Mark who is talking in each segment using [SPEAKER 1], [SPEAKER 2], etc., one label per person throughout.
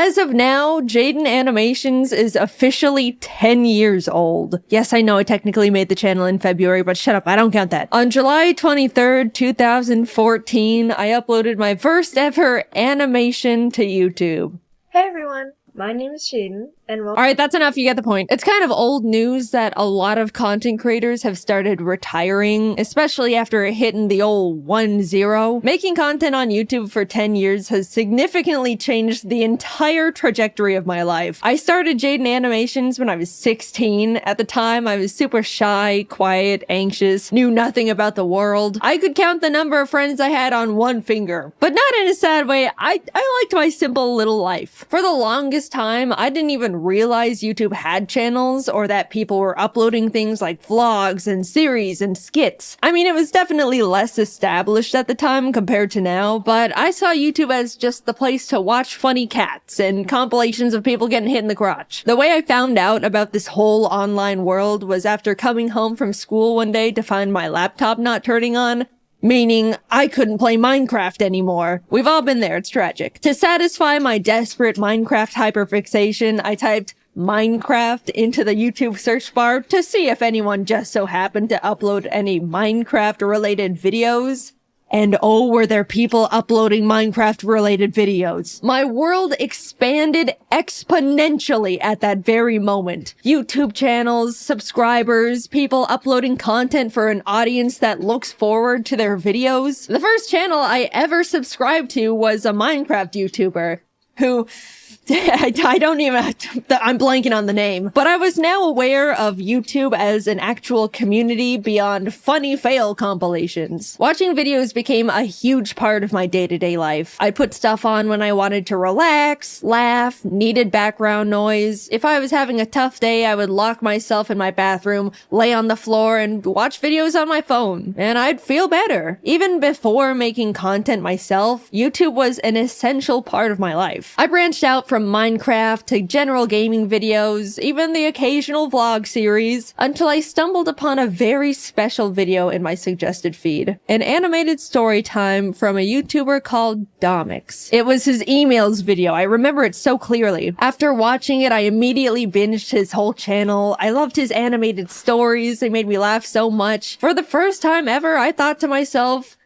[SPEAKER 1] As of now, Jaiden Animations is officially 10 years old. Yes, I know I technically made the channel in February, but shut up, I don't count that. On July 23rd, 2014, I uploaded my first ever animation to YouTube.
[SPEAKER 2] Hey everyone, my name is Jaiden, and welcome.
[SPEAKER 1] Alright, that's enough, you get the point. It's kind of old news that a lot of content creators have started retiring, especially after hitting the old 1-0. Making content on YouTube for 10 years has significantly changed the entire trajectory of my life. I started Jaiden Animations when I was 16. At the time, I was super shy, quiet, anxious, knew nothing about the world. I could count the number of friends I had on one finger. But not in a sad way, I liked my simple little life. For the longest time, I didn't even realize YouTube had channels or that people were uploading things like vlogs and series and skits. I mean, it was definitely less established at the time compared to now, but I saw YouTube as just the place to watch funny cats and compilations of people getting hit in the crotch. The way I found out about this whole online world was after coming home from school one day to find my laptop not turning on. Meaning, I couldn't play Minecraft anymore. We've all been there, it's tragic. To satisfy my desperate Minecraft hyperfixation, I typed Minecraft into the YouTube search bar to see if anyone just so happened to upload any Minecraft-related videos. And oh, were there people uploading Minecraft-related videos. My world expanded exponentially at that very moment. YouTube channels, subscribers, people uploading content for an audience that looks forward to their videos. The first channel I ever subscribed to was a Minecraft YouTuber who... I don't even, I'm blanking on the name, but I was now aware of YouTube as an actual community beyond funny fail compilations. Watching videos became a huge part of my day-to-day life. I'd put stuff on when I wanted to relax, laugh, needed background noise. If I was having a tough day, I would lock myself in my bathroom, lay on the floor, and watch videos on my phone, and I'd feel better. Even before making content myself, YouTube was an essential part of my life. I branched out from Minecraft to general gaming videos, even the occasional vlog series, until I stumbled upon a very special video in my suggested feed. An animated story time from a YouTuber called Domix. It was his emails video, I remember it so clearly. After watching it, I immediately binged his whole channel. I loved his animated stories, they made me laugh so much. For the first time ever, I thought to myself,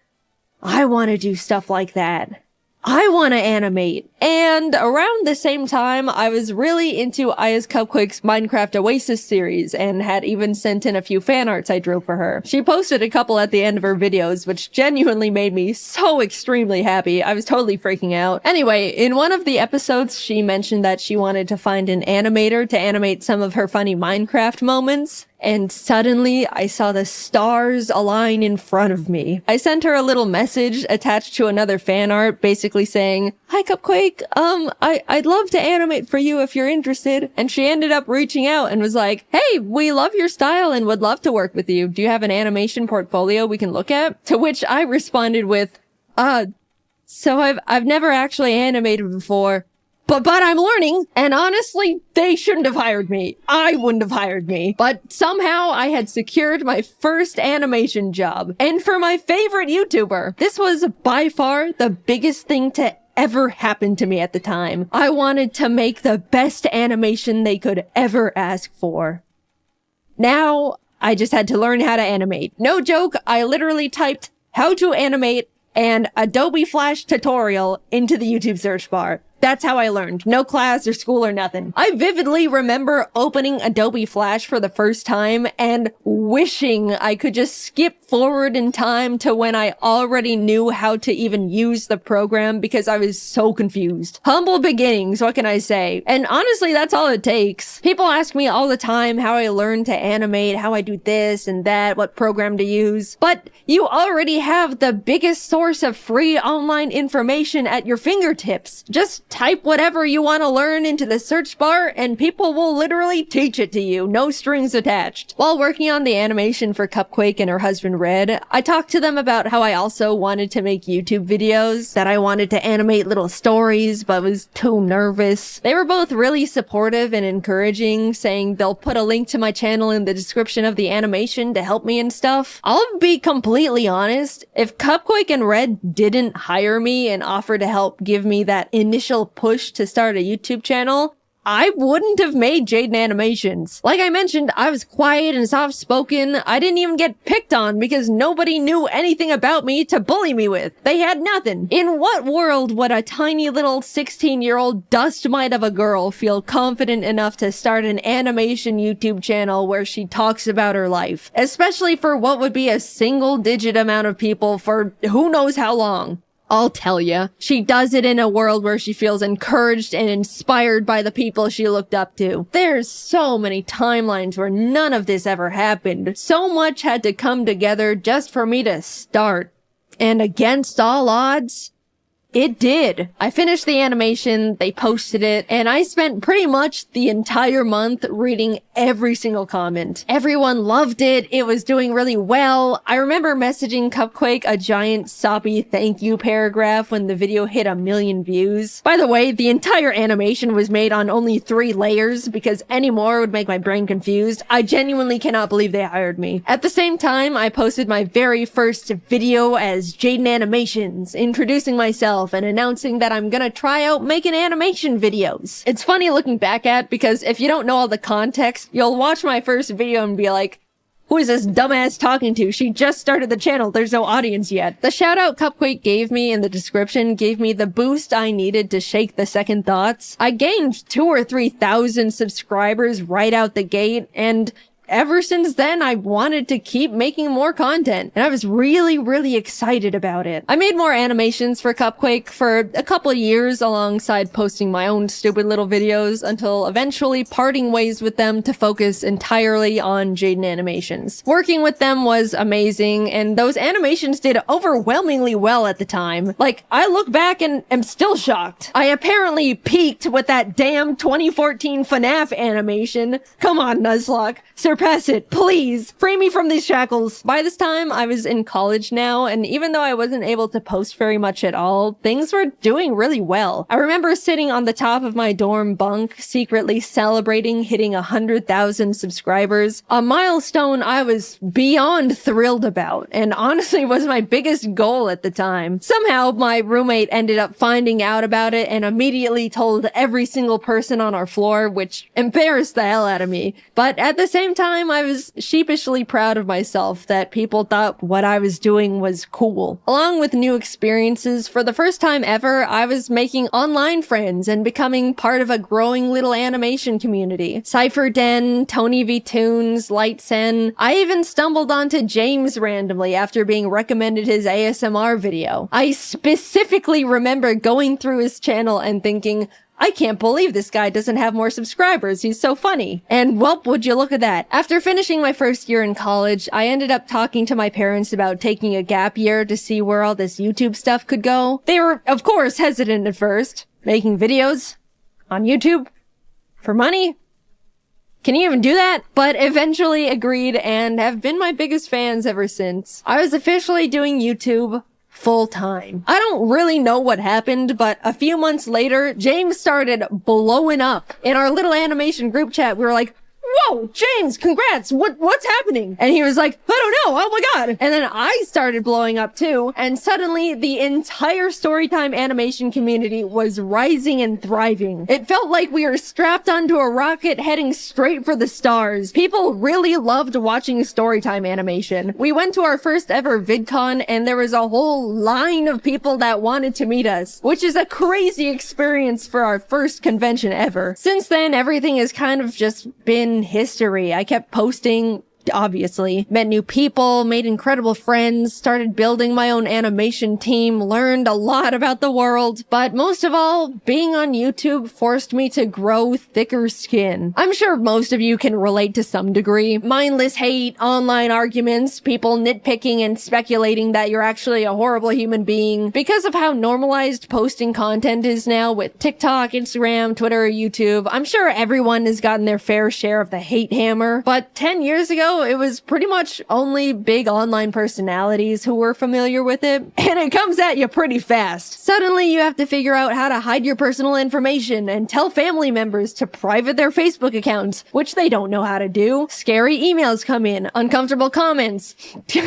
[SPEAKER 1] I want to do stuff like that. I want to animate. And around the same time, I was really into Aya's Cupquake's Minecraft Oasis series and had even sent in a few fan arts I drew for her. She posted a couple at the end of her videos, which genuinely made me so extremely happy. I was totally freaking out. Anyway, in one of the episodes, she mentioned that she wanted to find an animator to animate some of her funny Minecraft moments. And suddenly, I saw the stars align in front of me. I sent her a little message attached to another fan art, basically saying, "Hi Cupquake, I'd love to animate for you if you're interested." And she ended up reaching out and was like, "Hey, we love your style and would love to work with you. Do you have an animation portfolio we can look at?" To which I responded with, so I've never actually animated before. But I'm learning, and honestly, they shouldn't have hired me. I wouldn't have hired me. But somehow I had secured my first animation job. And for my favorite YouTuber, this was by far the biggest thing to ever happen to me at the time. I wanted to make the best animation they could ever ask for. Now, I just had to learn how to animate. No joke, I literally typed "how to animate" and Adobe Flash tutorial into the YouTube search bar. That's how I learned. No class or school or nothing. I vividly remember opening Adobe Flash for the first time and wishing I could just skip forward in time to when I already knew how to even use the program because I was so confused. Humble beginnings, what can I say? And honestly, that's all it takes. People ask me all the time how I learned to animate, how I do this and that, what program to use. But you already have the biggest source of free online information at your fingertips. Just type whatever you want to learn into the search bar and people will literally teach it to you, no strings attached. While working on the animation for Cupquake and her husband Red, I talked to them about how I also wanted to make YouTube videos, that I wanted to animate little stories but was too nervous. They were both really supportive and encouraging, saying they'll put a link to my channel in the description of the animation to help me and stuff. I'll be completely honest, if Cupquake and Red didn't hire me and offer to help give me that initial initial push to start a YouTube channel, I wouldn't have made Jaiden Animations. Like I mentioned, I was quiet and soft-spoken. I didn't even get picked on because nobody knew anything about me to bully me with. They had nothing. In what world would a tiny little 16-year-old dust mite of a girl feel confident enough to start an animation YouTube channel where she talks about her life? Especially for what would be a single-digit amount of people for who knows how long. I'll tell ya, she does it in a world where she feels encouraged and inspired by the people she looked up to. There's so many timelines where none of this ever happened. So much had to come together just for me to start. And against all odds, it did. I finished the animation, they posted it, and I spent pretty much the entire month reading every single comment. Everyone loved it. It was doing really well. I remember messaging Cupquake a giant soppy thank you paragraph when the video hit 1 million views. By the way, the entire animation was made on only 3 layers because any more would make my brain confused. I genuinely cannot believe they hired me. At the same time, I posted my very first video as Jaiden Animations, introducing myself and announcing that I'm gonna try out making animation videos. It's funny looking back at because if you don't know all the context, you'll watch my first video and be like, who is this dumbass talking to? She just started the channel. There's no audience yet. The shout out Cupquake gave me in the description gave me the boost I needed to shake the second thoughts. I gained 2,000 or 3,000 subscribers right out the gate, and ever since then, I wanted to keep making more content, and I was really excited about it. I made more animations for Cupquake for a couple of years alongside posting my own stupid little videos until eventually parting ways with them to focus entirely on Jaiden Animations. Working with them was amazing, and those animations did overwhelmingly well at the time. Like, I look back and am still shocked. I apparently peaked with that damn 2014 FNAF animation. Come on, Nuzlocke. Surpass it, please. Free me from these shackles. By this time, I was in college now, and even though I wasn't able to post very much at all, things were doing really well. I remember sitting on the top of my dorm bunk, secretly celebrating hitting 100,000 subscribers, a milestone I was beyond thrilled about, and honestly was my biggest goal at the time. Somehow, my roommate ended up finding out about it and immediately told every single person on our floor, which embarrassed the hell out of me. But at the same time, I was sheepishly proud of myself that people thought what I was doing was cool. Along with new experiences, for the first time ever, I was making online friends and becoming part of a growing little animation community. Cypher Den, Tony V Toons, Lightsen. I even stumbled onto James randomly after being recommended his ASMR video. I specifically remember going through his channel and thinking, I can't believe this guy doesn't have more subscribers. He's so funny. And welp, would you look at that. After finishing my first year in college, I ended up talking to my parents about taking a gap year to see where all this YouTube stuff could go. They were, of course, hesitant at first. Making videos on YouTube for money? Can you even do that? But eventually agreed and have been my biggest fans ever since. I was officially doing YouTube full time. I don't really know what happened, but a few months later, James started blowing up. In our little animation group chat, we were like, whoa, James, congrats. What's happening? And he was like, I don't know. Oh my God. And then I started blowing up too. And suddenly the entire storytime animation community was rising and thriving. It felt like we were strapped onto a rocket heading straight for the stars. People really loved watching storytime animation. We went to our first ever VidCon and there was a whole line of people that wanted to meet us, which is a crazy experience for our first convention ever. Since then, everything has kind of just been history. I kept posting, obviously, met new people, made incredible friends, started building my own animation team, learned a lot about the world, but most of all, being on YouTube forced me to grow thicker skin. I'm sure most of you can relate to some degree. Mindless hate, online arguments, people nitpicking and speculating that you're actually a horrible human being. Because of how normalized posting content is now with TikTok, Instagram, Twitter, YouTube, I'm sure everyone has gotten their fair share of the hate hammer. But 10 years ago, though, it was pretty much only big online personalities who were familiar with it, and it comes at you pretty fast. Suddenly, you have to figure out how to hide your personal information and tell family members to private their Facebook accounts, which they don't know how to do. Scary emails come in, uncomfortable comments,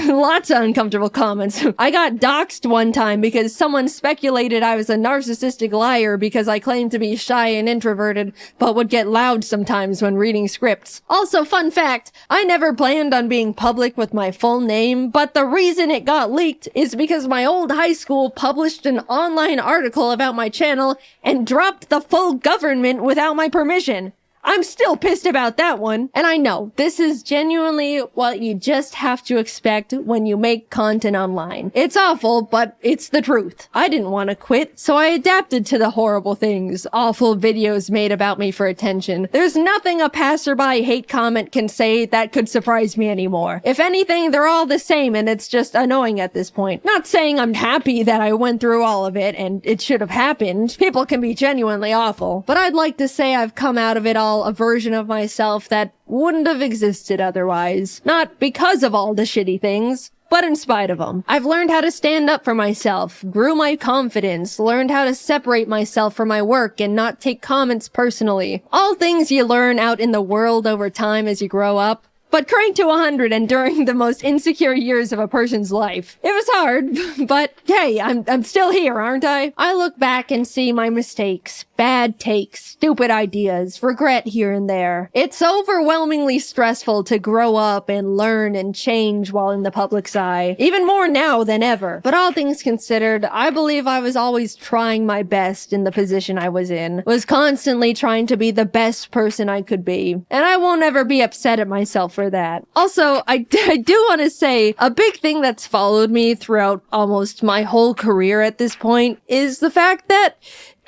[SPEAKER 1] lots of uncomfortable comments. I got doxxed one time because someone speculated I was a narcissistic liar because I claimed to be shy and introverted, but would get loud sometimes when reading scripts. Also, fun fact, I never planned on being public with my full name, but the reason it got leaked is because my old high school published an online article about my channel and dropped the full government without my permission. I'm still pissed about that one. And I know, this is genuinely what you just have to expect when you make content online. It's awful, but it's the truth. I didn't want to quit, so I adapted to the horrible things awful videos made about me for attention. There's nothing a passerby hate comment can say that could surprise me anymore. If anything, they're all the same and it's just annoying at this point. Not saying I'm happy that I went through all of it and it should have happened. People can be genuinely awful. But I'd like to say I've come out of it all a version of myself that wouldn't have existed otherwise. Not because of all the shitty things, but in spite of them. I've learned how to stand up for myself, grew my confidence, learned how to separate myself from my work and not take comments personally. All things you learn out in the world over time as you grow up. But crank to 100 and during the most insecure years of a person's life. It was hard, but hey, I'm still here, aren't I? I look back and see my mistakes, bad takes, stupid ideas, regret here and there. It's overwhelmingly stressful to grow up and learn and change while in the public's eye. Even more now than ever. But all things considered, I believe I was always trying my best in the position I was in. Was constantly trying to be the best person I could be. And I won't ever be upset at myself for that. Also, I do want to say a big thing that's followed me throughout almost my whole career at this point is the fact that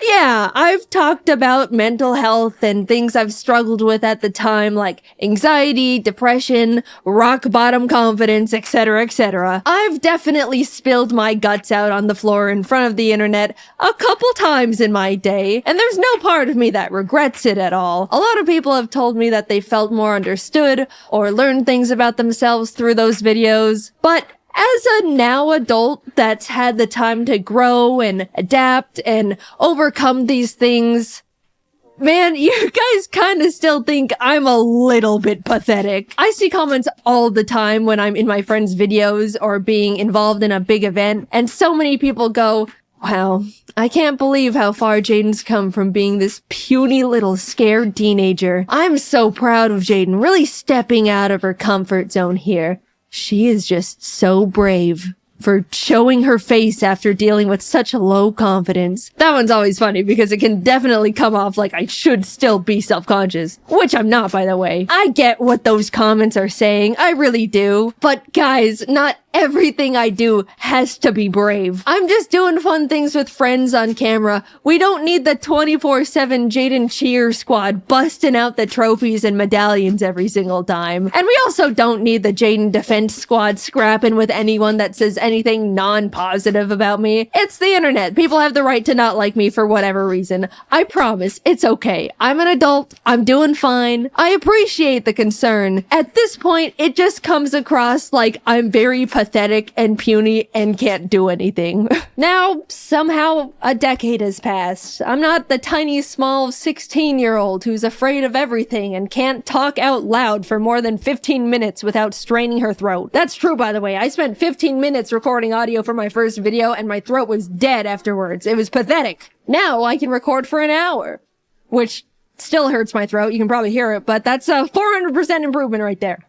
[SPEAKER 1] yeah, I've talked about mental health and things I've struggled with at the time, like anxiety, depression, rock bottom confidence, etc., etc. I've definitely spilled my guts out on the floor in front of the internet a couple times in my day, and there's no part of me that regrets it at all. A lot of people have told me that they felt more understood or learned things about themselves through those videos, but as a now adult that's had the time to grow and adapt and overcome these things, man, you guys kind of still think I'm a little bit pathetic. I see comments all the time when I'm in my friends' videos or being involved in a big event, and so many people go, wow, I can't believe how far Jaiden's come from being this puny little scared teenager. I'm so proud of Jaiden really stepping out of her comfort zone here. She is just so brave for showing her face after dealing with such low confidence. That one's always funny because it can definitely come off like I should still be self-conscious, which I'm not, by the way. I get what those comments are saying, I really do. But guys, not everything I do has to be brave. I'm just doing fun things with friends on camera. We don't need the 24/7 Jaiden cheer squad busting out the trophies and medallions every single time. And we also don't need the Jaiden defense squad scrapping with anyone that says anything non-positive about me. It's the internet. People have the right to not like me for whatever reason. I promise, it's okay. I'm an adult. I'm doing fine. I appreciate the concern. At this point, it just comes across like I'm very pathetic and puny and can't do anything. Now, somehow, a decade has passed. I'm not the tiny, small 16-year-old who's afraid of everything and can't talk out loud for more than 15 minutes without straining her throat. That's true, by the way. I spent 15 minutes recording audio for my first video and my throat was dead afterwards. It was pathetic. Now I can record for an hour, which still hurts my throat. You can probably hear it, but that's a 400% improvement right there.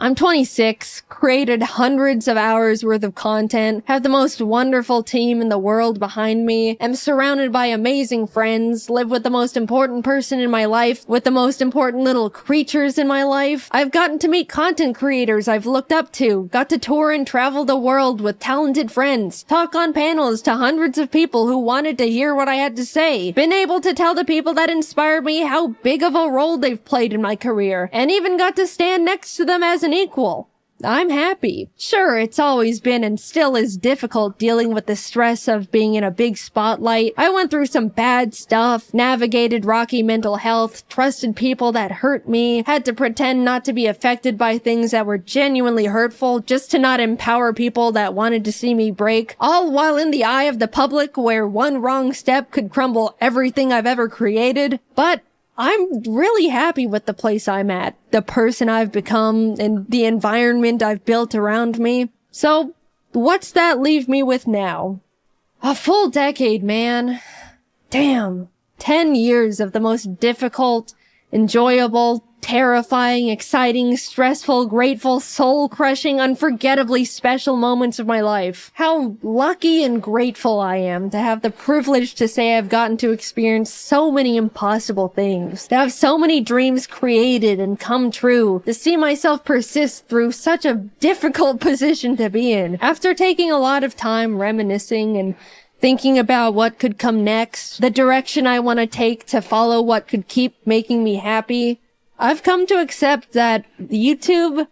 [SPEAKER 1] I'm 26, created hundreds of hours worth of content, have the most wonderful team in the world behind me, am surrounded by amazing friends, live with the most important person in my life, with the most important little creatures in my life. I've gotten to meet content creators I've looked up to, got to tour and travel the world with talented friends, talk on panels to hundreds of people who wanted to hear what I had to say, been able to tell the people that inspired me how big of a role they've played in my career, and even got to stand next to them as an equal. I'm happy. Sure, it's always been and still is difficult dealing with the stress of being in a big spotlight. I went through some bad stuff, navigated rocky mental health, trusted people that hurt me, had to pretend not to be affected by things that were genuinely hurtful just to not empower people that wanted to see me break, all while in the eye of the public where one wrong step could crumble everything I've ever created. But I'm really happy with the place I'm at, the person I've become, and the environment I've built around me. So, what's that leave me with now? A full decade, man. Damn. 10 years of the most difficult, enjoyable, terrifying, exciting, stressful, grateful, soul-crushing, unforgettably special moments of my life. How lucky and grateful I am to have the privilege to say I've gotten to experience so many impossible things, to have so many dreams created and come true, to see myself persist through such a difficult position to be in. After taking a lot of time reminiscing and thinking about what could come next, the direction I want to take to follow what could keep making me happy, I've come to accept that YouTube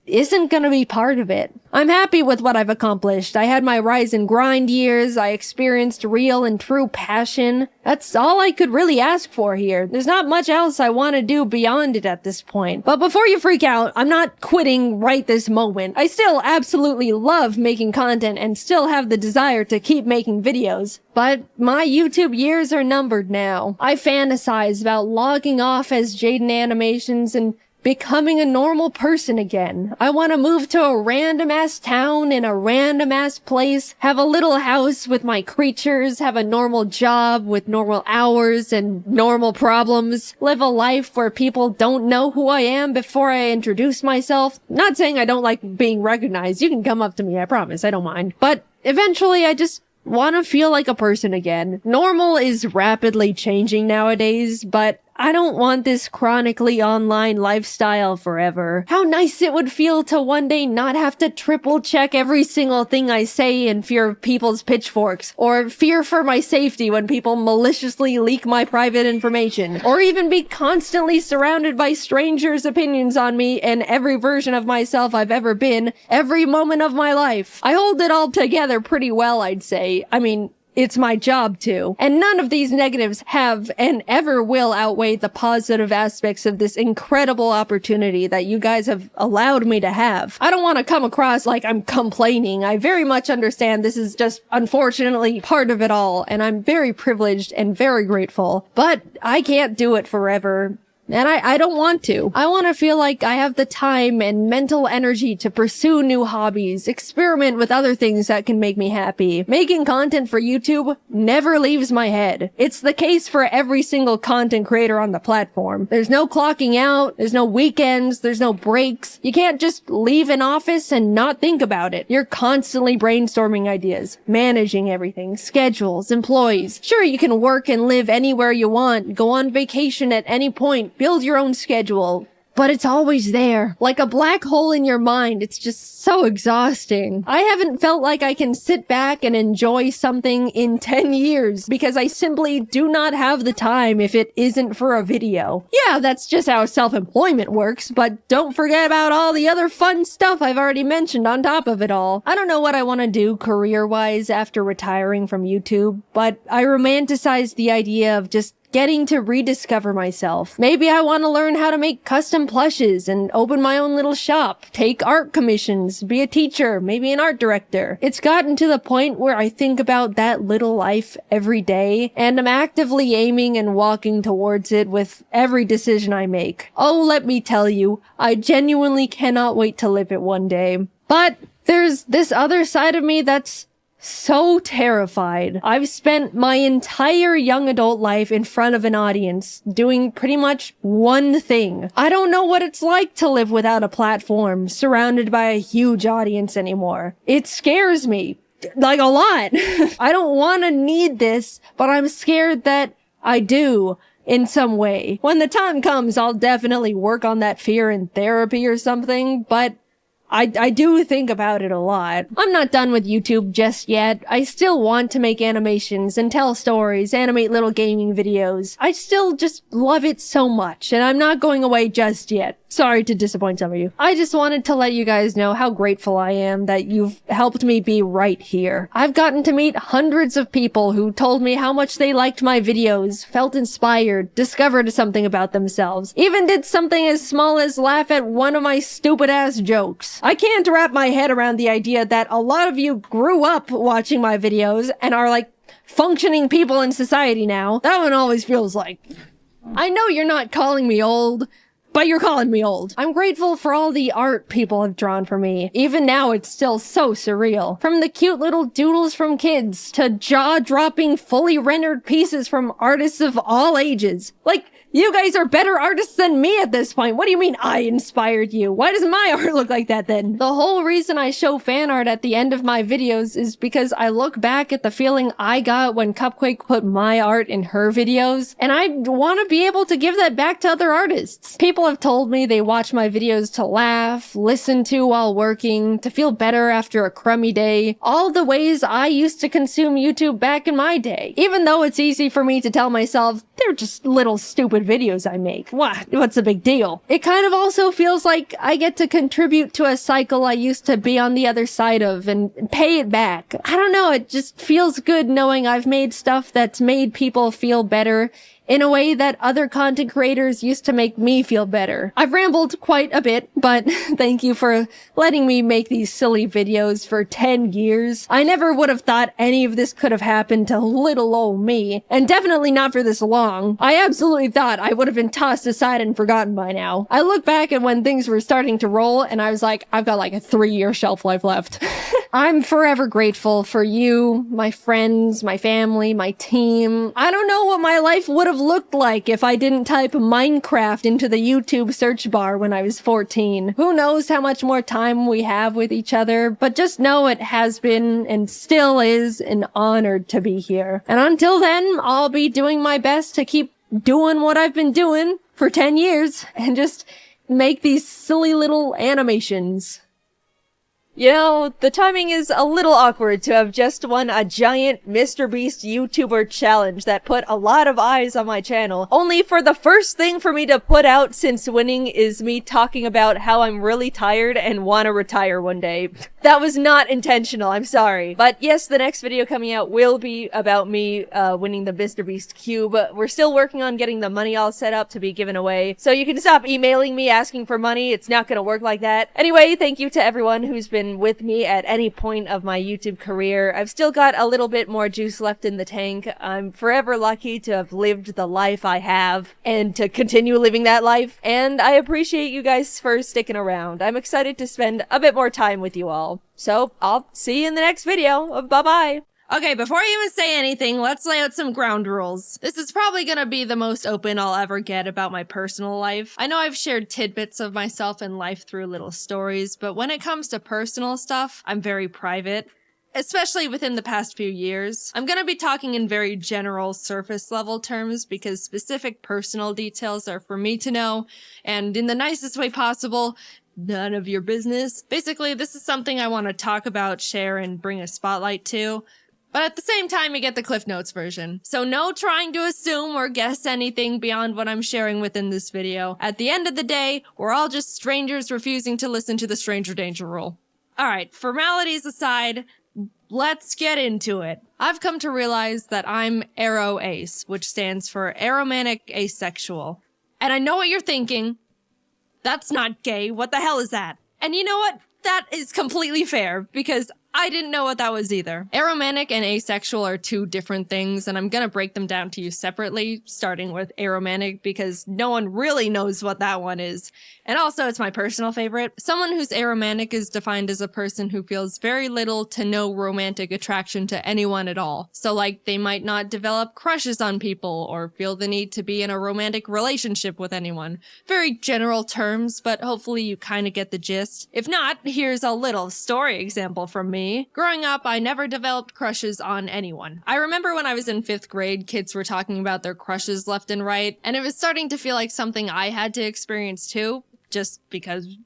[SPEAKER 1] isn't gonna be part of it. I'm happy with what I've accomplished. I had my rise and grind years. I experienced real and true passion. That's all I could really ask for here. There's not much else I want to do beyond it at this point. But before you freak out, I'm not quitting right this moment. I still absolutely love making content and still have the desire to keep making videos. But my YouTube years are numbered now. I fantasize about logging off as Jaiden Animations and becoming a normal person again. I want to move to a random-ass town in a random-ass place, have a little house with my creatures, have a normal job with normal hours and normal problems, live a life where people don't know who I am before I introduce myself. Not saying I don't like being recognized. You can come up to me, I promise. I don't mind. But eventually I just want to feel like a person again. Normal is rapidly changing nowadays, but I don't want this chronically online lifestyle forever. How nice it would feel to one day not have to triple check every single thing I say in fear of people's pitchforks, or fear for my safety when people maliciously leak my private information, or even be constantly surrounded by strangers' opinions on me and every version of myself I've ever been, every moment of my life. I hold it all together pretty well, I'd say. I mean, it's my job to. And none of these negatives have and ever will outweigh the positive aspects of this incredible opportunity that you guys have allowed me to have. I don't want to come across like I'm complaining. I very much understand this is just unfortunately part of it all, and I'm very privileged and very grateful. But I can't do it forever. And I don't want to. I want to feel like I have the time and mental energy to pursue new hobbies, experiment with other things that can make me happy. Making content for YouTube never leaves my head. It's the case for every single content creator on the platform. There's no clocking out, there's no weekends, there's no breaks. You can't just leave an office and not think about it. You're constantly brainstorming ideas, managing everything, schedules, employees. Sure, you can work and live anywhere you want, go on vacation at any point, build your own schedule, but it's always there. Like a black hole in your mind. It's just so exhausting. I haven't felt like I can sit back and enjoy something in 10 years because I simply do not have the time if it isn't for a video. Yeah, that's just how self-employment works, but don't forget about all the other fun stuff I've already mentioned on top of it all. I don't know what I want to do career-wise after retiring from YouTube, but I romanticize the idea of just getting to rediscover myself. Maybe I want to learn how to make custom plushes and open my own little shop, take art commissions, be a teacher, maybe an art director. It's gotten to the point where I think about that little life every day, and I'm actively aiming and walking towards it with every decision I make. Oh, let me tell you, I genuinely cannot wait to live it one day. But there's this other side of me that's so terrified. I've spent my entire young adult life in front of an audience doing pretty much one thing. I don't know what it's like to live without a platform, surrounded by a huge audience anymore. It scares me, like a lot. I don't want to need this, but I'm scared that I do in some way. When the time comes, I'll definitely work on that fear in therapy or something, but I do think about it a lot. I'm not done with YouTube just yet. I still want to make animations and tell stories, animate little gaming videos. I still just love it so much, and I'm not going away just yet. Sorry to disappoint some of you. I just wanted to let you guys know how grateful I am that you've helped me be right here. I've gotten to meet hundreds of people who told me how much they liked my videos, felt inspired, discovered something about themselves, even did something as small as laugh at one of my stupid ass jokes. I can't wrap my head around the idea that a lot of you grew up watching my videos and are like functioning people in society now. That one always feels like... I know you're not calling me old, but you're calling me old. I'm grateful for all the art people have drawn for me. Even now, it's still so surreal. From the cute little doodles from kids to jaw-dropping, fully rendered pieces from artists of all ages. Like, you guys are better artists than me at this point. What do you mean I inspired you? Why does my art look like that then? The whole reason I show fan art at the end of my videos is because I look back at the feeling I got when Cupquake put my art in her videos, and I want to be able to give that back to other artists. People have told me they watch my videos to laugh, listen to while working, to feel better after a crummy day. All the ways I used to consume YouTube back in my day. Even though it's easy for me to tell myself, they're just little stupid videos I make. What's the big deal? It kind of also feels like I get to contribute to a cycle I used to be on the other side of and pay it back. I don't know, it just feels good knowing I've made stuff that's made people feel better in a way that other content creators used to make me feel better. I've rambled quite a bit, but thank you for letting me make these silly videos for 10 years. I never would have thought any of this could have happened to little old me, and definitely not for this long. I absolutely thought I would have been tossed aside and forgotten by now. I look back at when things were starting to roll, and I was like, I've got like a 3-year shelf life left. I'm forever grateful for you, my friends, my family, my team. I don't know what my life would have looked like if I didn't type Minecraft into the YouTube search bar when I was 14. Who knows how much more time we have with each other, but just know it has been and still is an honor to be here. And until then, I'll be doing my best to keep doing what I've been doing for 10 years and just make these silly little animations.
[SPEAKER 2] You know, the timing is a little awkward to have just won a giant MrBeast YouTuber challenge that put a lot of eyes on my channel, only for the first thing for me to put out since winning is me talking about how I'm really tired and want to retire one day. That was not intentional, I'm sorry. But yes, the next video coming out will be about me winning the MrBeast Cube. We're still working on getting the money all set up to be given away, so you can stop emailing me asking for money. It's not gonna work like that. Anyway, thank you to everyone who's been with me at any point of my YouTube career. I've still got a little bit more juice left in the tank. I'm forever lucky to have lived the life I have and to continue living that life. And I appreciate you guys for sticking around. I'm excited to spend a bit more time with you all. So I'll see you in the next video. Bye-bye.
[SPEAKER 1] Okay, before I even say anything, let's lay out some ground rules. This is probably gonna be the most open I'll ever get about my personal life. I know I've shared tidbits of myself and life through little stories, but when it comes to personal stuff, I'm very private. Especially within the past few years. I'm gonna be talking in very general surface level terms because specific personal details are for me to know, and in the nicest way possible, none of your business. Basically, this is something I want to talk about, share, and bring a spotlight to. But at the same time, you get the Cliff Notes version. So no trying to assume or guess anything beyond what I'm sharing within this video. At the end of the day, we're all just strangers refusing to listen to the stranger danger rule. Alright, formalities aside, let's get into it. I've come to realize that I'm ARO-ACE, which stands for Aromantic Asexual. And I know what you're thinking. That's not gay. What the hell is that? And you know what? That is completely fair, because I didn't know what that was either. Aromantic and asexual are two different things, and I'm gonna break them down to you separately, starting with aromantic, because no one really knows what that one is. And also, it's my personal favorite. Someone who's aromantic is defined as a person who feels very little to no romantic attraction to anyone at all. So like, they might not develop crushes on people, or feel the need to be in a romantic relationship with anyone. Very general terms, but hopefully you kinda get the gist. If not, here's a little story example from me. Growing up, I never developed crushes on anyone. I remember when I was in 5th grade, kids were talking about their crushes left and right, and it was starting to feel like something I had to experience too, just because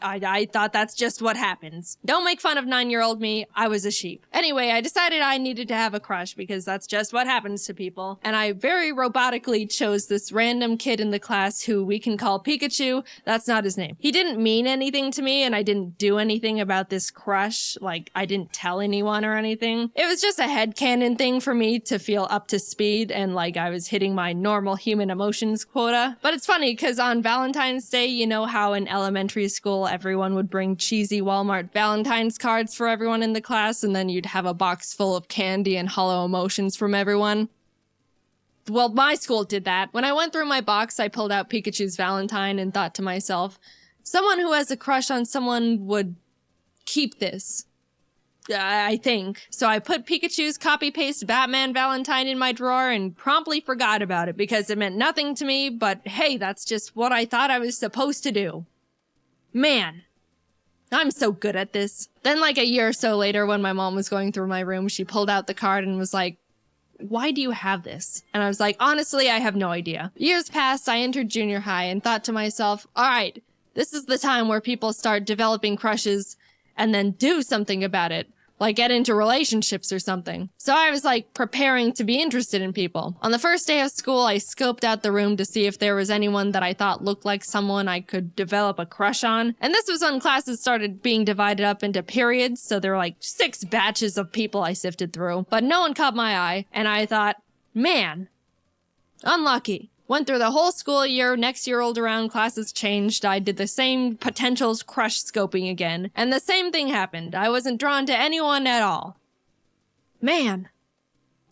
[SPEAKER 2] I thought that's just what happens. Don't make fun of 9-year-old me. I was a sheep. Anyway, I decided I needed to have a crush because that's just what happens to people. And I very robotically chose this random kid in the class who we can call Pikachu. That's not his name. He didn't mean anything to me and I didn't do anything about this crush. Like, I didn't tell anyone or anything. It was just a headcanon thing for me to feel up to speed and like I was hitting my normal human emotions quota. But it's funny because on Valentine's Day, you know how in elementary school everyone would bring cheesy Walmart Valentine's cards for everyone in the class and then you'd have a box full of candy and hollow emotions from everyone? Well, my school did that. When I went through my box, I pulled out Pikachu's Valentine and thought to myself, someone who has a crush on someone would keep this. I think. So I put Pikachu's copy-paste Batman Valentine in my drawer and promptly forgot about it because it meant nothing to me, but hey, that's just what I thought I was supposed to do. Man, I'm so good at this. Then like a year or so later when my mom was going through my room, she pulled out the card and was like, why do you have this? And I was like, honestly, I have no idea. Years passed, I entered junior high and thought to myself, all right, this is the time where people start developing crushes and then do something about it. Like get into relationships or something. So I was like preparing to be interested in people. On the first day of school, I scoped out the room to see if there was anyone that I thought looked like someone I could develop a crush on. And this was when classes started being divided up into periods. So there were like 6 batches of people I sifted through, but no one caught my eye. And I thought, man, unlucky. Went through the whole school year, next year rolled around, classes changed, I did the same potentials crush scoping again, and the same thing happened. I wasn't drawn to anyone at all. Man.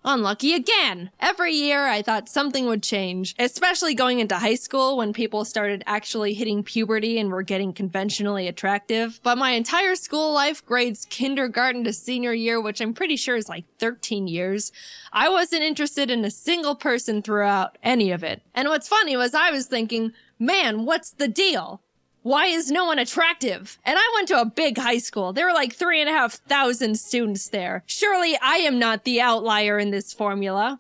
[SPEAKER 2] Unlucky again! Every year I thought something would change, especially going into high school when people started actually hitting puberty and were getting conventionally attractive. But my entire school life, grades kindergarten to senior year, which I'm pretty sure is like 13 years, I wasn't interested in a single person throughout any of it. And what's funny was I was thinking, man, what's the deal? Why is no one attractive? And I went to a big high school. There were like 3,500 students there. Surely I am not the outlier in this formula.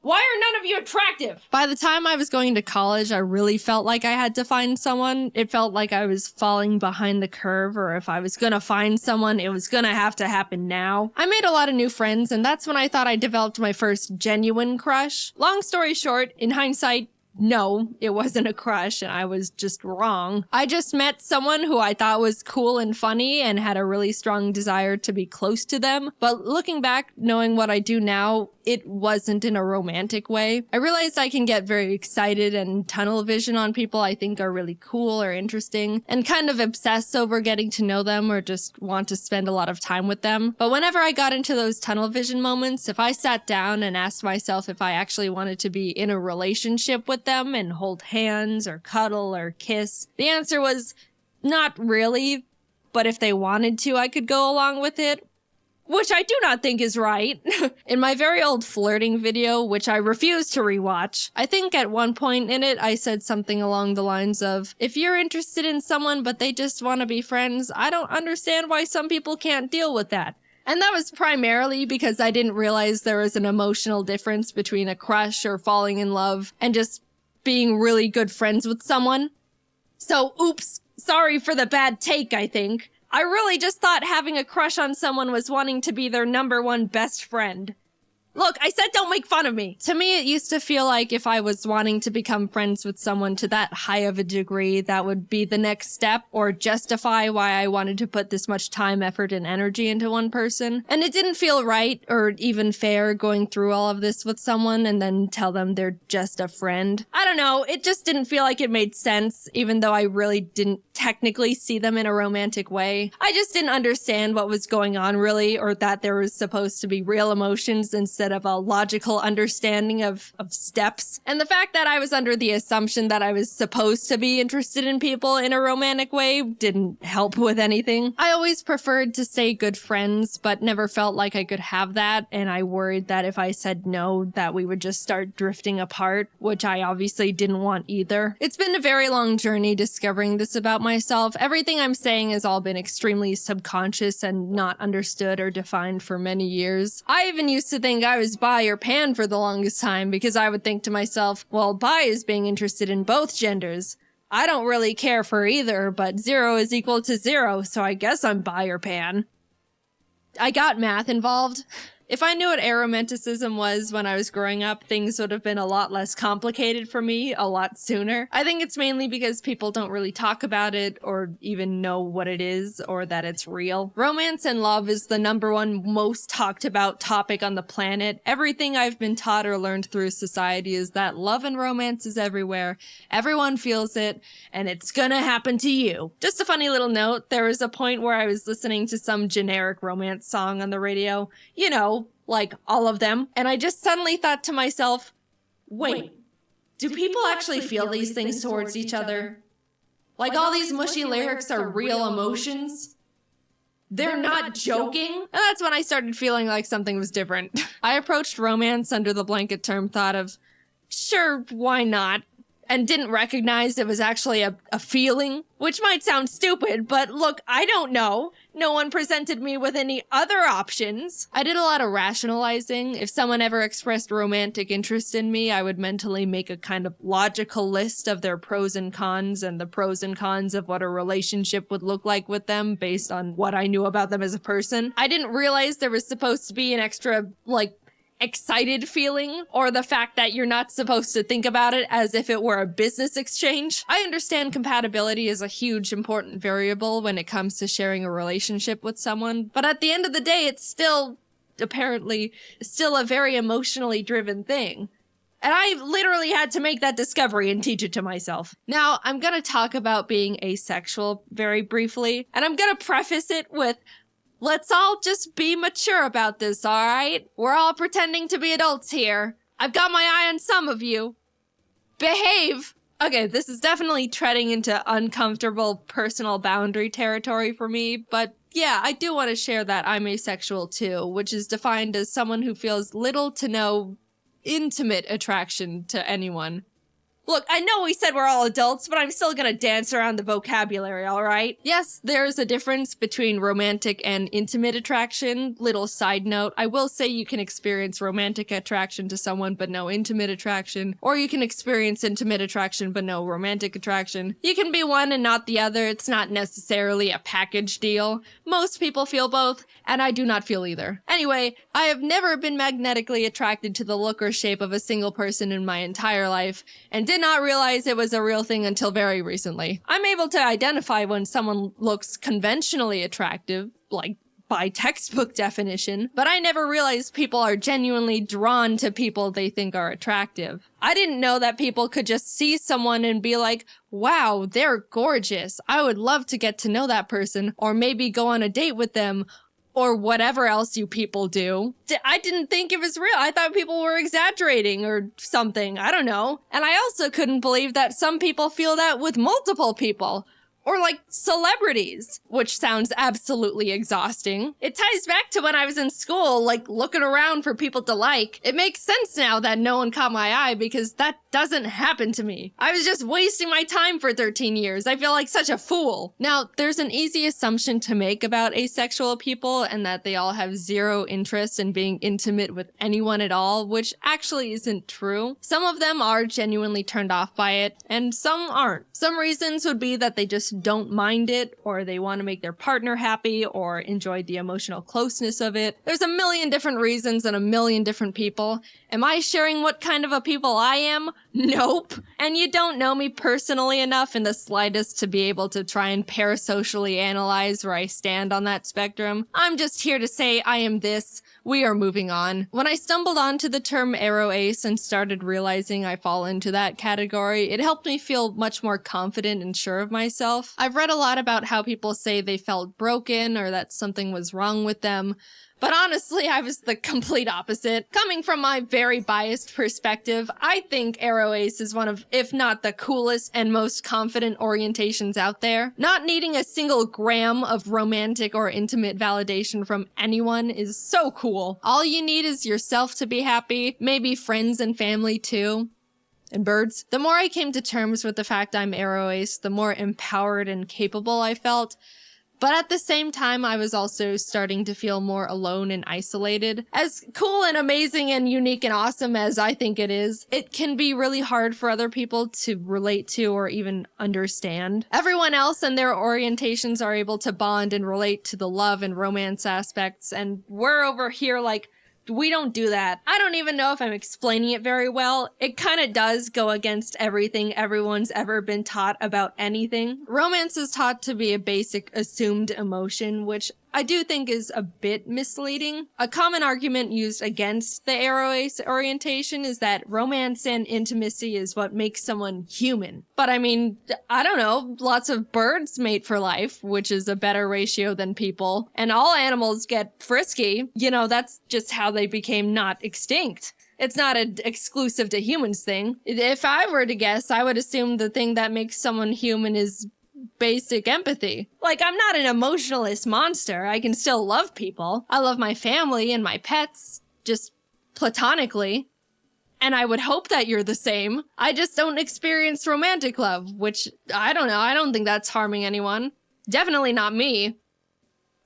[SPEAKER 2] Why are none of you attractive? By the time I was going to college, I really felt like I had to find someone. It felt like I was falling behind the curve, or if I was gonna find someone, it was gonna have to happen now. I made a lot of new friends, and that's when I thought I developed my first genuine crush. Long story short, in hindsight, no, it wasn't a crush and I was just wrong. I just met someone who I thought was cool and funny and had a really strong desire to be close to them. But looking back, knowing what I do now, it wasn't in a romantic way. I realized I can get very excited and tunnel vision on people I think are really cool or interesting and kind of obsess over getting to know them or just want to spend a lot of time with them. But whenever I got into those tunnel vision moments, if I sat down and asked myself if I actually wanted to be in a relationship with them and hold hands or cuddle or kiss, the answer was not really, but if they wanted to, I could go along with it. Which I do not think is right. In my very old flirting video, which I refuse to rewatch, I think at one point in it, I said something along the lines of, if you're interested in someone but they just want to be friends, I don't understand why some people can't deal with that. And that was primarily because I didn't realize there was an emotional difference between a crush or falling in love and just being really good friends with someone. So, oops, sorry for the bad take, I think. I really just thought having a crush on someone was wanting to be their #1 best friend. Look, I said don't make fun of me. To me, it used to feel like if I was wanting to become friends with someone to that high of a degree, that would be the next step or justify why I wanted to put this much time, effort, and energy into one person. And it didn't feel right or even fair going through all of this with someone and then tell them they're just a friend. I don't know, it just didn't feel like it made sense, even though I really didn't technically see them in a romantic way. I just didn't understand what was going on really, or that there was supposed to be real emotions instead of a logical understanding of steps. And the fact that I was under the assumption that I was supposed to be interested in people in a romantic way didn't help with anything. I always preferred to stay good friends, but never felt like I could have that, and I worried that if I said no, that we would just start drifting apart, which I obviously didn't want either. It's been a very long journey discovering this about myself. Everything I'm saying has all been extremely subconscious and not understood or defined for many years. I even used to think I was bi or pan for the longest time because I would think to myself, well, bi is being interested in both genders.
[SPEAKER 1] I don't really care for either, but 0 is equal to 0, so I guess I'm bi or pan. I got math involved. If I knew what aromanticism was when I was growing up, things would have been a lot less complicated for me a lot sooner. I think it's mainly because people don't really talk about it or even know what it is or that it's real. Romance and love is the #1 most talked about topic on the planet. Everything I've been taught or learned through society is that love and romance is everywhere. Everyone feels it, and it's gonna happen to you. Just a funny little note, there was a point where I was listening to some generic romance song on the radio. You know, like all of them. And I just suddenly thought to myself, wait, do people actually feel these things towards each other? Like all these mushy lyrics are real emotions? They're not joking? And that's when I started feeling like something was different. I approached romance under the blanket term thought of, sure, why not? And didn't recognize it was actually a feeling, which might sound stupid, but look, I don't know. No one presented me with any other options. I did a lot of rationalizing. If someone ever expressed romantic interest in me, I would mentally make a kind of logical list of their pros and cons and the pros and cons of what a relationship would look like with them based on what I knew about them as a person. I didn't realize there was supposed to be an extra, excited feeling, or the fact that you're not supposed to think about it as if it were a business exchange. I understand compatibility is a huge important variable when it comes to sharing a relationship with someone, but at the end of the day, it's still, apparently, still a very emotionally driven thing. And I literally had to make that discovery and teach it to myself. Now, I'm gonna talk about being asexual very briefly, and I'm gonna preface it with, let's all just be mature about this, alright? We're all pretending to be adults here. I've got my eye on some of you. Behave! Okay, this is definitely treading into uncomfortable personal boundary territory for me, but yeah, I do want to share that I'm asexual too, which is defined as someone who feels little to no intimate attraction to anyone. Look, I know we said we're all adults, but I'm still gonna dance around the vocabulary, alright? Yes, there's a difference between romantic and intimate attraction. Little side note, I will say you can experience romantic attraction to someone but no intimate attraction, or you can experience intimate attraction but no romantic attraction. You can be one and not the other. It's not necessarily a package deal. Most people feel both, and I do not feel either. Anyway, I have never been magnetically attracted to the look or shape of a single person in my entire life, and did not realize it was a real thing until very recently. I'm able to identify when someone looks conventionally attractive, like by textbook definition, but I never realized people are genuinely drawn to people they think are attractive. I didn't know that people could just see someone and be like, wow, they're gorgeous. I would love to get to know that person, or maybe go on a date with them, or whatever else you people do. I didn't think it was real. I thought people were exaggerating or something. I don't know. And I also couldn't believe that some people feel that with multiple people. Or like celebrities, which sounds absolutely exhausting. It ties back to when I was in school, like looking around for people to like. It makes sense now that no one caught my eye because that doesn't happen to me. I was just wasting my time for 13 years. I feel like such a fool. Now, there's an easy assumption to make about asexual people and that they all have zero interest in being intimate with anyone at all, which actually isn't true. Some of them are genuinely turned off by it, and some aren't. Some reasons would be that they just don't mind it, or they want to make their partner happy, or enjoy the emotional closeness of it. There's a million different reasons and a million different people. Am I sharing what kind of a people I am? Nope. And you don't know me personally enough in the slightest to be able to try and parasocially analyze where I stand on that spectrum. I'm just here to say I am this. We are moving on. When I stumbled onto the term ace and started realizing I fall into that category, it helped me feel much more confident and sure of myself. I've read a lot about how people say they felt broken or that something was wrong with them. But honestly, I was the complete opposite. Coming from my very biased perspective, I think ace is one of, if not the coolest and most confident orientations out there. Not needing a single gram of romantic or intimate validation from anyone is so cool. All you need is yourself to be happy, maybe friends and family too. And birds. The more I came to terms with the fact I'm ace, the more empowered and capable I felt. But at the same time, I was also starting to feel more alone and isolated. As cool and amazing and unique and awesome as I think it is, it can be really hard for other people to relate to or even understand. Everyone else and their orientations are able to bond and relate to the love and romance aspects, and we're over here like, we don't do that. I don't even know if I'm explaining it very well. It kind of does go against everything everyone's ever been taught about anything. Romance is taught to be a basic assumed emotion, which I do think is a bit misleading. A common argument used against the ace orientation is that romance and intimacy is what makes someone human. But I mean, I don't know, lots of birds mate for life, which is a better ratio than people, and all animals get frisky. You know, that's just how they became not extinct. It's not an exclusive to humans thing. If I were to guess, I would assume the thing that makes someone human is basic empathy. Like, I'm not an emotionalist monster. I can still love people. I love my family and my pets, just platonically. And I would hope that you're the same. I just don't experience romantic love, which, I don't know, I don't think that's harming anyone. Definitely not me.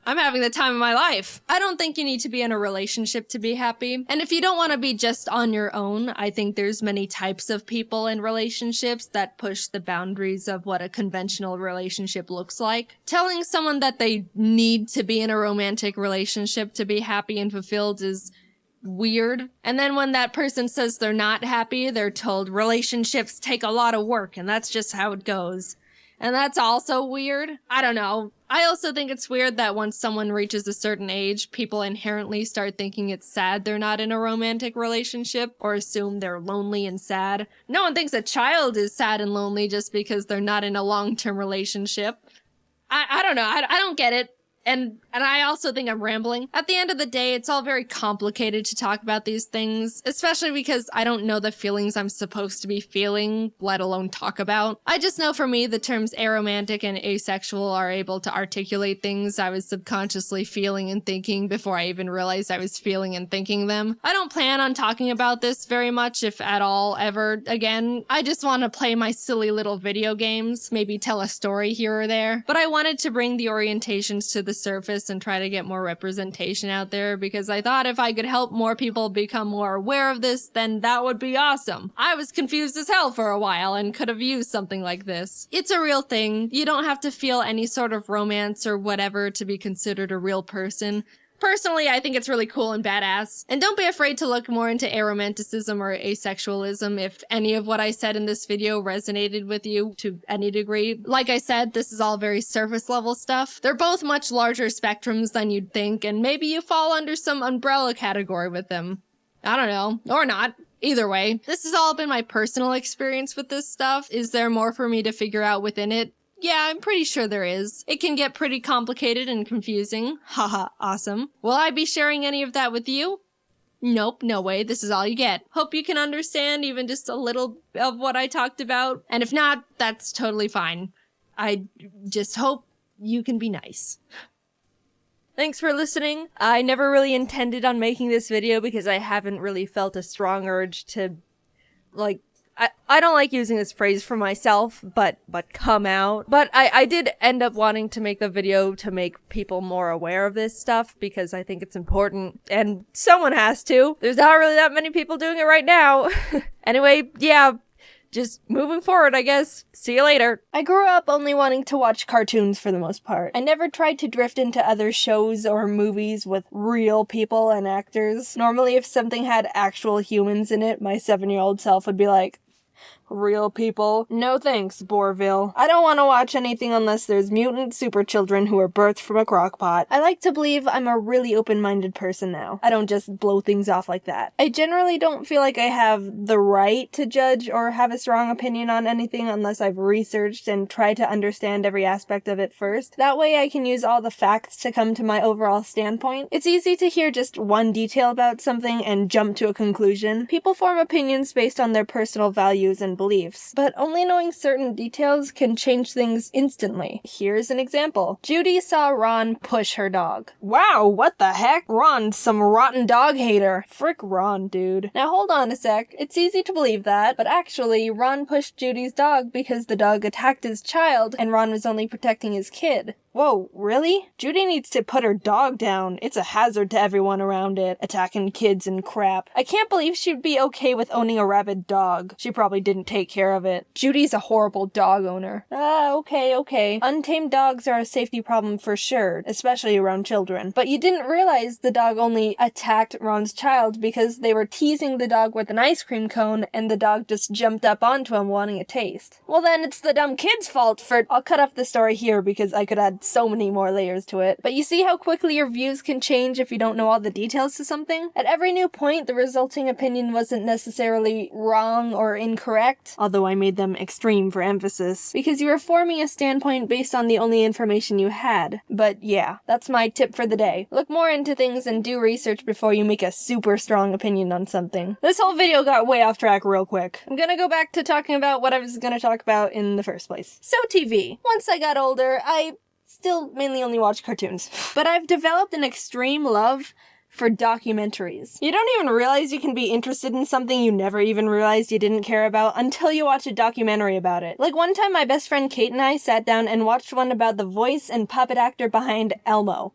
[SPEAKER 1] I'm having the time of my life. I don't think you need to be in a relationship to be happy. And if you don't want to be just on your own, I think there's many types of people in relationships that push the boundaries of what a conventional relationship looks like. Telling someone that they need to be in a romantic relationship to be happy and fulfilled is weird. And then when that person says they're not happy, they're told relationships take a lot of work and that's just how it goes. And that's also weird. I don't know. I also think it's weird that once someone reaches a certain age, people inherently start thinking it's sad they're not in a romantic relationship or assume they're lonely and sad. No one thinks a child is sad and lonely just because they're not in a long-term relationship. I don't know. I don't get it. And I also think I'm rambling. At the end of the day, it's all very complicated to talk about these things, especially because I don't know the feelings I'm supposed to be feeling, let alone talk about. I just know for me, the terms aromantic and asexual are able to articulate things I was subconsciously feeling and thinking before I even realized I was feeling and thinking them. I don't plan on talking about this very much, if at all, ever again. I just want to play my silly little video games, maybe tell a story here or there. But I wanted to bring the orientations to the surface and try to get more representation out there because I thought if I could help more people become more aware of this, then that would be awesome. I was confused as hell for a while and could have used something like this. It's a real thing. You don't have to feel any sort of romance or whatever to be considered a real person. Personally, I think it's really cool and badass. And don't be afraid to look more into aromanticism or asexualism if any of what I said in this video resonated with you to any degree. Like I said, this is all very surface level stuff. They're both much larger spectrums than you'd think, and maybe you fall under some umbrella category with them. I don't know. Or not. Either way, this has all been my personal experience with this stuff. Is there more for me to figure out within it? Yeah, I'm pretty sure there is. It can get pretty complicated and confusing. Haha, awesome. Will I be sharing any of that with you? Nope, no way. This is all you get. Hope you can understand even just a little of what I talked about. And if not, that's totally fine. I just hope you can be nice. Thanks for listening. I never really intended on making this video because I haven't really felt a strong urge to, like, I don't like using this phrase for myself, but come out. But I did end up wanting to make the video to make people more aware of this stuff because I think it's important and someone has to. There's not really that many people doing it right now. Anyway, yeah, just moving forward, I guess. See you later. I grew up only wanting to watch cartoons for the most part. I never tried to drift into other shows or movies with real people and actors. Normally, if something had actual humans in it, my 7-year-old self would be like, real people? No thanks, Bourville. I don't want to watch anything unless there's mutant super children who are birthed from a crock pot. I like to believe I'm a really open-minded person now. I don't just blow things off like that. I generally don't feel like I have the right to judge or have a strong opinion on anything unless I've researched and tried to understand every aspect of it first. That way I can use all the facts to come to my overall standpoint. It's easy to hear just one detail about something and jump to a conclusion. People form opinions based on their personal values and beliefs, but only knowing certain details can change things instantly. Here's an example. Judy saw Ron push her dog. Wow, what the heck? Ron's some rotten dog hater. Frick Ron, dude. Now hold on a sec. It's easy to believe that, but actually, Ron pushed Judy's dog because the dog attacked his child and Ron was only protecting his kid. Whoa, really? Judy needs to put her dog down. It's a hazard to everyone around it, attacking kids and crap. I can't believe she'd be okay with owning a rabid dog. She probably didn't take care of it. Judy's a horrible dog owner. Okay. Untamed dogs are a safety problem for sure, especially around children. But you didn't realize the dog only attacked Ron's child because they were teasing the dog with an ice cream cone and the dog just jumped up onto him wanting a taste. Well then, it's the dumb kid's fault for— I'll cut off the story here because I could add so many more layers to it. But you see how quickly your views can change if you don't know all the details to something? At every new point, the resulting opinion wasn't necessarily wrong or incorrect, although I made them extreme for emphasis, because you were forming a standpoint based on the only information you had. But yeah, that's my tip for the day. Look more into things and do research before you make a super strong opinion on something. This whole video got way off track real quick. I'm gonna go back to talking about what I was gonna talk about in the first place. So TV. Once I got older, I still mainly only watch cartoons. But I've developed an extreme love for documentaries. You don't even realize you can be interested in something you never even realized you didn't care about until you watch a documentary about it. Like one time my best friend Kate and I sat down and watched one about the voice and puppet actor behind Elmo.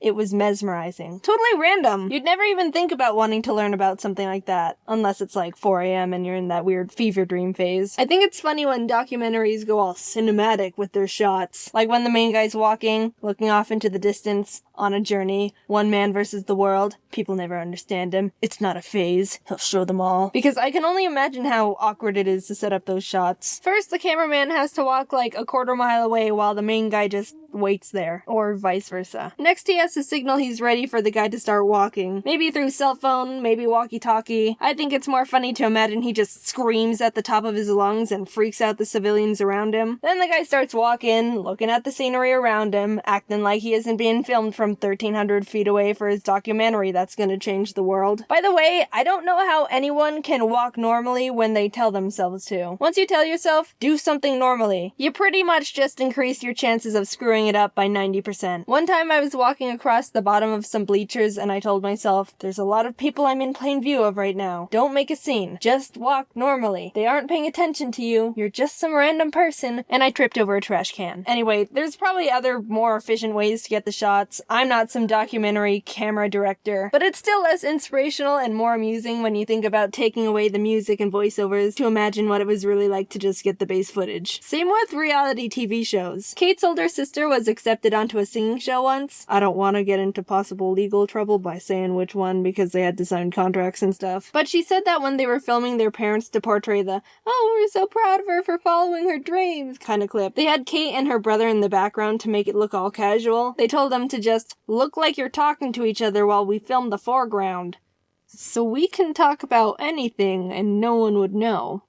[SPEAKER 1] It was mesmerizing. Totally random. You'd never even think about wanting to learn about something like that, unless it's like 4 a.m. and you're in that weird fever dream phase. I think it's funny when documentaries go all cinematic with their shots. Like when the main guy's walking, looking off into the distance, on a journey, one man versus the world. People never understand him. It's not a phase. He'll show them all. Because I can only imagine how awkward it is to set up those shots. First, the cameraman has to walk like a quarter mile away while the main guy just waits there, or vice versa. Next, he has to signal he's ready for the guy to start walking. Maybe through cell phone, maybe walkie-talkie. I think it's more funny to imagine he just screams at the top of his lungs and freaks out the civilians around him. Then the guy starts walking, looking at the scenery around him, acting like he isn't being filmed from 1,300 feet away for his documentary that's gonna change the world. By the way, I don't know how anyone can walk normally when they tell themselves to. Once you tell yourself, do something normally, you pretty much just increase your chances of screwing it up by 90%. One time I was walking across the bottom of some bleachers and I told myself, there's a lot of people I'm in plain view of right now. Don't make a scene. Just walk normally. They aren't paying attention to you. You're just some random person. And I tripped over a trash can. Anyway, there's probably other more efficient ways to get the shots. I'm not some documentary camera director, but it's still less inspirational and more amusing when you think about taking away the music and voiceovers to imagine what it was really like to just get the base footage. Same with reality TV shows. Kate's older sister was accepted onto a singing show once. I don't want to get into possible legal trouble by saying which one because they had to sign contracts and stuff. But she said that when they were filming their parents to portray the, oh, we're so proud of her for following her dreams kind of clip, they had Kate and her brother in the background to make it look all casual. They told them to just look like you're talking to each other while we film the foreground. So we can talk about anything and no one would know.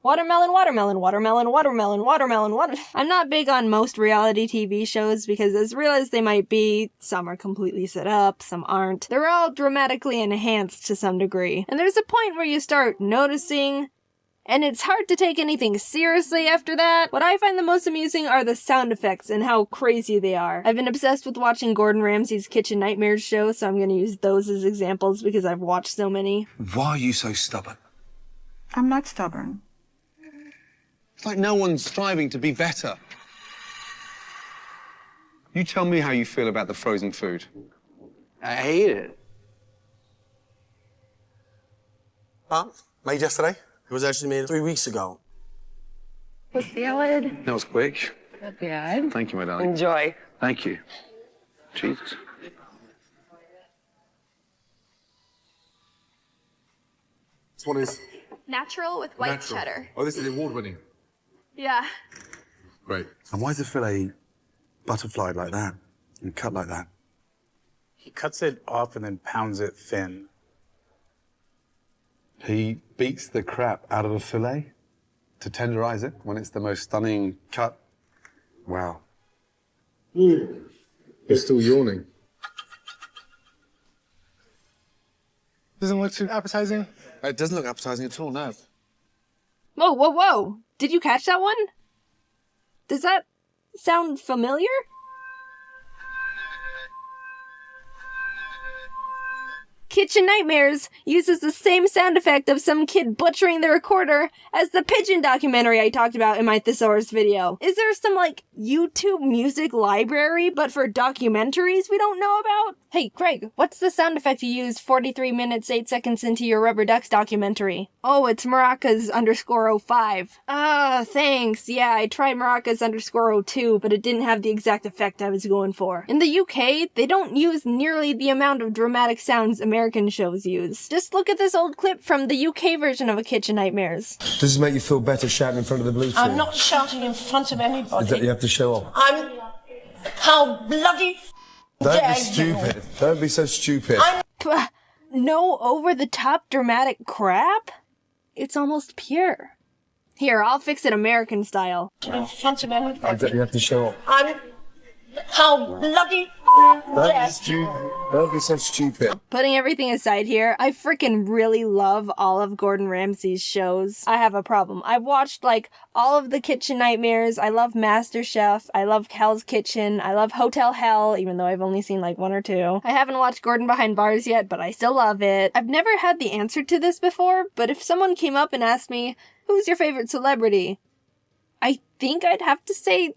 [SPEAKER 1] Watermelon. I'm not big on most reality TV shows because as real as they might be, some are completely set up, some aren't. They're all dramatically enhanced to some degree. And there's a point where you start noticing, and it's hard to take anything seriously after that. What I find the most amusing are the sound effects and how crazy they are. I've been obsessed with watching Gordon Ramsay's Kitchen Nightmares show, so I'm gonna use those as examples because I've watched so many.
[SPEAKER 3] Why are you so stubborn?
[SPEAKER 4] I'm not stubborn.
[SPEAKER 3] It's like no one's striving to be better. You tell me how you feel about the frozen food.
[SPEAKER 5] I hate it.
[SPEAKER 6] Made yesterday? It was actually made 3 weeks ago.
[SPEAKER 4] Was salad?
[SPEAKER 3] That was quick.
[SPEAKER 4] Not bad.
[SPEAKER 3] Thank you, my darling.
[SPEAKER 4] Enjoy.
[SPEAKER 3] Thank you. Jesus.
[SPEAKER 6] So what is?
[SPEAKER 7] Natural with white cheddar.
[SPEAKER 5] Oh, this is award-winning.
[SPEAKER 7] Yeah.
[SPEAKER 5] Great.
[SPEAKER 6] And why is the fillet butterflied like that and cut like that?
[SPEAKER 8] He cuts it off and then pounds it thin.
[SPEAKER 9] He beats the crap out of a fillet to tenderize it when it's the most stunning cut. Wow.
[SPEAKER 5] You're still yawning.
[SPEAKER 10] Doesn't look too appetizing.
[SPEAKER 5] It doesn't look appetizing at all, no.
[SPEAKER 1] Whoa. Did you catch that one? Does that sound familiar?
[SPEAKER 2] Kitchen Nightmares uses the same sound effect of some kid butchering the recorder as the pigeon documentary I talked about in my thesaurus video. Is there some, like, YouTube music library, but for documentaries we don't know about? Hey, Craig, what's the sound effect you used 43 minutes, 8 seconds into your Rubber Ducks documentary? Oh, it's maracas_05. Ah, thanks. Yeah, I tried maracas_02, but it didn't have the exact effect I was going for. In the UK, they don't use nearly the amount of dramatic sounds American shows use. Just look at this old clip from the UK version of A Kitchen Nightmares.
[SPEAKER 11] Does this make you feel better shouting in front of the blue screen?
[SPEAKER 12] I'm not shouting in front of anybody.
[SPEAKER 11] Is that you have to show off?
[SPEAKER 12] How bloody
[SPEAKER 11] Don't be stupid. Don't be so stupid.
[SPEAKER 2] No over-the-top dramatic crap? It's almost pure. Here, I'll fix it American style.
[SPEAKER 12] In front of anybody.
[SPEAKER 11] Is that you have to show off?
[SPEAKER 12] How bloody
[SPEAKER 11] Don't be so stupid.
[SPEAKER 2] Putting everything aside here, I freaking really love all of Gordon Ramsay's shows. I have a problem. I've watched, like, all of the Kitchen Nightmares. I love MasterChef. I love Hell's Kitchen. I love Hotel Hell, even though I've only seen, like, 1 or 2. I haven't watched Gordon Behind Bars yet, but I still love it. I've never had the answer to this before, but if someone came up and asked me, who's your favorite celebrity? I think I'd have to say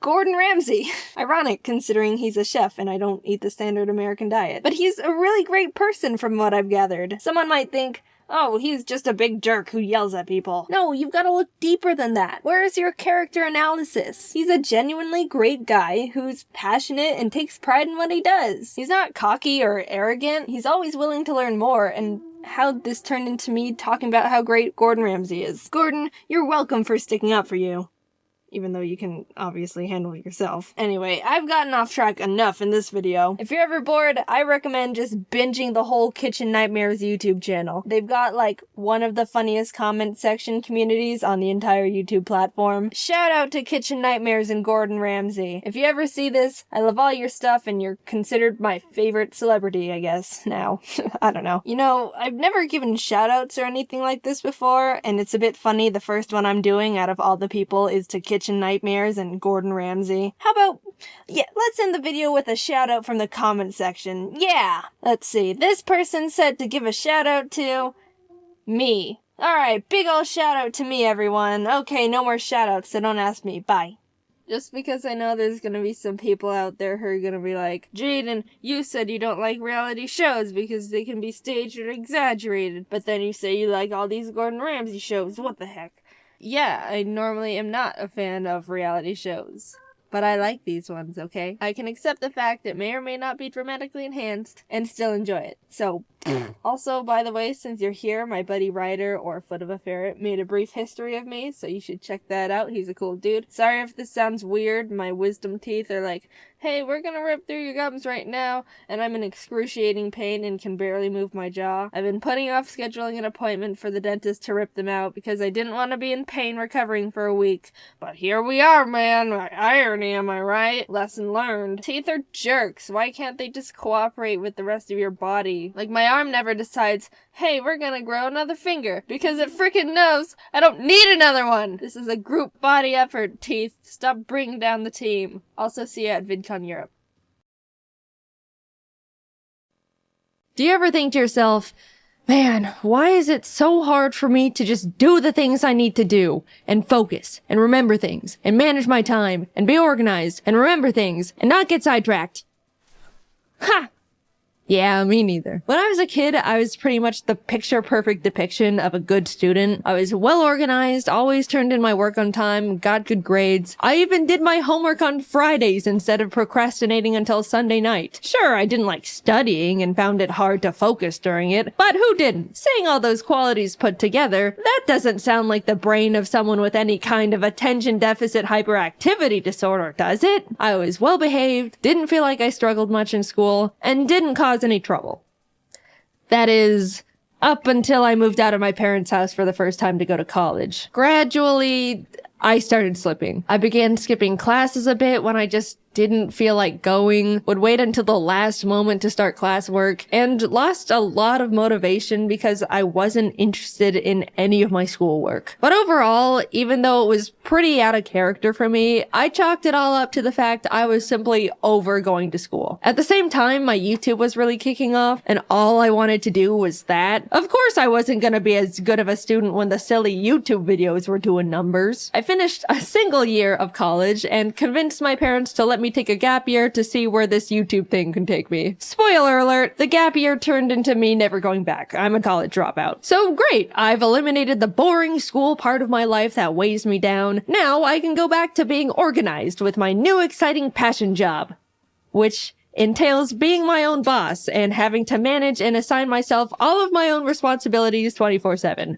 [SPEAKER 2] Gordon Ramsay. Ironic, considering he's a chef and I don't eat the standard American diet. But he's a really great person from what I've gathered. Someone might think, oh, he's just a big jerk who yells at people. No, you've got to look deeper than that. Where is your character analysis? He's a genuinely great guy who's passionate and takes pride in what he does. He's not cocky or arrogant. He's always willing to learn more, and how this turned into me talking about how great Gordon Ramsay is. Gordon, you're welcome for sticking up for you. Even though you can obviously handle it yourself. Anyway, I've gotten off track enough in this video. If you're ever bored, I recommend just binging the whole Kitchen Nightmares YouTube channel. They've got, like, one of the funniest comment section communities on the entire YouTube platform. Shout out to Kitchen Nightmares and Gordon Ramsay. If you ever see this, I love all your stuff and you're considered my favorite celebrity, I guess, now. I don't know. You know, I've never given shoutouts or anything like this before, and it's a bit funny the first one I'm doing out of all the people is to Kitchen Nightmares and Gordon Ramsay. How about, let's end the video with a shout out from the comment section. Yeah! Let's see, this person said to give a shout out to me. Alright, big ol' shout out to me, everyone. Okay, no more shout outs, so don't ask me. Bye. Just because I know there's gonna be some people out there who are gonna be like, Jaiden, you said you don't like reality shows because they can be staged or exaggerated, but then you say you like all these Gordon Ramsay shows, what the heck? Yeah, I normally am not a fan of reality shows, but I like these ones, okay? I can accept the fact it may or may not be dramatically enhanced and still enjoy it. So, also, by the way, since you're here, my buddy Ryder, or Foot of a Ferret, made a brief history of me, so you should check that out. He's a cool dude. Sorry if this sounds weird. My wisdom teeth are like, hey, we're gonna rip through your gums right now, and I'm in excruciating pain and can barely move my jaw. I've been putting off scheduling an appointment for the dentist to rip them out because I didn't want to be in pain recovering for a week. But here we are, man. Irony, am I right? Lesson learned. Teeth are jerks. Why can't they just cooperate with the rest of your body? Like, my arm never decides, hey, we're gonna grow another finger, because it freaking knows I don't need another one. This is a group body effort, teeth. Stop bringing down the team. Also, see you at VidCon Europe. Do you ever think to yourself, man, why is it so hard for me to just do the things I need to do, and focus, and remember things, and manage my time, and be organized, and remember things, and not get sidetracked? Ha! Yeah, me neither. When I was a kid, I was pretty much the picture-perfect depiction of a good student. I was well-organized, always turned in my work on time, got good grades. I even did my homework on Fridays instead of procrastinating until Sunday night. Sure, I didn't like studying and found it hard to focus during it, but who didn't? Saying all those qualities put together, that doesn't sound like the brain of someone with any kind of attention deficit hyperactivity disorder, does it? I was well-behaved, didn't feel like I struggled much in school, and didn't cause any trouble. That is, up until I moved out of my parents' house for the first time to go to college. Gradually, I started slipping. I began skipping classes a bit when I just
[SPEAKER 1] didn't feel like going, would wait until the last moment to start classwork, and lost a lot of motivation because I wasn't interested in any of my schoolwork. But overall, even though it was pretty out of character for me, I chalked it all up to the fact I was simply over going to school. At the same time, my YouTube was really kicking off, and all I wanted to do was that. Of course, I wasn't gonna be as good of a student when the silly YouTube videos were doing numbers. I finished a single year of college and convinced my parents to let me take a gap year to see where this YouTube thing can take me. Spoiler alert, the gap year turned into me never going back. I'm a college dropout. So great, I've eliminated the boring school part of my life that weighs me down. Now I can go back to being organized with my new exciting passion job, which entails being my own boss and having to manage and assign myself all of my own responsibilities 24/7.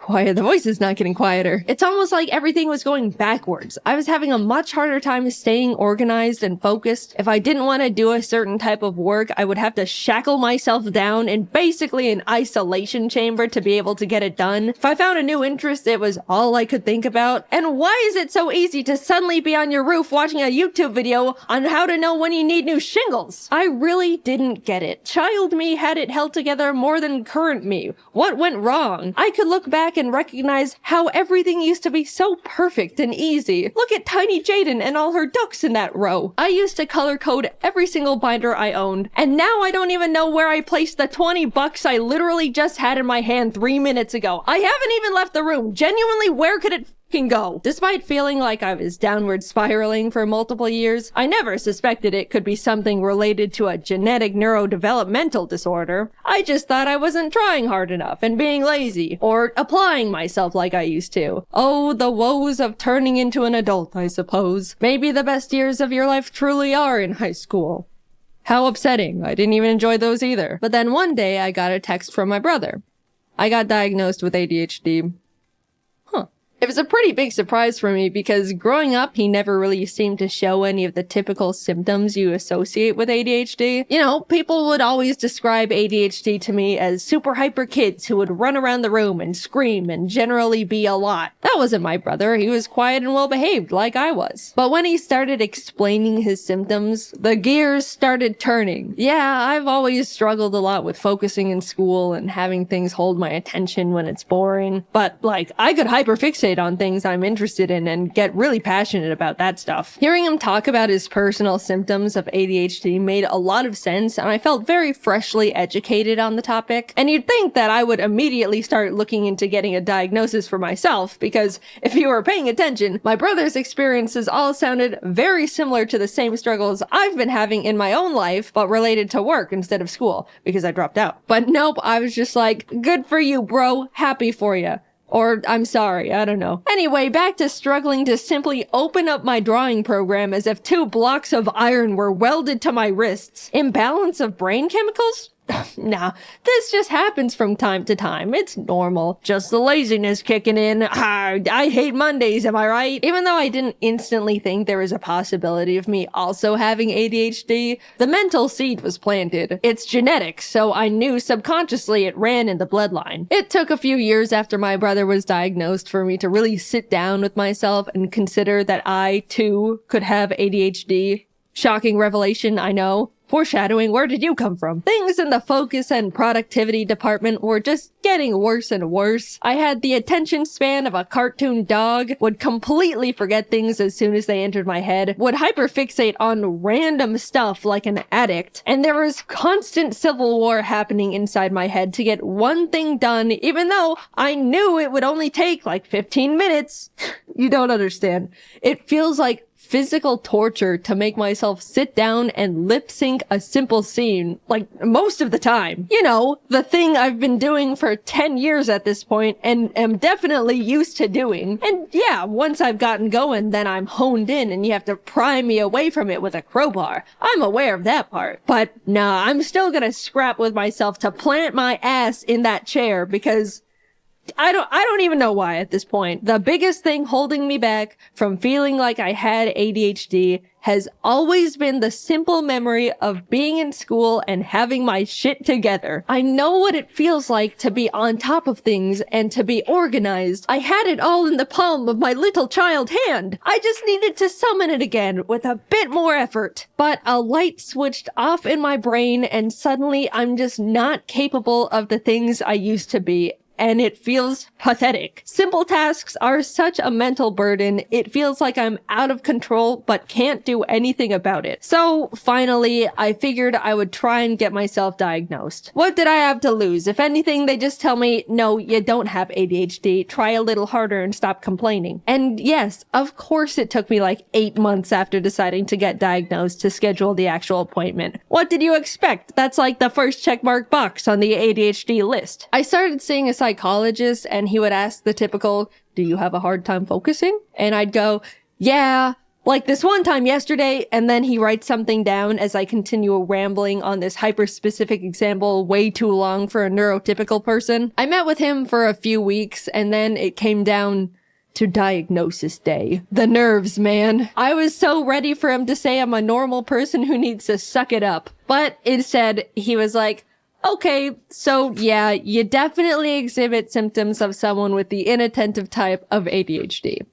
[SPEAKER 1] Why are the voices not getting quieter? It's almost like everything was going backwards. I was having a much harder time staying organized and focused. If I didn't want to do a certain type of work, I would have to shackle myself down in basically an isolation chamber to be able to get it done. If I found a new interest, it was all I could think about. And why is it so easy to suddenly be on your roof watching a YouTube video on how to know when you need new shingles? I really didn't get it. Child me had it held together more than current me. What went wrong? I could look back and recognize how everything used to be so perfect and easy. Look at tiny Jaiden and all her ducks in that row. I used to color code every single binder I owned, and now I don't even know where I placed the $20 I literally just had in my hand 3 minutes ago. I haven't even left the room. Genuinely, where could it go? Despite feeling like I was downward spiraling for multiple years, I never suspected it could be something related to a genetic neurodevelopmental disorder. I just thought I wasn't trying hard enough and being lazy, or applying myself like I used to. Oh, the woes of turning into an adult, I suppose. Maybe the best years of your life truly are in high school. How upsetting. I didn't even enjoy those either. But then one day I got a text from my brother. I got diagnosed with ADHD. It was a pretty big surprise for me because growing up, he never really seemed to show any of the typical symptoms you associate with ADHD. You know, people would always describe ADHD to me as super hyper kids who would run around the room and scream and generally be a lot. That wasn't my brother. He was quiet and well behaved like I was. But when he started explaining his symptoms, the gears started turning. Yeah, I've always struggled a lot with focusing in school and having things hold my attention when it's boring. But like, I could hyperfixate on things I'm interested in and get really passionate about that stuff. Hearing him talk about his personal symptoms of ADHD made a lot of sense, and I felt very freshly educated on the topic. And you'd think that I would immediately start looking into getting a diagnosis for myself, because if you were paying attention, my brother's experiences all sounded very similar to the same struggles I've been having in my own life, but related to work instead of school, because I dropped out. But nope, I was just like, good for you, bro. Happy for you. Or, I'm sorry, I don't know. Anyway, back to struggling to simply open up my drawing program as if 2 blocks of iron were welded to my wrists. Imbalance of brain chemicals? Nah, this just happens from time to time. It's normal. Just the laziness kicking in. I hate Mondays, am I right? Even though I didn't instantly think there was a possibility of me also having ADHD, the mental seed was planted. It's genetic, so I knew subconsciously it ran in the bloodline. It took a few years after my brother was diagnosed for me to really sit down with myself and consider that I, too, could have ADHD. Shocking revelation, I know. Foreshadowing, where did you come from? Things in the focus and productivity department were just getting worse and worse. I had the attention span of a cartoon dog, would completely forget things as soon as they entered my head, would hyperfixate on random stuff like an addict, and there was constant civil war happening inside my head to get one thing done, even though I knew it would only take like 15 minutes. You don't understand. It feels like physical torture to make myself sit down and lip sync a simple scene, like most of the time. You know, the thing I've been doing for 10 years at this point and am definitely used to doing. And yeah, once I've gotten going, then I'm honed in and you have to pry me away from it with a crowbar. I'm aware of that part. But nah, I'm still gonna scrap with myself to plant my ass in that chair because I don't even know why at this point. The biggest thing holding me back from feeling like I had ADHD has always been the simple memory of being in school and having my shit together. I know what it feels like to be on top of things and to be organized. I had it all in the palm of my little child hand. I just needed to summon it again with a bit more effort. But a light switched off in my brain and suddenly I'm just not capable of the things I used to be. And it feels pathetic. Simple tasks are such a mental burden. It feels like I'm out of control, but can't do anything about it. So finally, I figured I would try and get myself diagnosed. What did I have to lose? If anything, they just tell me, no, you don't have ADHD. Try a little harder and stop complaining. And yes, of course it took me like 8 months after deciding to get diagnosed to schedule the actual appointment. What did you expect? That's like the first checkmark box on the ADHD list. I started seeing a psychologist and he would ask the typical, do you have a hard time focusing? And I'd go, yeah, like this one time yesterday, and then he writes something down as I continue rambling on this hyper-specific example way too long for a neurotypical person. I met with him for a few weeks and then it came down to diagnosis day. The nerves, man. I was so ready for him to say I'm a normal person who needs to suck it up. But instead, he was like, okay, so yeah, you definitely exhibit symptoms of someone with the inattentive type of ADHD.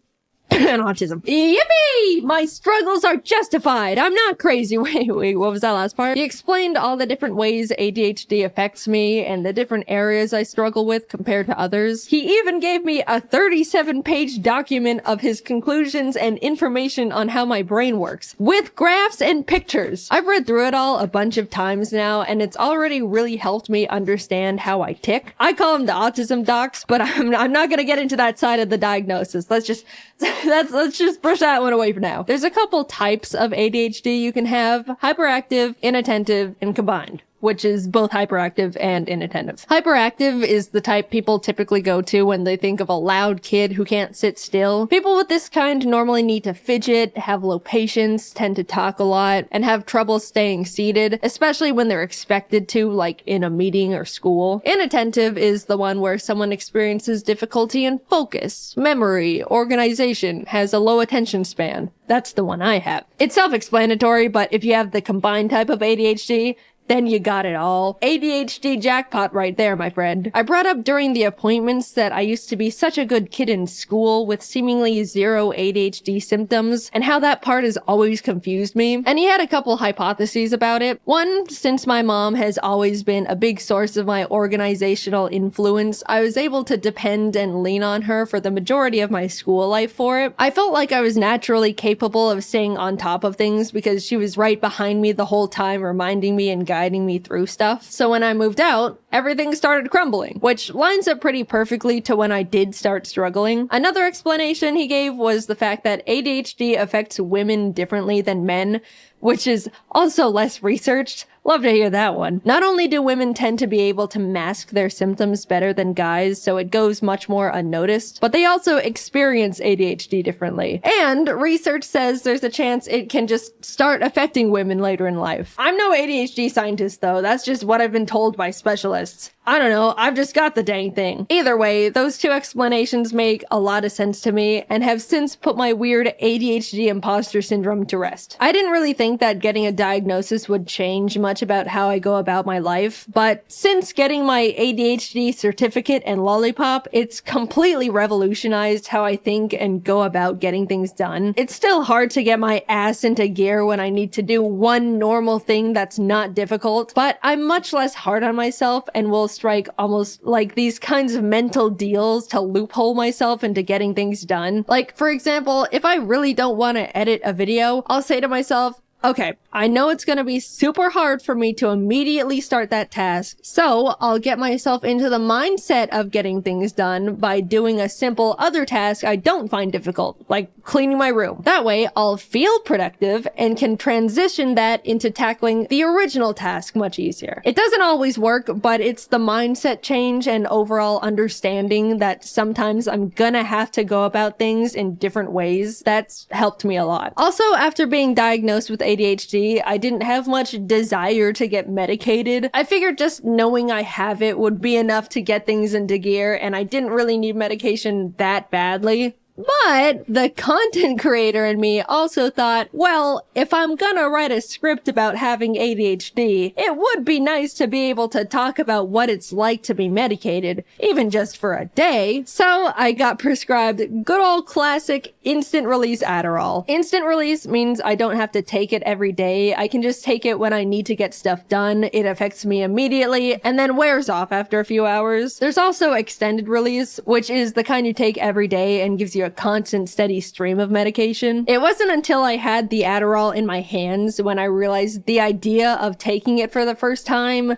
[SPEAKER 1] And autism. Yippee! My struggles are justified. I'm not crazy. Wait, what was that last part? He explained all the different ways ADHD affects me and the different areas I struggle with compared to others. He even gave me a 37-page document of his conclusions and information on how my brain works, with graphs and pictures. I've read through it all a bunch of times now, and it's already really helped me understand how I tick. I call them the autism docs, but I'm not gonna get into that side of the diagnosis. Let's just brush that one away for now. There's a couple types of ADHD you can have: hyperactive, inattentive, and combined, which is both hyperactive and inattentive. Hyperactive is the type people typically go to when they think of a loud kid who can't sit still. People with this kind normally need to fidget, have low patience, tend to talk a lot, and have trouble staying seated, especially when they're expected to, like in a meeting or school. Inattentive is the one where someone experiences difficulty in focus, memory, organization, has a low attention span. That's the one I have. It's self-explanatory, but if you have the combined type of ADHD, then you got it all. ADHD jackpot right there, my friend. I brought up during the appointments that I used to be such a good kid in school with seemingly zero ADHD symptoms, and how that part has always confused me. And he had a couple hypotheses about it. One, since my mom has always been a big source of my organizational influence, I was able to depend and lean on her for the majority of my school life for it. I felt like I was naturally capable of staying on top of things because she was right behind me the whole time, reminding me and guiding me through stuff. So when I moved out, everything started crumbling, which lines up pretty perfectly to when I did start struggling. Another explanation he gave was the fact that ADHD affects women differently than men, which is also less researched. Love to hear that one. Not only do women tend to be able to mask their symptoms better than guys, so it goes much more unnoticed, but they also experience ADHD differently. And research says there's a chance it can just start affecting women later in life. I'm no ADHD scientist though, that's just what I've been told by specialists. I don't know, I've just got the dang thing. Either way, those two explanations make a lot of sense to me and have since put my weird ADHD imposter syndrome to rest. I didn't really think that getting a diagnosis would change much about how I go about my life, but since getting my ADHD certificate and lollipop, it's completely revolutionized how I think and go about getting things done. It's still hard to get my ass into gear when I need to do one normal thing that's not difficult, but I'm much less hard on myself and will strike almost like these kinds of mental deals to loophole myself into getting things done. Like, for example, if I really don't want to edit a video, I'll say to myself, okay, I know it's gonna be super hard for me to immediately start that task, so I'll get myself into the mindset of getting things done by doing a simple other task I don't find difficult, like cleaning my room. That way, I'll feel productive and can transition that into tackling the original task much easier. It doesn't always work, but it's the mindset change and overall understanding that sometimes I'm gonna have to go about things in different ways that's helped me a lot. Also, after being diagnosed with ADHD, I didn't have much desire to get medicated. I figured just knowing I have it would be enough to get things into gear, and I didn't really need medication that badly. But the content creator in me also thought, well, if I'm gonna write a script about having ADHD, it would be nice to be able to talk about what it's like to be medicated, even just for a day. So I got prescribed good old classic instant release Adderall. Instant release means I don't have to take it every day. I can just take it when I need to get stuff done. It affects me immediately and then wears off after a few hours. There's also extended release, which is the kind you take every day and gives you a constant steady stream of medication. It wasn't until I had the Adderall in my hands when I realized the idea of taking it for the first time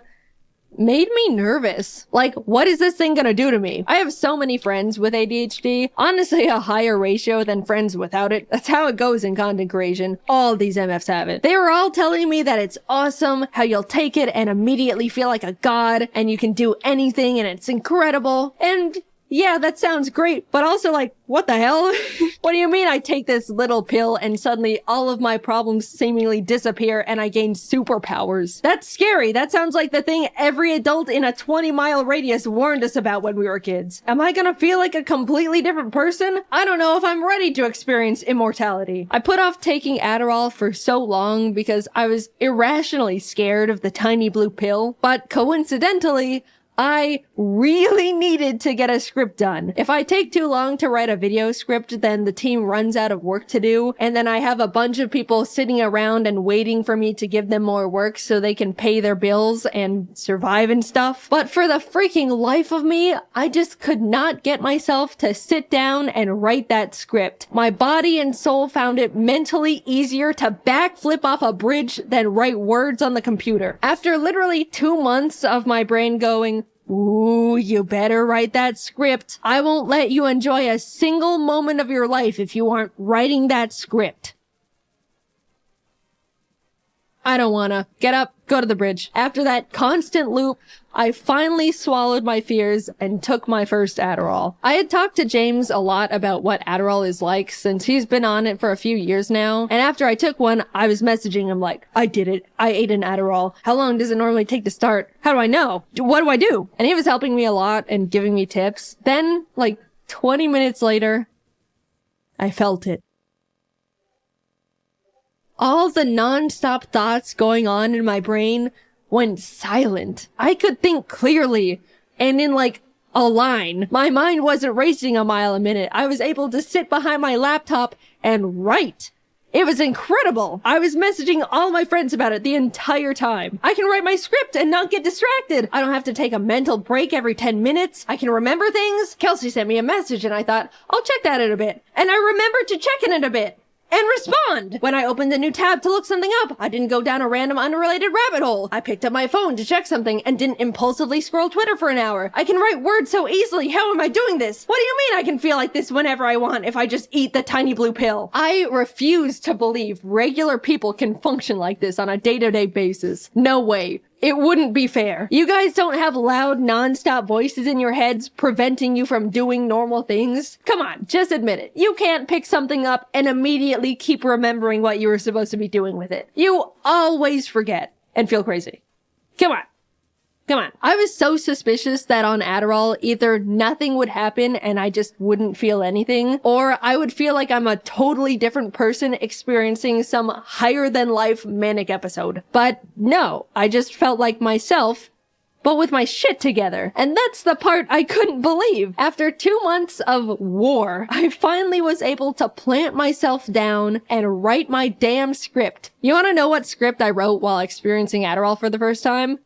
[SPEAKER 1] made me nervous. Like, what is this thing gonna do to me? I have so many friends with ADHD, honestly a higher ratio than friends without it. That's how it goes in content creation. All these MFs have it. They were all telling me that it's awesome, how you'll take it and immediately feel like a god, and you can do anything and it's incredible. And yeah, that sounds great, but also like, what the hell? What do you mean I take this little pill and suddenly all of my problems seemingly disappear and I gain superpowers? That's scary. That sounds like the thing every adult in a 20-mile radius warned us about when we were kids. Am I gonna feel like a completely different person? I don't know if I'm ready to experience immortality. I put off taking Adderall for so long because I was irrationally scared of the tiny blue pill, but coincidentally, I really needed to get a script done. If I take too long to write a video script, then the team runs out of work to do, and then I have a bunch of people sitting around and waiting for me to give them more work so they can pay their bills and survive and stuff. But for the freaking life of me, I just could not get myself to sit down and write that script. My body and soul found it mentally easier to backflip off a bridge than write words on the computer. After literally 2 months of my brain going, ooh, you better write that script. I won't let you enjoy a single moment of your life if you aren't writing that script. I don't wanna. Get up, go to the bridge. After that constant loop, I finally swallowed my fears and took my first Adderall. I had talked to James a lot about what Adderall is like since he's been on it for a few years now. And after I took one, I was messaging him like, I did it. I ate an Adderall. How long does it normally take to start? How do I know? What do I do? And he was helping me a lot and giving me tips. Then, like 20 minutes later, I felt it. All the non-stop thoughts going on in my brain went silent. I could think clearly and in like a line. My mind wasn't racing a mile a minute. I was able to sit behind my laptop and write. It was incredible. I was messaging all my friends about it the entire time. I can write my script and not get distracted. I don't have to take a mental break every 10 minutes. I can remember things. Kelsey sent me a message and I thought, I'll check that in a bit. And I remembered to check it in a bit. And respond! When I opened a new tab to look something up, I didn't go down a random unrelated rabbit hole. I picked up my phone to check something and didn't impulsively scroll Twitter for an hour. I can write words so easily. How am I doing this? What do you mean I can feel like this whenever I want if I just eat the tiny blue pill? I refuse to believe regular people can function like this on a day-to-day basis. No way. It wouldn't be fair. You guys don't have loud, non-stop voices in your heads preventing you from doing normal things? Come on, just admit it. You can't pick something up and immediately keep remembering what you were supposed to be doing with it. You always forget and feel crazy. Come on. Come on. I was so suspicious that on Adderall, either nothing would happen and I just wouldn't feel anything, or I would feel like I'm a totally different person experiencing some higher than life manic episode. But no, I just felt like myself, but with my shit together. And that's the part I couldn't believe. After 2 months of war, I finally was able to plant myself down and write my damn script. You wanna know what script I wrote while experiencing Adderall for the first time?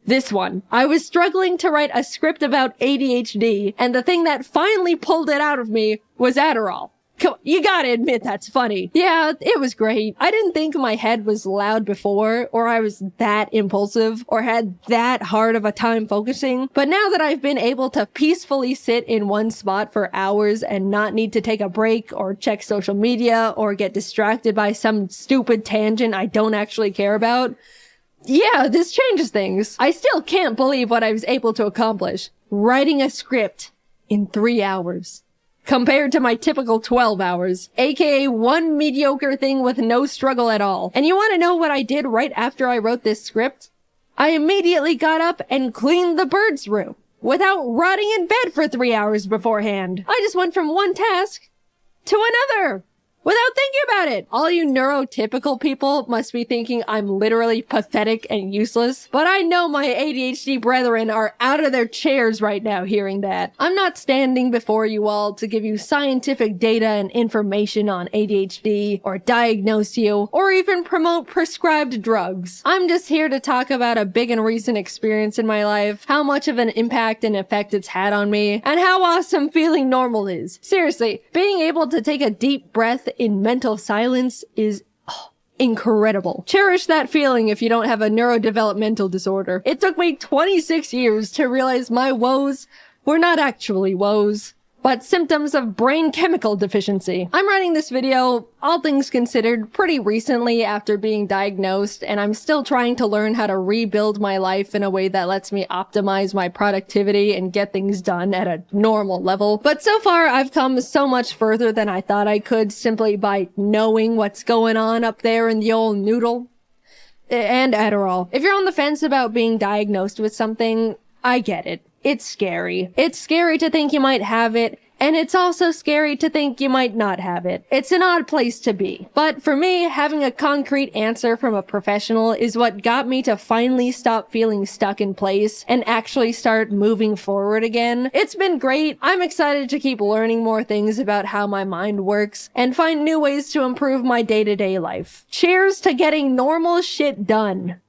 [SPEAKER 1] This one. I was struggling to write a script about ADHD, and the thing that finally pulled it out of me was Adderall. Come on, you gotta admit that's funny. Yeah, it was great. I didn't think my head was loud before, or I was that impulsive, or had that hard of a time focusing. But now that I've been able to peacefully sit in one spot for hours and not need to take a break, or check social media, or get distracted by some stupid tangent I don't actually care about, yeah, this changes things. I still can't believe what I was able to accomplish. Writing a script in 3 hours. compared to my typical 12 hours, aka one mediocre thing with no struggle at all. And you want to know what I did right after I wrote this script? I immediately got up and cleaned the bird's room without rotting in bed for 3 hours beforehand. I just went from one task to another without thinking about it. All you neurotypical people must be thinking I'm literally pathetic and useless, but I know my ADHD brethren are out of their chairs right now hearing that. I'm not standing before you all to give you scientific data and information on ADHD, or diagnose you, or even promote prescribed drugs. I'm just here to talk about a big and recent experience in my life, how much of an impact and effect it's had on me, and how awesome feeling normal is. Seriously, being able to take a deep breath in mental silence is incredible. Cherish that feeling if you don't have a neurodevelopmental disorder. It took me 26 years to realize my woes were not actually woes, but symptoms of brain chemical deficiency. I'm writing this video, all things considered, pretty recently after being diagnosed, and I'm still trying to learn how to rebuild my life in a way that lets me optimize my productivity and get things done at a normal level. But so far, I've come so much further than I thought I could simply by knowing what's going on up there in the old noodle. And Adderall. If you're on the fence about being diagnosed with something, I get it. It's scary. It's scary to think you might have it, and it's also scary to think you might not have it. It's an odd place to be. But for me, having a concrete answer from a professional is what got me to finally stop feeling stuck in place and actually start moving forward again. It's been great. I'm excited to keep learning more things about how my mind works and find new ways to improve my day-to-day life. Cheers to getting normal shit done.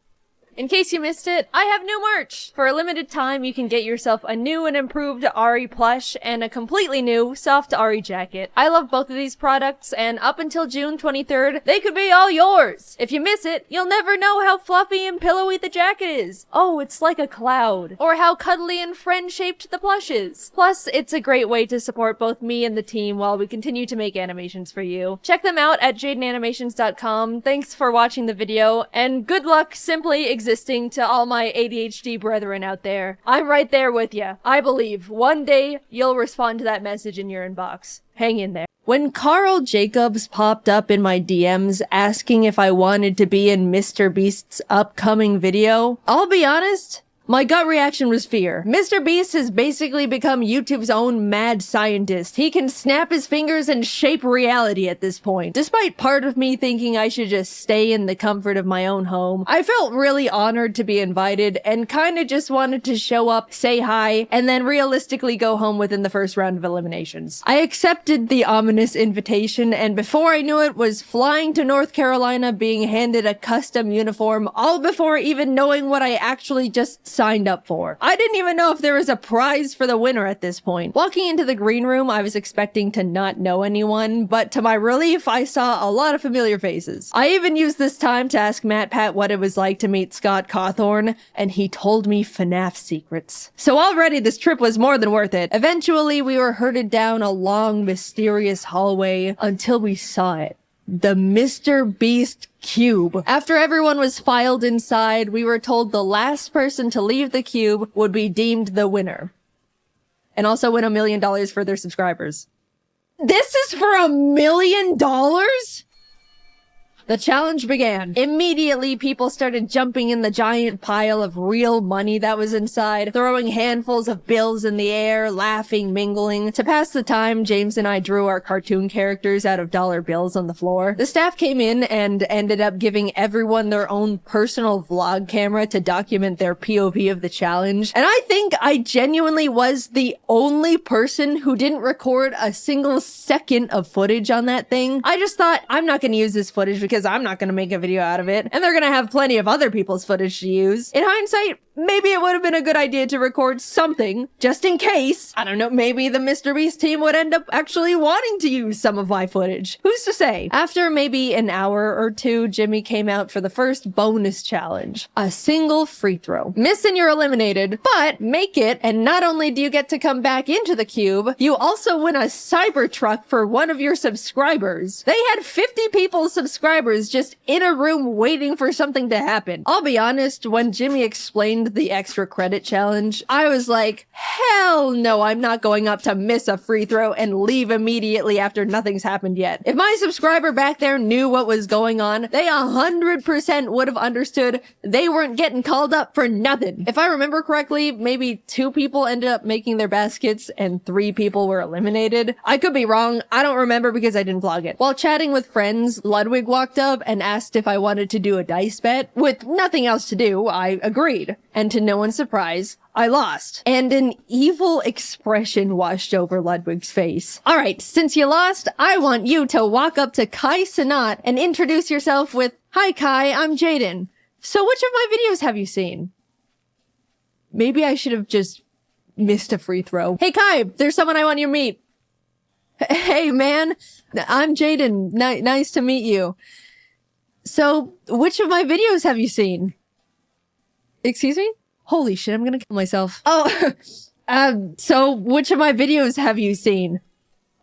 [SPEAKER 2] In case you missed it, I have new merch! For a limited time, you can get yourself a new and improved Ari plush and a completely new soft Ari jacket. I love both of these products, and up until June 23rd, they could be all yours! If you miss it, you'll never know how fluffy and pillowy the jacket is. Oh, it's like a cloud. Or how cuddly and friend-shaped the plush is. Plus, it's a great way to support both me and the team while we continue to make animations for you. Check them out at JaidenAnimations.com. Thanks for watching the video, and good luck simply existing to all my ADHD brethren out there. I'm right there with you. I believe one day you'll respond to that message in your inbox. Hang in there.
[SPEAKER 1] When Carl Jacobs popped up in my DMs asking if I wanted to be in Mr. Beast's upcoming video, I'll be honest, my gut reaction was fear. Mr. Beast has basically become YouTube's own mad scientist. He can snap his fingers and shape reality at this point. Despite part of me thinking I should just stay in the comfort of my own home, I felt really honored to be invited and kinda just wanted to show up, say hi, and then realistically go home within the first round of eliminations. I accepted the ominous invitation, and before I knew it, was flying to North Carolina, being handed a custom uniform, all before even knowing what I actually just signed up for. I didn't even know if there was a prize for the winner at this point. Walking into the green room, I was expecting to not know anyone, but to my relief, I saw a lot of familiar faces. I even used this time to ask MatPat what it was like to meet Scott Cawthorn, and he told me FNAF secrets. So already this trip was more than worth it. Eventually, we were herded down a long, mysterious hallway until we saw it. The Mr. Beast cube. After everyone was filed inside, we were told the last person to leave the cube would be deemed the winner. And also win $1 million for their subscribers. This is for $1 million? The challenge began. Immediately, people started jumping in the giant pile of real money that was inside, throwing handfuls of bills in the air, laughing, mingling. To pass the time, James and I drew our cartoon characters out of dollar bills on the floor. The staff came in and ended up giving everyone their own personal vlog camera to document their POV of the challenge. And I think I genuinely was the only person who didn't record a single second of footage on that thing. I just thought, I'm not going to use this footage because I'm not going to make a video out of it, and they're going to have plenty of other people's footage to use. In hindsight, maybe it would have been a good idea to record something, just in case. I don't know, maybe the Mr. Beast team would end up actually wanting to use some of my footage. Who's to say? After maybe an hour or two, Jimmy came out for the first bonus challenge. A single free throw. Miss and you're eliminated, but make it, and not only do you get to come back into the cube, you also win a Cybertruck for one of your subscribers. They had 50 people subscribe subscribers just in a room waiting for something to happen. I'll be honest, when Jimmy explained the extra credit challenge, I was like, hell no, I'm not going up to miss a free throw and leave immediately after nothing's happened yet. If my subscriber back there knew what was going on, they 100% would have understood they weren't getting called up for nothing. If I remember correctly, maybe 2 people ended up making their baskets and 3 people were eliminated. I could be wrong. I don't remember because I didn't vlog it. While chatting with friends, Ludwig walked up and asked if I wanted to do a dice bet. With nothing else to do, I agreed. And to no one's surprise, I lost. And an evil expression washed over Ludwig's face. Alright, since you lost, I want you to walk up to Kai Sanat and introduce yourself with, "Hi Kai, I'm Jaiden. So which of my videos have you seen?" Maybe I should have just missed a free throw. "Hey Kai, there's someone I want you to meet." "Hey man, I'm Jaiden. Nice to meet you. So which of my videos have you seen?" Excuse me? Holy shit, I'm gonna kill myself. "Oh, so which of my videos have you seen?"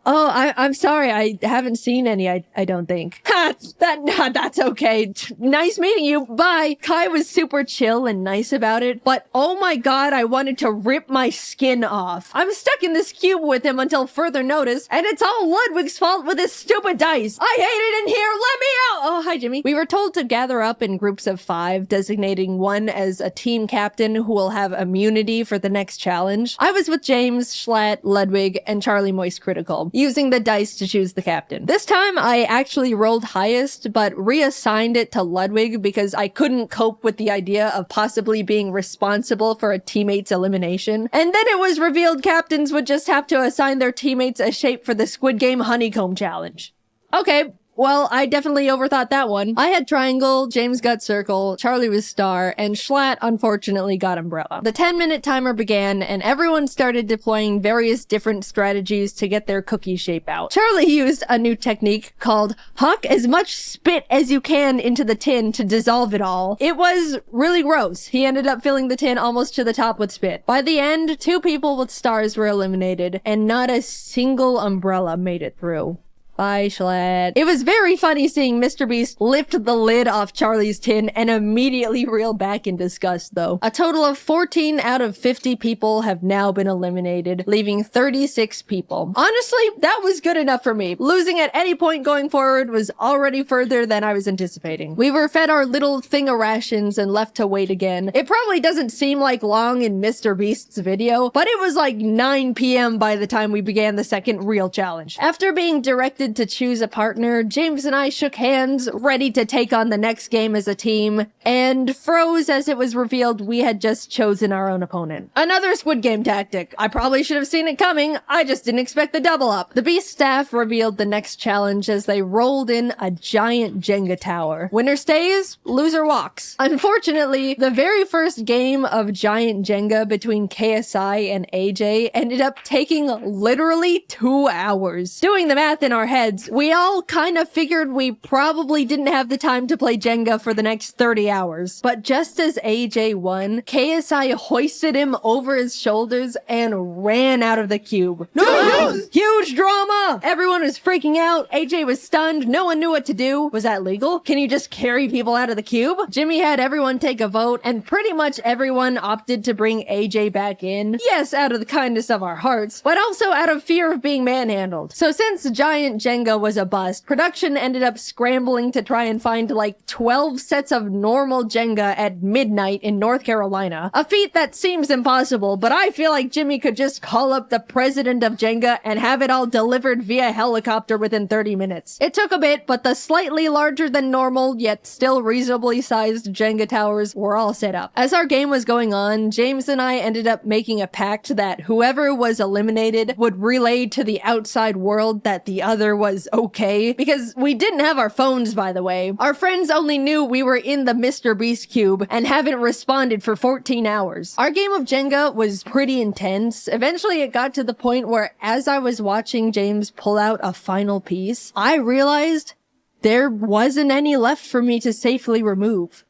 [SPEAKER 1] "Oh, I'm sorry, I haven't seen any, I don't think." "Ha! That's okay. Nice meeting you, bye." Kai was super chill and nice about it, but oh my god, I wanted to rip my skin off. I'm stuck in this cube with him until further notice, and it's all Ludwig's fault with his stupid dice. I hate it in here, let me out! Oh, hi Jimmy. We were told to gather up in groups of 5, designating one as a team captain who will have immunity for the next challenge. I was with James, Schlatt, Ludwig, and Charlie Moist Critical, using the dice to choose the captain. This time, I actually rolled highest, but reassigned it to Ludwig because I couldn't cope with the idea of possibly being responsible for a teammate's elimination. And then it was revealed captains would just have to assign their teammates a shape for the Squid Game Honeycomb Challenge. Okay. Well, I definitely overthought that one. I had triangle, James got circle, Charlie was star, and Schlatt unfortunately got umbrella. The 10-minute timer began, and everyone started deploying various different strategies to get their cookie shape out. Charlie used a new technique called huck as much spit as you can into the tin to dissolve it all. It was really gross. He ended up filling the tin almost to the top with spit. By the end, 2 people with stars were eliminated, and not a single umbrella made it through. Bye, Schlatt. It was very funny seeing Mr. Beast lift the lid off Charlie's tin and immediately reel back in disgust, though. A total of 14 out of 50 people have now been eliminated, leaving 36 people. Honestly, that was good enough for me. Losing at any point going forward was already further than I was anticipating. We were fed our little thing of rations and left to wait again. It probably doesn't seem like long in Mr. Beast's video, but it was like 9 p.m. by the time we began the second real challenge. After being directed to choose a partner, James and I shook hands, ready to take on the next game as a team, and froze as it was revealed we had just chosen our own opponent. Another Squid Game tactic. I probably should have seen it coming, I just didn't expect the double up. The Beast staff revealed the next challenge as they rolled in a giant Jenga tower. Winner stays, loser walks. Unfortunately, the very first game of giant Jenga between KSI and AJ ended up taking literally 2 hours. Doing the math in our heads, we all kind of figured we probably didn't have the time to play Jenga for the next 30 hours. But just as AJ won, KSI hoisted him over his shoulders and ran out of the cube. No! Huge drama! Everyone was freaking out. AJ was stunned. No one knew what to do. Was that legal? Can you just carry people out of the cube? Jimmy had everyone take a vote, and pretty much everyone opted to bring AJ back in. Yes, out of the kindness of our hearts, but also out of fear of being manhandled. So since giant Jenga was a bust, production ended up scrambling to try and find like 12 sets of normal Jenga at midnight in North Carolina. A feat that seems impossible, but I feel like Jimmy could just call up the president of Jenga and have it all delivered via helicopter within 30 minutes. It took a bit, but the slightly larger than normal, yet still reasonably sized Jenga towers were all set up. As our game was going on, James and I ended up making a pact that whoever was eliminated would relay to the outside world that the other was okay, because we didn't have our phones, by the way. Our friends only knew we were in the Mr. Beast cube and haven't responded for 14 hours. Our game of Jenga was pretty intense. Eventually it got to the point where as I was watching James pull out a final piece, I realized there wasn't any left for me to safely remove.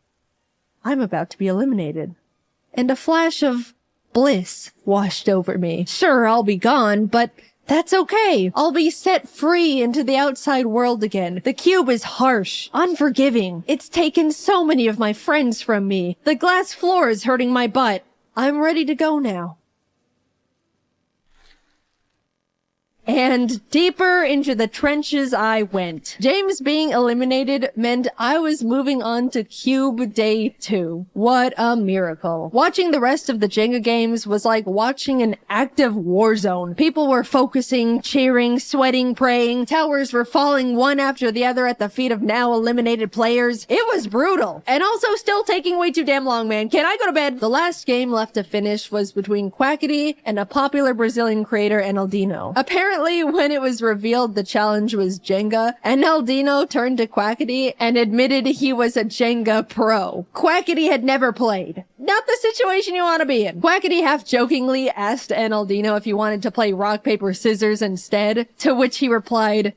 [SPEAKER 1] I'm about to be eliminated. And a flash of bliss washed over me. Sure, I'll be gone, but That's okay. I'll be set free into the outside world again. The cube is harsh, unforgiving. It's taken so many of my friends from me. The glass floor is hurting my butt. I'm ready to go now. And deeper into the trenches I went. James being eliminated meant I was moving on to Cube Day 2. What a miracle. Watching the rest of the Jenga games was like watching an active war zone. People were focusing, cheering, sweating, praying. Towers were falling one after the other at the feet of now eliminated players. It was brutal. And also still taking way too damn long, man. Can I go to bed? The last game left to finish was between Quackity and a popular Brazilian creator, Enaldino. Apparently, when it was revealed the challenge was Jenga, Enaldino turned to Quackity and admitted he was a Jenga pro. Quackity had never played. Not the situation you want to be in. Quackity half-jokingly asked Enaldino if he wanted to play rock, paper, scissors instead, to which he replied,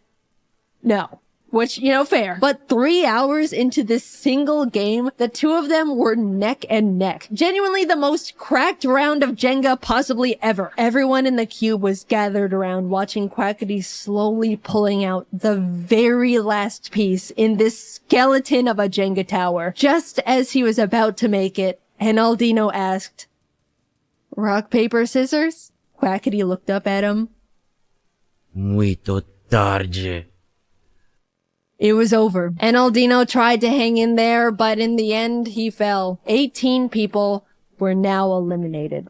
[SPEAKER 1] no. Which, you know, fair. But 3 hours into this single game, the two of them were neck and neck. Genuinely the most cracked round of Jenga possibly ever. Everyone in the cube was gathered around watching Quackity slowly pulling out the very last piece in this skeleton of a Jenga tower. Just as he was about to make it, Enaldino asked, rock, paper, scissors? Quackity looked up at him.
[SPEAKER 13] Muito tarde.
[SPEAKER 1] It was over. Enaldino tried to hang in there, but in the end, he fell. 18 people were now eliminated.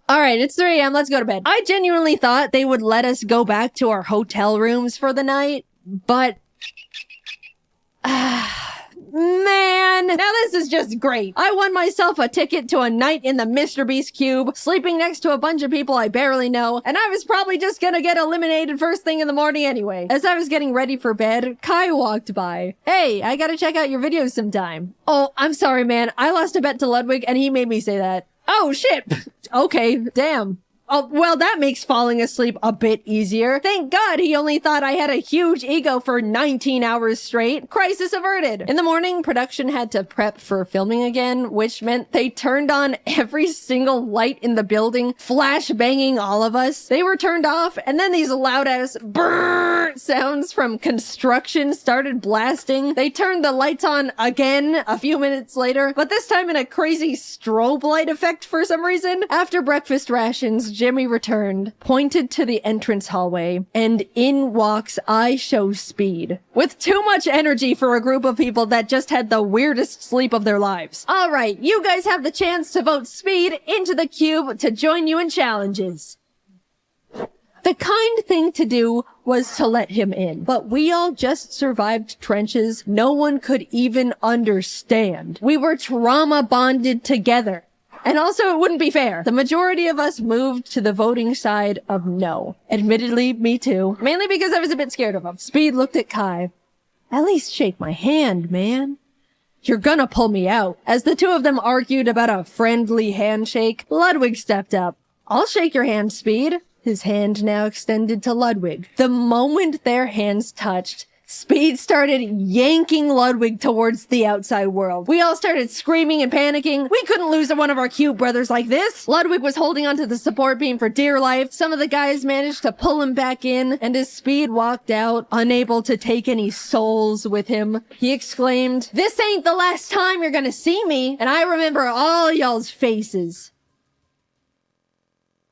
[SPEAKER 1] Alright, it's 3 a.m. Let's go to bed. I genuinely thought they would let us go back to our hotel rooms for the night, but... Man, now this is just great. I won myself a ticket to a night in the Mr. Beast cube, sleeping next to a bunch of people I barely know, and I was probably just gonna get eliminated first thing in the morning anyway. As I was getting ready for bed, Kai walked by. Hey, I gotta check out your videos sometime. Oh, I'm sorry, man. I lost a bet to Ludwig and he made me say that. Oh, shit. Okay, damn. Oh, well, that makes falling asleep a bit easier. Thank God he only thought I had a huge ego for 19 hours straight. Crisis averted. In the morning, production had to prep for filming again, which meant they turned on every single light in the building, flash banging all of us. They were turned off, and then these loud-ass brrrr sounds from construction started blasting. They turned the lights on again a few minutes later, but this time in a crazy strobe light effect for some reason. After breakfast rations, Jimmy returned, pointed to the entrance hallway, and in walks I Show Speed. With too much energy for a group of people that just had the weirdest sleep of their lives. Alright, you guys have the chance to vote Speed into the cube to join you in challenges. The kind thing to do was to let him in, but we all just survived trenches no one could even understand. We were trauma bonded together. And also, it wouldn't be fair. The majority of us moved to the voting side of no. Admittedly, me too. Mainly because I was a bit scared of him. Speed looked at Kai. At least shake my hand, man. You're gonna pull me out. As the two of them argued about a friendly handshake, Ludwig stepped up. I'll shake your hand, Speed. His hand now extended to Ludwig. The moment their hands touched, Speed started yanking Ludwig towards the outside world. We all started screaming and panicking. We couldn't lose one of our cute brothers like this. Ludwig was holding onto the support beam for dear life. Some of the guys managed to pull him back in, and as Speed walked out, unable to take any souls with him, he exclaimed, "This ain't the last time you're gonna see me, and I remember all y'all's faces."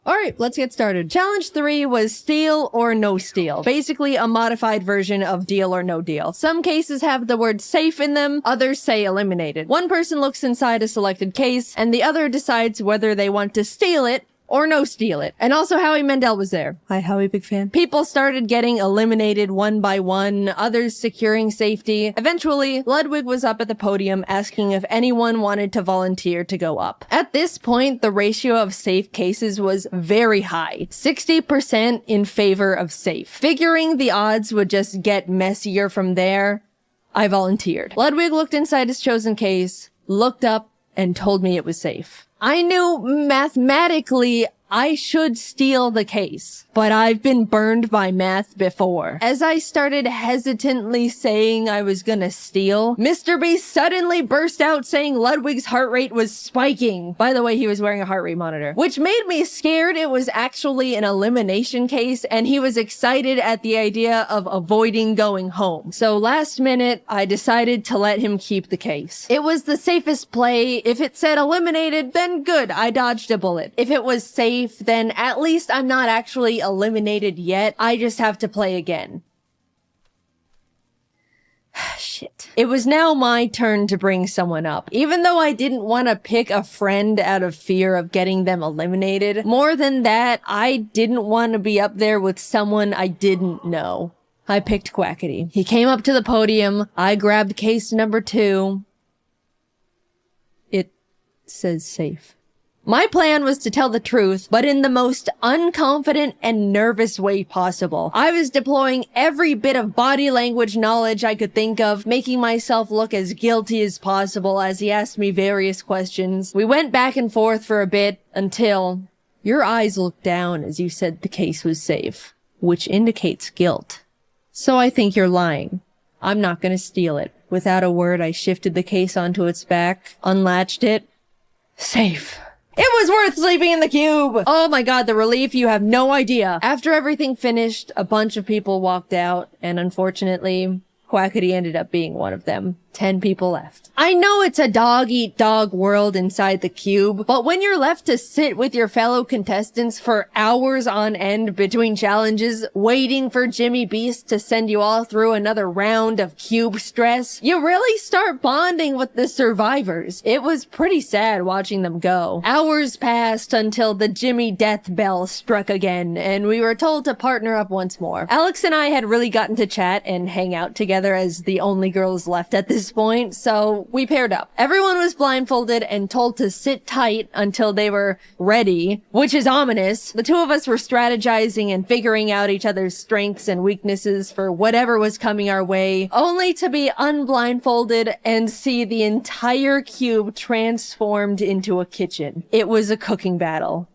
[SPEAKER 1] Alright, let's get started. Challenge 3 was steal or no steal. Basically a modified version of deal or no deal. Some cases have the word safe in them, others say eliminated. One person looks inside a selected case, and the other decides whether they want to steal it or no steal it. And also Howie Mandel was there. Hi Howie, big fan. People started getting eliminated one by one, others securing safety. Eventually, Ludwig was up at the podium asking if anyone wanted to volunteer to go up. At this point, the ratio of safe cases was very high, 60% in favor of safe. Figuring the odds would just get messier from there, I volunteered. Ludwig looked inside his chosen case, looked up, and told me it was safe. I knew mathematically I should steal the case, but I've been burned by math before. As I started hesitantly saying I was gonna steal, Mr. Beast suddenly burst out saying Ludwig's heart rate was spiking. By the way, he was wearing a heart rate monitor, which made me scared it was actually an elimination case, and he was excited at the idea of avoiding going home. So last minute, I decided to let him keep the case. It was the safest play. If it said eliminated, then good, I dodged a bullet. If it was safe, then at least I'm not actually eliminated yet. I just have to play again. Shit. It was now my turn to bring someone up. Even though I didn't want to pick a friend out of fear of getting them eliminated, more than that, I didn't want to be up there with someone I didn't know. I picked Quackity. He came up to the podium. I grabbed case number 2. It says safe. My plan was to tell the truth, but in the most unconfident and nervous way possible. I was deploying every bit of body language knowledge I could think of, making myself look as guilty as possible as he asked me various questions. We went back and forth for a bit until your eyes looked down as you said the case was safe, which indicates guilt. So I think you're lying. I'm not gonna steal it. Without a word, I shifted the case onto its back, unlatched it. Safe. It was worth sleeping in the cube! Oh my god, the relief, you have no idea. After everything finished, a bunch of people walked out, and unfortunately, Quackity ended up being one of them. 10 people left. I know it's a dog-eat-dog world inside the cube, but when you're left to sit with your fellow contestants for hours on end between challenges, waiting for Jimmy Beast to send you all through another round of cube stress, you really start bonding with the survivors. It was pretty sad watching them go. Hours passed until the Jimmy death bell struck again, and we were told to partner up once more. Alex and I had really gotten to chat and hang out together as the only girls left at this point, so we paired up. Everyone was blindfolded and told to sit tight until they were ready, which is ominous. The two of us were strategizing and figuring out each other's strengths and weaknesses for whatever was coming our way, only to be unblindfolded and see the entire cube transformed into a kitchen. It was a cooking battle.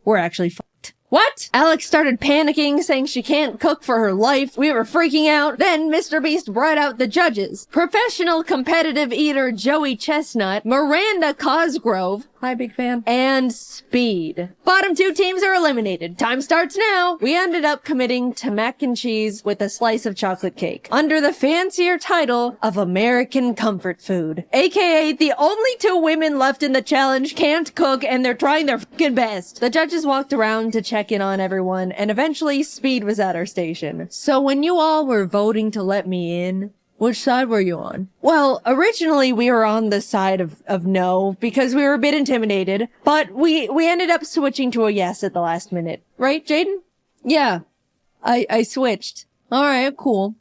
[SPEAKER 1] We're actually fucked. What? Alex started panicking, saying she can't cook for her life. We were freaking out. Then Mr. Beast brought out the judges. Professional competitive eater Joey Chestnut, Miranda Cosgrove, hi big fan, and Speed. Bottom 2 teams are eliminated. Time starts now. We ended up committing to mac and cheese with a slice of chocolate cake, under the fancier title of American Comfort Food. AKA the only 2 women left in the challenge can't cook and they're trying their fucking best. The judges walked around to check in on everyone, and eventually Speed was at our station. So when you all were voting to let me in, which side were you on? Well, originally we were on the side of no, because we were a bit intimidated, but we ended up switching to a yes at the last minute. Right, Jaiden? Yeah. I switched. Alright, cool.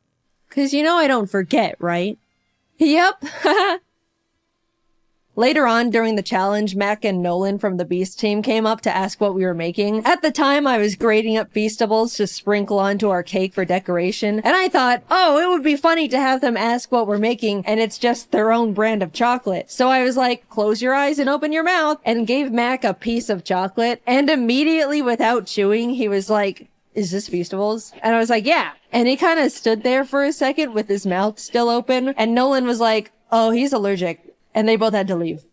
[SPEAKER 1] 'Cause you know I don't forget, right? Yep. Later on during the challenge, Mac and Nolan from the Beast team came up to ask what we were making. At the time, I was grating up Feastables to sprinkle onto our cake for decoration, and I thought, oh, it would be funny to have them ask what we're making, and it's just their own brand of chocolate. So I was like, close your eyes and open your mouth, and gave Mac a piece of chocolate, and immediately without chewing, he was like, is this Feastables? And I was like, yeah. And he kind of stood there for a second with his mouth still open, and Nolan was like, oh, he's allergic. And they both had to leave.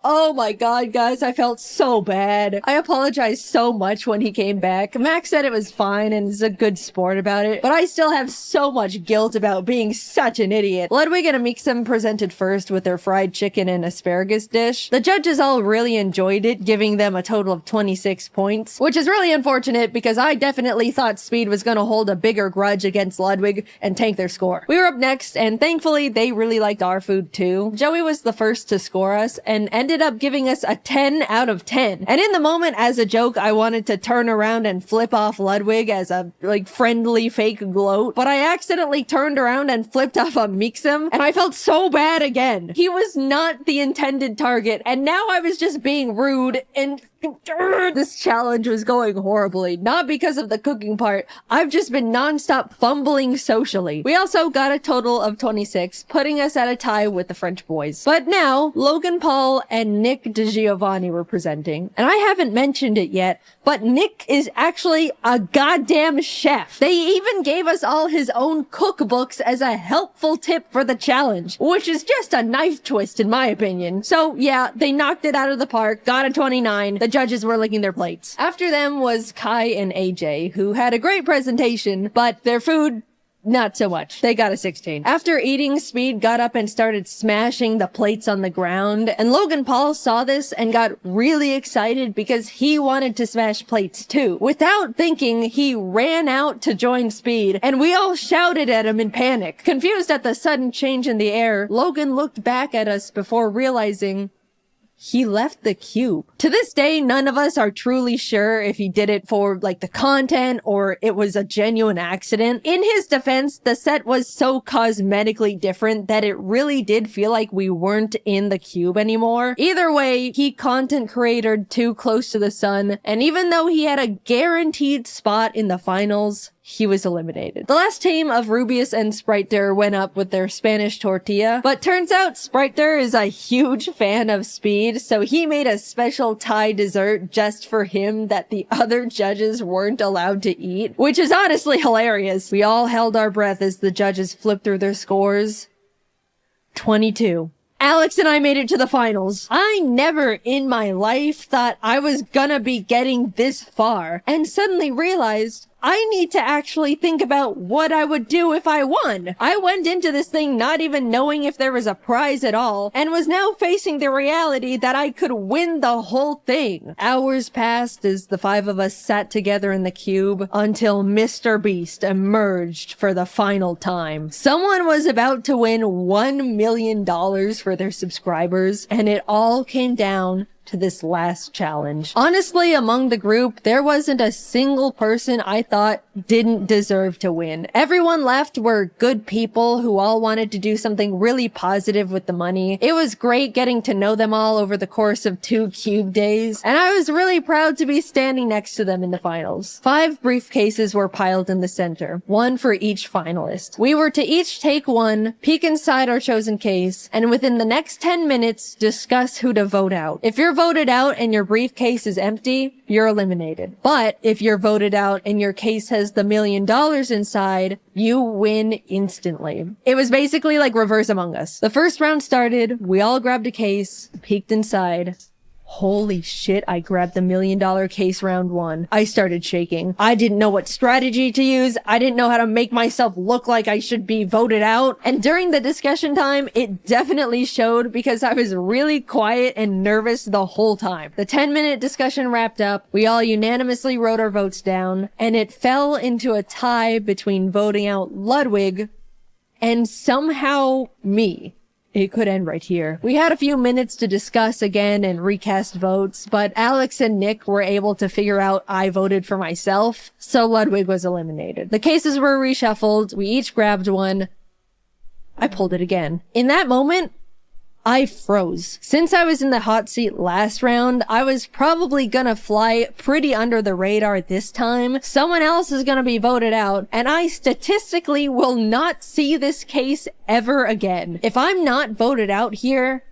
[SPEAKER 1] Oh my god, guys, I felt so bad. I apologized so much when he came back. Max said it was fine and is a good sport about it, but I still have so much guilt about being such an idiot. Ludwig and Amixem presented first with their fried chicken and asparagus dish. The judges all really enjoyed it, giving them a total of 26 points, which is really unfortunate because I definitely thought Speed was gonna hold a bigger grudge against Ludwig and tank their score. We were up next, and thankfully they really liked our food too. Joey was the first to score us and ended up giving us a 10 out of 10. And in the moment, as a joke, I wanted to turn around and flip off Ludwig as a, friendly fake gloat, but I accidentally turned around and flipped off Amixem, and I felt so bad again. He was not the intended target, and now I was just being rude, and This challenge was going horribly, not because of the cooking part. I've just been nonstop fumbling socially. We also got a total of 26, putting us at a tie with the French boys. But now, Logan Paul and Nick DiGiovanni were presenting, and I haven't mentioned it yet, but Nick is actually a goddamn chef. They even gave us all his own cookbooks as a helpful tip for the challenge, which is just a knife twist in my opinion. So yeah, they knocked it out of the park, got a 29. The judges were licking their plates. After them was Kai and AJ, who had a great presentation, but their food, not so much. They got a 16. After eating, Speed got up and started smashing the plates on the ground, and Logan Paul saw this and got really excited because he wanted to smash plates too. Without thinking, he ran out to join Speed, and we all shouted at him in panic. Confused at the sudden change in the air, Logan looked back at us before realizing he left the cube. To this day, none of us are truly sure if he did it for like the content or it was a genuine accident. In his defense, the set was so cosmetically different that it really did feel like we weren't in the cube anymore. Either way, he content created too close to the sun, and even though he had a guaranteed spot in the finals, he was eliminated. The last team of Rubius and Spriter went up with their Spanish tortilla, but turns out Spriter is a huge fan of Speed, so he made a special Thai dessert just for him that the other judges weren't allowed to eat, which is honestly hilarious. We all held our breath as the judges flipped through their scores. 22. Alex and I made it to the finals. I never in my life thought I was gonna be getting this far, and suddenly realized I need to actually think about what I would do if I won. I went into this thing not even knowing if there was a prize at all, and was now facing the reality that I could win the whole thing. Hours passed as the 5 of us sat together in the cube until Mr. Beast emerged for the final time. Someone was about to win $1 million for their subscribers, and it all came down to this last challenge. Honestly, among the group, there wasn't a single person I thought didn't deserve to win. Everyone left were good people who all wanted to do something really positive with the money. It was great getting to know them all over the course of 2 cube days, and I was really proud to be standing next to them in the finals. 5 briefcases were piled in the center, 1 for each finalist. We were to each take one, peek inside our chosen case, and within the next 10 minutes, discuss who to vote out. If you're voted out and your briefcase is empty, you're eliminated. But if you're voted out and your case has the $1 million inside, you win instantly. It was basically like Reverse Among Us. The first round started, we all grabbed a case, peeked inside. Holy shit, I grabbed the $1 million case round 1. I started shaking. I didn't know what strategy to use. I didn't know how to make myself look like I should be voted out. And during the discussion time, it definitely showed because I was really quiet and nervous the whole time. The 10-minute discussion wrapped up. We all unanimously wrote our votes down, and it fell into a tie between voting out Ludwig and somehow me. It could end right here. We had a few minutes to discuss again and recast votes, but Alex and Nick were able to figure out I voted for myself, so Ludwig was eliminated. The cases were reshuffled, we each grabbed one. I pulled it again. In that moment, I froze. Since I was in the hot seat last round, I was probably gonna fly pretty under the radar this time. Someone else is gonna be voted out, and I statistically will not see this case ever again. If I'm not voted out here,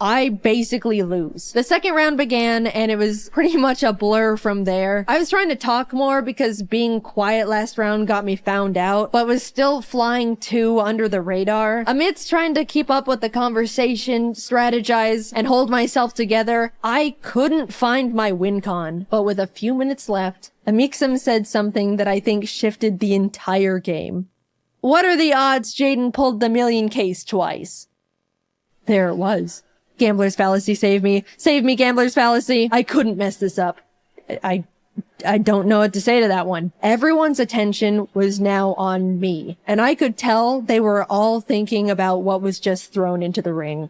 [SPEAKER 1] I basically lose. The second round began, and it was pretty much a blur from there. I was trying to talk more because being quiet last round got me found out, but was still flying too under the radar. Amidst trying to keep up with the conversation, strategize, and hold myself together, I couldn't find my win con. But with a few minutes left, Amixem said something that I think shifted the entire game. What are the odds Jaiden pulled the $1 million case twice? There it was. Gambler's fallacy, save me. Save me, gambler's fallacy. I couldn't mess this up. I don't know what to say to that one. Everyone's attention was now on me, and I could tell they were all thinking about what was just thrown into the ring.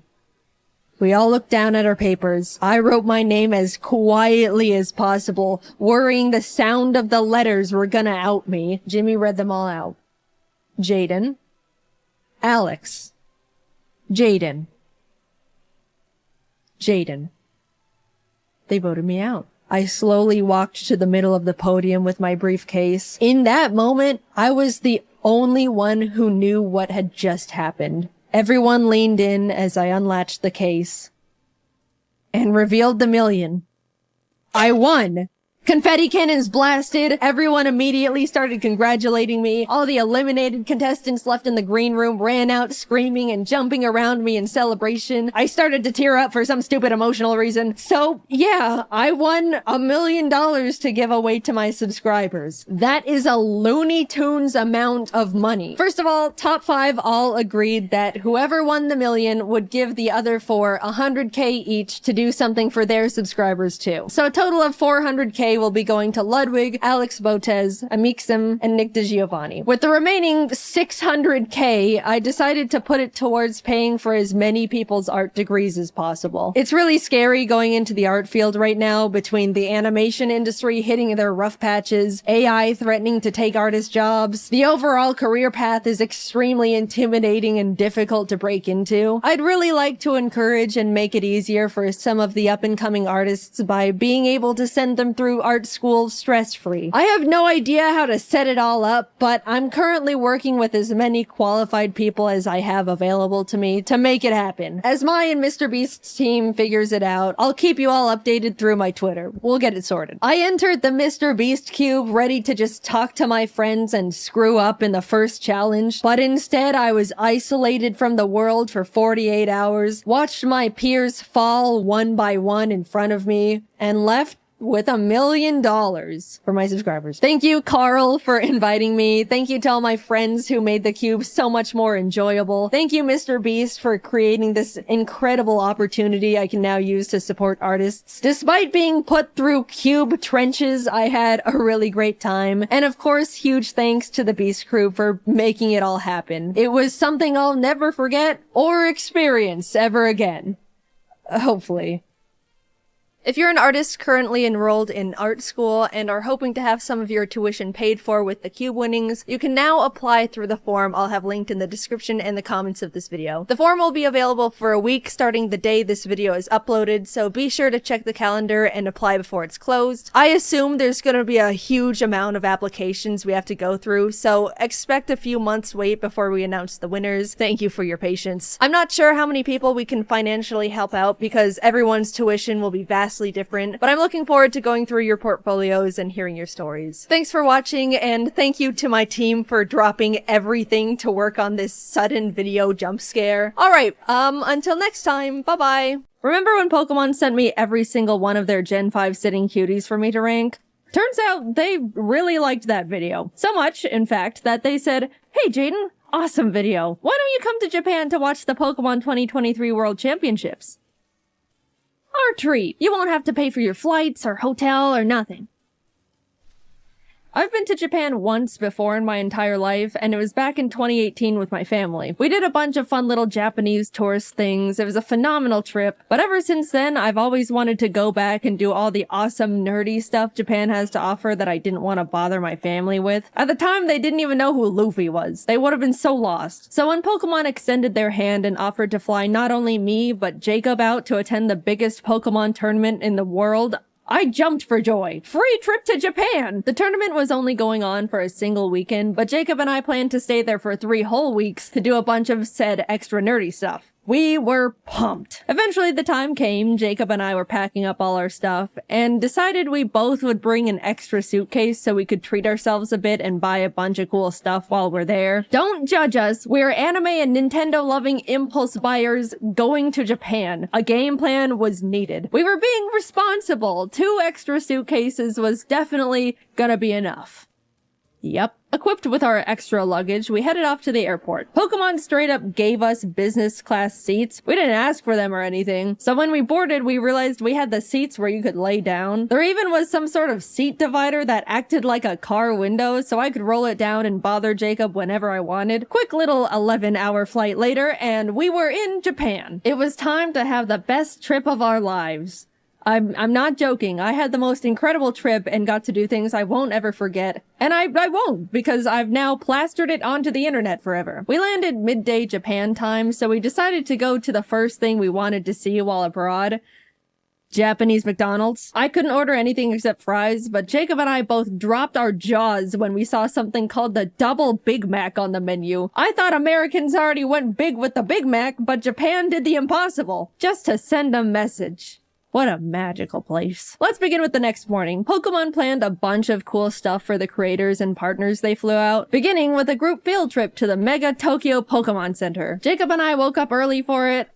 [SPEAKER 1] We all looked down at our papers. I wrote my name as quietly as possible, worrying the sound of the letters were gonna out me. Jimmy read them all out. Jaiden. Alex. Jaiden. Jaiden. They voted me out. I slowly walked to the middle of the podium with my briefcase. In that moment, I was the only one who knew what had just happened. Everyone leaned in as I unlatched the case and revealed the million. I won! Confetti cannons blasted. Everyone immediately started congratulating me. All the eliminated contestants left in the green room ran out screaming and jumping around me in celebration. I started to tear up for some stupid emotional reason. So yeah, I won $1 million to give away to my subscribers. That is a Looney Tunes amount of money. First of all, top 5 all agreed that whoever won the million would give the other 4 $100K each to do something for their subscribers too. So a total of $400K will be going to Ludwig, Alex Botez, Amixem, and Nick DeGiovanni. With the remaining $600K, I decided to put it towards paying for as many people's art degrees as possible. It's really scary going into the art field right now between the animation industry hitting their rough patches, AI threatening to take artist jobs. The overall career path is extremely intimidating and difficult to break into. I'd really like to encourage and make it easier for some of the up-and-coming artists by being able to send them through art school stress-free. I have no idea how to set it all up, but I'm currently working with as many qualified people as I have available to me to make it happen. As my and Mr. Beast's team figures it out, I'll keep you all updated through my Twitter. We'll get it sorted. I entered the Mr. Beast cube ready to just talk to my friends and screw up in the first challenge, but instead I was isolated from the world for 48 hours, watched my peers fall one by one in front of me, and left with $1 million for my subscribers. Thank you, Carl, for inviting me. Thank you to all my friends who made the cube so much more enjoyable. Thank you, Mr. Beast, for creating this incredible opportunity I can now use to support artists. Despite being put through cube trenches, I had a really great time. And of course, huge thanks to the Beast crew for making it all happen. It was something I'll never forget or experience ever again. Hopefully.
[SPEAKER 2] If you're an artist currently enrolled in art school and are hoping to have some of your tuition paid for with the cube winnings, you can now apply through the form I'll have linked in the description and the comments of this video. The form will be available for a week starting the day this video is uploaded, so be sure to check the calendar and apply before it's closed. I assume there's gonna be a huge amount of applications we have to go through, so expect a few months wait before we announce the winners. Thank you for your patience. I'm not sure how many people we can financially help out because everyone's tuition will be vastly different, but I'm looking forward to going through your portfolios and hearing your stories. Thanks for watching, and thank you to my team for dropping everything to work on this sudden video jump scare. Alright, until next time, bye-bye.
[SPEAKER 1] Remember when Pokemon sent me every single one of their Gen 5 sitting cuties for me to rank? Turns out they really liked that video. So much, in fact, that they said, "Hey Jaiden, awesome video. Why don't you come to Japan to watch the Pokemon 2023 World Championships?" Our treat. You won't have to pay for your flights or hotel or nothing. I've been to Japan once before in my entire life, and it was back in 2018 with my family. We did a bunch of fun little Japanese tourist things. It was a phenomenal trip, but ever since then, I've always wanted to go back and do all the awesome nerdy stuff Japan has to offer that I didn't want to bother my family with. At the time, they didn't even know who Luffy was. They would have been so lost. So when Pokemon extended their hand and offered to fly not only me, but Jacob out to attend the biggest Pokemon tournament in the world, I jumped for joy. Free trip to Japan! The tournament was only going on for a single weekend, but Jacob and I planned to stay there for 3 whole weeks to do a bunch of said extra nerdy stuff. We were pumped. Eventually the time came, Jacob and I were packing up all our stuff, and decided we both would bring an extra suitcase so we could treat ourselves a bit and buy a bunch of cool stuff while we're there. Don't judge us, we're anime and Nintendo loving impulse buyers going to Japan. A game plan was needed. We were being responsible. 2 extra suitcases was definitely gonna be enough. Yep. Equipped with our extra luggage, we headed off to the airport. Pokemon straight up gave us business class seats. We didn't ask for them or anything. So when we boarded, we realized we had the seats where you could lay down. There even was some sort of seat divider that acted like a car window, so I could roll it down and bother Jacob whenever I wanted. Quick little 11-hour flight later, and we were in Japan. It was time to have the best trip of our lives. I'm not joking. I had the most incredible trip and got to do things I won't ever forget. And I won't, because I've now plastered it onto the internet forever. We landed midday Japan time, so we decided to go to the first thing we wanted to see while abroad. Japanese McDonald's. I couldn't order anything except fries, but Jacob and I both dropped our jaws when we saw something called the Double Big Mac on the menu. I thought Americans already went big with the Big Mac, but Japan did the impossible, just to send a message. What a magical place. Let's begin with the next morning. Pokemon planned a bunch of cool stuff for the creators and partners they flew out, beginning with a group field trip to the Mega Tokyo Pokemon Center. Jacob and I woke up early for it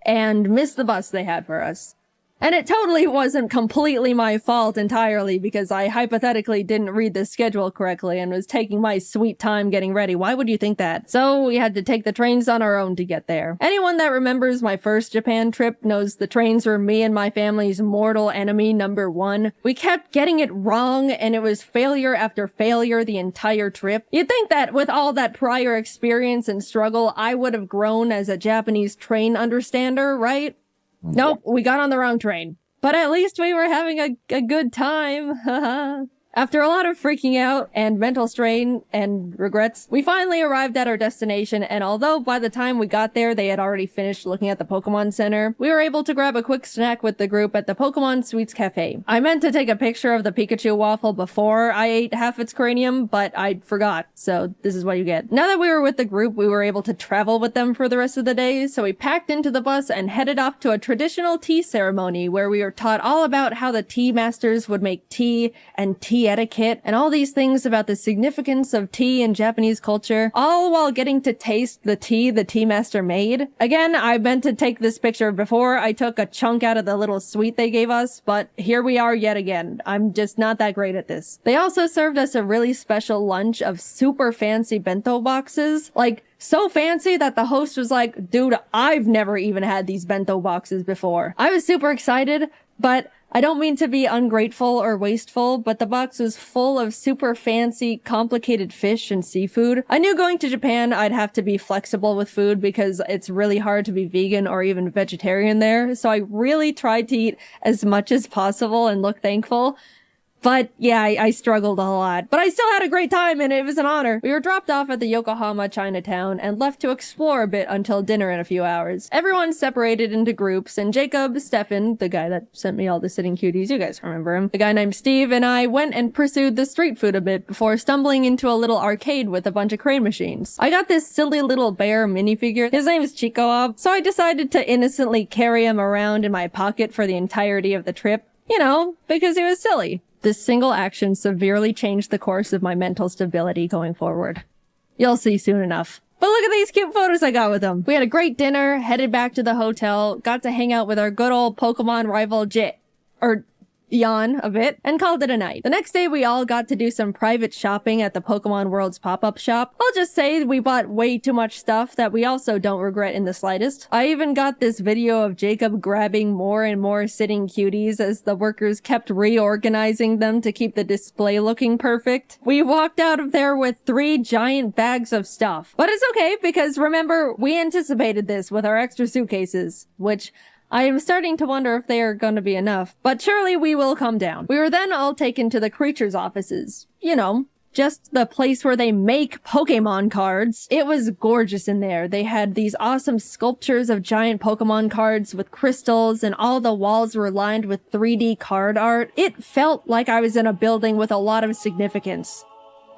[SPEAKER 1] and missed the bus they had for us. And it totally wasn't completely my fault entirely because I hypothetically didn't read the schedule correctly and was taking my sweet time getting ready. Why would you think that? So we had to take the trains on our own to get there. Anyone that remembers my first Japan trip knows the trains were me and my family's mortal enemy #1. We kept getting it wrong and it was failure after failure the entire trip. You'd think that with all that prior experience and struggle, I would have grown as a Japanese train understander, right? Nope, we got on the wrong train. But at least we were having a good time. After a lot of freaking out and mental strain and regrets, we finally arrived at our destination, and although by the time we got there they had already finished looking at the Pokemon Center, we were able to grab a quick snack with the group at the Pokemon Sweets Cafe. I meant to take a picture of the Pikachu waffle before I ate half its cranium, but I forgot, so this is what you get. Now that we were with the group, we were able to travel with them for the rest of the day, so we packed into the bus and headed off to a traditional tea ceremony where we were taught all about how the tea masters would make tea and tea etiquette and all these things about the significance of tea in Japanese culture, all while getting to taste the tea master made. Again, I meant to take this picture before I took a chunk out of the little sweet they gave us, but here we are yet again. I'm just not that great at this. They also served us a really special lunch of super fancy bento boxes, like so fancy that the host was like, dude, I've never even had these bento boxes before. I was super excited, but I don't mean to be ungrateful or wasteful, but the box was full of super fancy, complicated fish and seafood. I knew going to Japan I'd have to be flexible with food because it's really hard to be vegan or even vegetarian there, so I really tried to eat as much as possible and look thankful. But yeah, I struggled a lot. But I still had a great time and it was an honor. We were dropped off at the Yokohama Chinatown and left to explore a bit until dinner in a few hours. Everyone separated into groups and Jacob, Stefan, the guy that sent me all the sitting cuties, you guys remember him, the guy named Steve, and I went and pursued the street food a bit before stumbling into a little arcade with a bunch of crane machines. I got this silly little bear minifigure. His name is Chico, so I decided to innocently carry him around in my pocket for the entirety of the trip. You know, because he was silly. This single action severely changed the course of my mental stability going forward. You'll see soon enough. But look at these cute photos I got with them. We had a great dinner, headed back to the hotel, got to hang out with our good old Pokemon rival Jan a bit, and called it a night. The next day we all got to do some private shopping at the Pokemon World's pop-up shop. I'll just say we bought way too much stuff that we also don't regret in the slightest. I even got this video of Jacob grabbing more and more sitting cuties as the workers kept reorganizing them to keep the display looking perfect. We walked out of there with 3 giant bags of stuff. But it's okay because remember, we anticipated this with our extra suitcases, which I am starting to wonder if they are going to be enough, but surely we will come down. We were then all taken to the creatures' offices. You know, just the place where they make Pokemon cards. It was gorgeous in there. They had these awesome sculptures of giant Pokemon cards with crystals, and all the walls were lined with 3D card art. It felt like I was in a building with a lot of significance.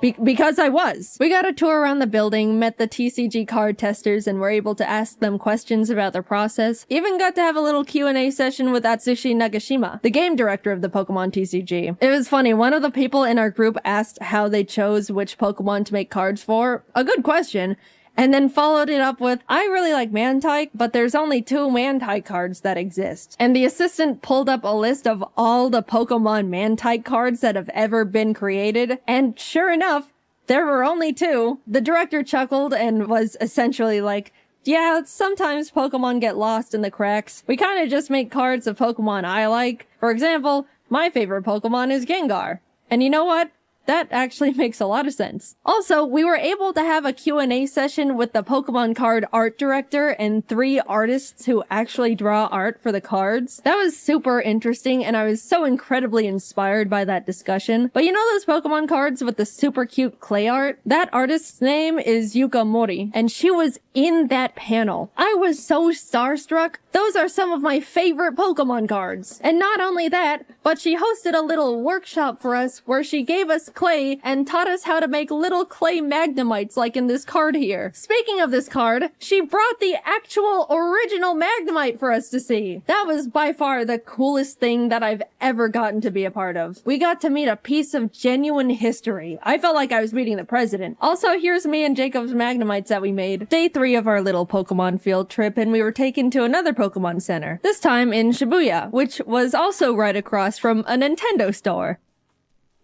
[SPEAKER 1] Because I was. We got a tour around the building, met the TCG card testers, and were able to ask them questions about their process. Even got to have a little Q&A session with Atsushi Nagashima, the game director of the Pokemon TCG. It was funny, one of the people in our group asked how they chose which Pokemon to make cards for. A good question. And then followed it up with, I really like Mantike, but there's only 2 Mantike cards that exist. And the assistant pulled up a list of all the Pokemon Mantike cards that have ever been created. And sure enough, there were only 2. The director chuckled and was essentially like, yeah, sometimes Pokemon get lost in the cracks. We kind of just make cards of Pokemon I like. For example, my favorite Pokemon is Gengar. And you know what? That actually makes a lot of sense. Also, we were able to have a Q&A session with the Pokemon card art director and 3 artists who actually draw art for the cards. That was super interesting, and I was so incredibly inspired by that discussion. But you know those Pokemon cards with the super cute clay art? That artist's name is Yuka Mori, and she was in that panel. I was so starstruck. Those are some of my favorite Pokemon cards. And not only that, but she hosted a little workshop for us where she gave us clay and taught us how to make little clay Magnemites like in this card here. Speaking of this card, she brought the actual original Magnemite for us to see. That was by far the coolest thing that I've ever gotten to be a part of. We got to meet a piece of genuine history. I felt like I was meeting the president. Also, here's me and Jacob's Magnemites that we made. Day 3 of our little Pokemon field trip, and we were taken to another Pokemon Center. This time in Shibuya, which was also right across from a Nintendo store.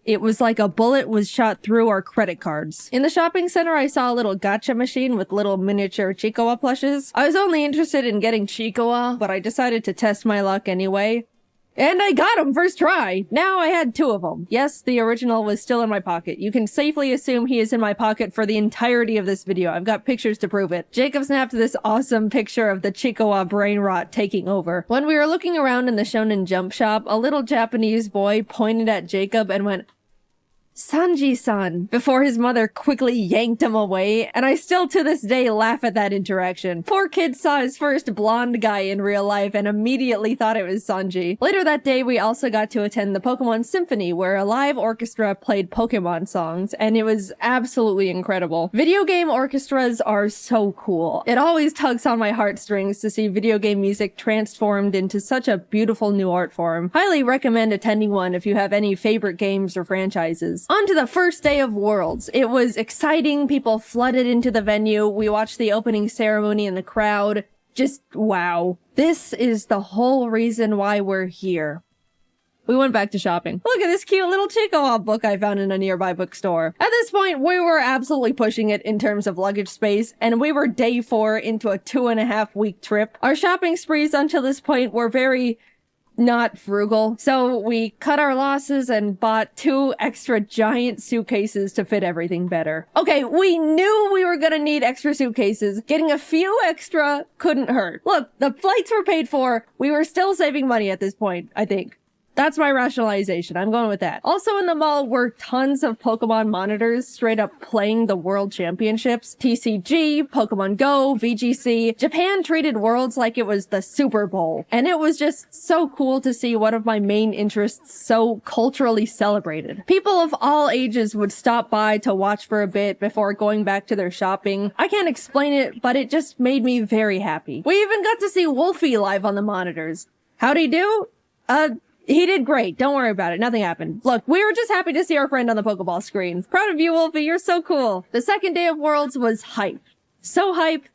[SPEAKER 1] It was like a bullet was shot through our credit cards. In the shopping center, I saw a little gacha machine with little miniature Chiikawa plushes. I was only interested in getting Chiikawa, but I decided to test my luck anyway. And I got him first try! Now I had 2 of them. Yes, the original was still in my pocket. You can safely assume he is in my pocket for the entirety of this video. I've got pictures to prove it. Jacob snapped this awesome picture of the Chiikawa brain rot taking over. When we were looking around in the Shonen Jump shop, a little Japanese boy pointed at Jacob and went, "Sanji-san," before his mother quickly yanked him away, and I still to this day laugh at that interaction. Poor kid saw his first blonde guy in real life and immediately thought it was Sanji. Later that day, we also got to attend the Pokemon Symphony, where a live orchestra played Pokemon songs, and it was absolutely incredible. Video game orchestras are so cool. It always tugs on my heartstrings to see video game music transformed into such a beautiful new art form. Highly recommend attending one if you have any favorite games or franchises. On to the first day of Worlds. It was exciting. People flooded into the venue. We watched the opening ceremony in the crowd. Just wow. This is the whole reason why we're here. We went back to shopping. Look at this cute little Chiikawa book I found in a nearby bookstore. At this point, we were absolutely pushing it in terms of luggage space, and we were day 4 into a 2.5-week trip. Our shopping sprees until this point were very not frugal, so we cut our losses and bought 2 extra giant suitcases to fit everything better. Okay, we knew we were gonna need extra suitcases. Getting a few extra couldn't hurt. Look, the flights were paid for. We were still saving money at this point, I think. That's my rationalization. I'm going with that. Also in the mall were tons of Pokemon monitors straight up playing the World Championships. TCG, Pokemon Go, VGC. Japan treated Worlds like it was the Super Bowl. And it was just so cool to see one of my main interests so culturally celebrated. People of all ages would stop by to watch for a bit before going back to their shopping. I can't explain it, but it just made me very happy. We even got to see Wolfie live on the monitors. How'd he do? He did great. Don't worry about it. Nothing happened. Look, we were just happy to see our friend on the Pokeball screen. Proud of you, Wolfie. You're so cool. The second day of Worlds was hype. So hype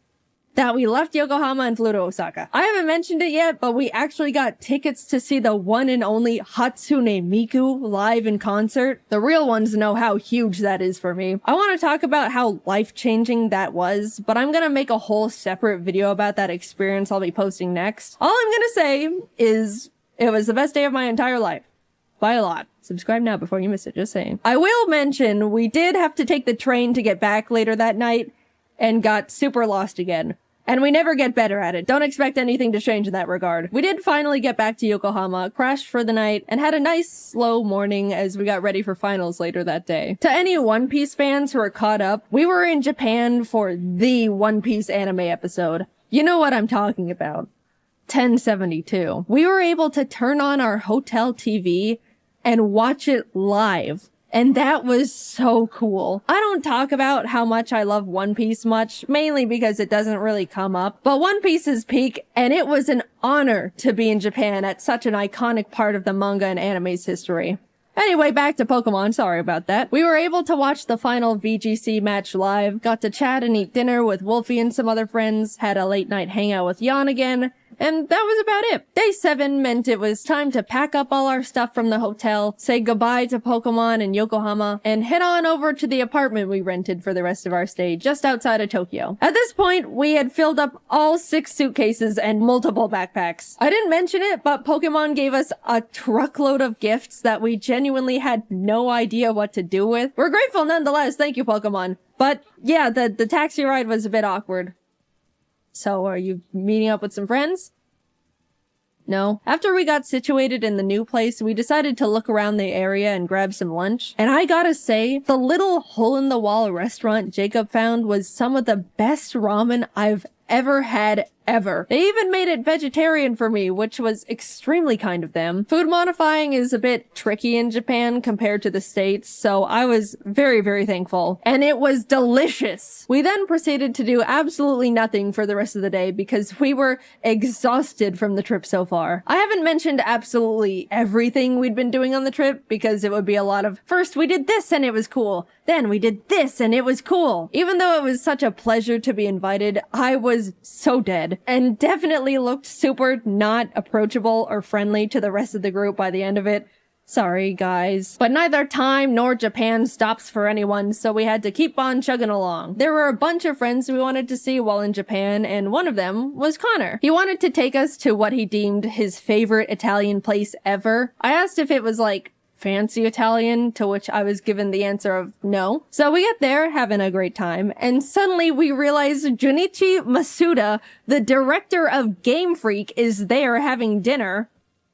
[SPEAKER 1] that we left Yokohama and flew to Osaka. I haven't mentioned it yet, but we actually got tickets to see the one and only Hatsune Miku live in concert. The real ones know how huge that is for me. I want to talk about how life-changing that was, but I'm gonna make a whole separate video about that experience I'll be posting next. All I'm gonna say is it was the best day of my entire life. By a lot. Subscribe now before you miss it, just saying. I will mention, we did have to take the train to get back later that night, and got super lost again. And we never get better at it. Don't expect anything to change in that regard. We did finally get back to Yokohama, crashed for the night, and had a nice, slow morning as we got ready for finals later that day. To any One Piece fans who are caught up, we were in Japan for the One Piece anime episode. You know what I'm talking about. 1072. We were able to turn on our hotel TV and watch it live. And that was so cool. I don't talk about how much I love One Piece much, mainly because it doesn't really come up. But One Piece is peak, and it was an honor to be in Japan at such an iconic part of the manga and anime's history. Anyway, back to Pokemon, sorry about that. We were able to watch the final VGC match live, got to chat and eat dinner with Wolfie and some other friends, had a late night hangout with Jan again, And that was about it. Day 7 meant it was time to pack up all our stuff from the hotel, say goodbye to Pokemon in Yokohama, and head on over to the apartment we rented for the rest of our stay just outside of Tokyo. At this point, we had filled up all 6 suitcases and multiple backpacks. I didn't mention it, but Pokemon gave us a truckload of gifts that we genuinely had no idea what to do with. We're grateful nonetheless, thank you Pokemon. But yeah, the taxi ride was a bit awkward. So are you meeting up with some friends? No. After we got situated in the new place, we decided to look around the area and grab some lunch. And I gotta say, the little hole-in-the-wall restaurant Jacob found was some of the best ramen I've ever had ever. They even made it vegetarian for me, which was extremely kind of them. Food modifying is a bit tricky in Japan compared to the States, so I was very, very thankful. And it was delicious! We then proceeded to do absolutely nothing for the rest of the day because we were exhausted from the trip so far. I haven't mentioned absolutely everything we'd been doing on the trip because it would be a lot of, first we did this and it was cool, then we did this and it was cool. Even though it was such a pleasure to be invited, I was so dead. And definitely looked super not approachable or friendly to the rest of the group by the end of it. Sorry, guys. But neither time nor Japan stops for anyone, so we had to keep on chugging along. There were a bunch of friends we wanted to see while in Japan, and one of them was Connor. He wanted to take us to what he deemed his favorite Italian place ever. I asked if it was like fancy Italian, to which I was given the answer of no. So we get there, having a great time, and suddenly we realize Junichi Masuda, the director of Game Freak, is there having dinner.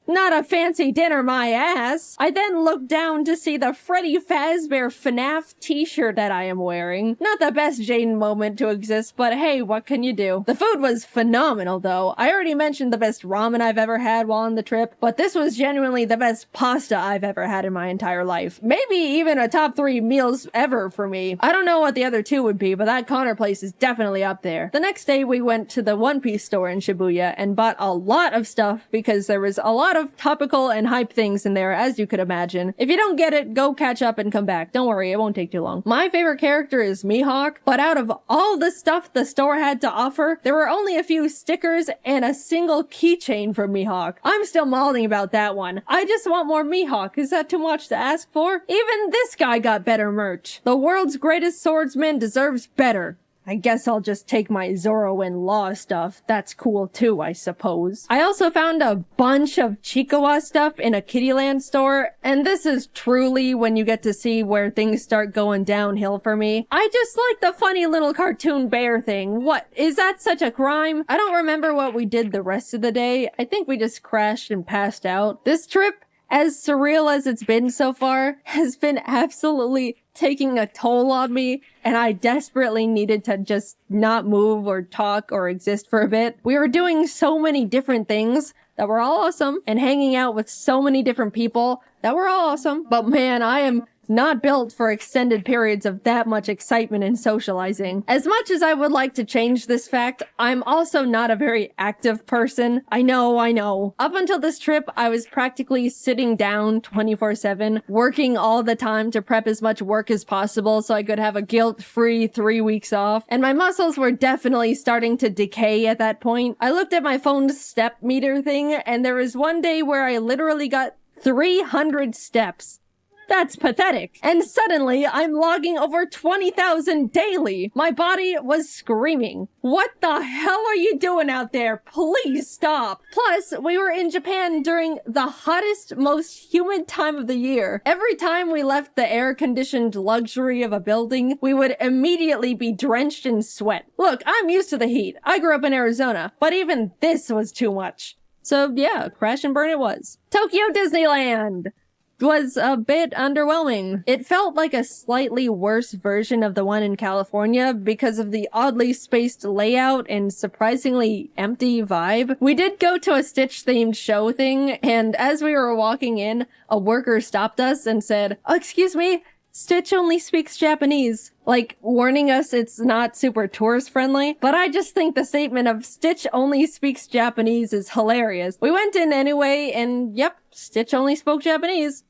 [SPEAKER 1] Not a fancy dinner, my ass. I then look down to see the Freddy Fazbear FNAF t-shirt that I am wearing. Not the best Jaiden moment to exist, but hey, what can you do? The food was phenomenal though. I already mentioned the best ramen I've ever had while on the trip, but this was genuinely the best pasta I've ever had in my entire life. Maybe even a top 3 meals ever for me. I don't know what the other 2 would be, but that Connor place is definitely up there. The next day we went to the One Piece store in Shibuya and bought a lot of stuff because there was a lot of topical and hype things in there, as you could imagine. If you don't get it, go catch up and come back. Don't worry, it won't take too long. My favorite character is Mihawk, but out of all the stuff the store had to offer, there were only a few stickers and a single keychain for Mihawk. I'm still mauling about that one. I just want more Mihawk. Is that too much to ask for? Even this guy got better merch. The world's greatest swordsman deserves better. I guess I'll just take my Zoro and Law stuff. That's cool too, I suppose. I also found a bunch of Chikawa stuff in a Kittyland store, and this is truly when you get to see where things start going downhill for me. I just like the funny little cartoon bear thing. What? Is that such a crime? I don't remember what we did the rest of the day. I think we just crashed and passed out. This trip, as surreal as it's been so far, has been absolutely taking a toll on me, and I desperately needed to just not move or talk or exist for a bit. We were doing so many different things that were all awesome, and hanging out with so many different people that were all awesome, but man, I am not built for extended periods of that much excitement and socializing. As much as I would like to change this fact, I'm also not a very active person. I know. Up until this trip, I was practically sitting down 24/7, working all the time to prep as much work as possible so I could have a guilt-free 3 weeks off, and my muscles were definitely starting to decay at that point. I looked at my phone's step meter thing, and there was one day where I literally got 300 steps. That's pathetic. And suddenly, I'm logging over 20,000 daily. My body was screaming. What the hell are you doing out there? Please stop. Plus, we were in Japan during the hottest, most humid time of the year. Every time we left the air-conditioned luxury of a building, we would immediately be drenched in sweat. Look, I'm used to the heat. I grew up in Arizona, but even this was too much. So yeah, crash and burn it was. Tokyo Disneyland was a bit underwhelming. It felt like a slightly worse version of the one in California because of the oddly spaced layout and surprisingly empty vibe. We did go to a Stitch-themed show thing, and as we were walking in, a worker stopped us and said, "Oh, excuse me, Stitch only speaks Japanese," like warning us it's not super tourist friendly. But I just think the statement of Stitch only speaks Japanese is hilarious. We went in anyway, and yep, Stitch only spoke Japanese.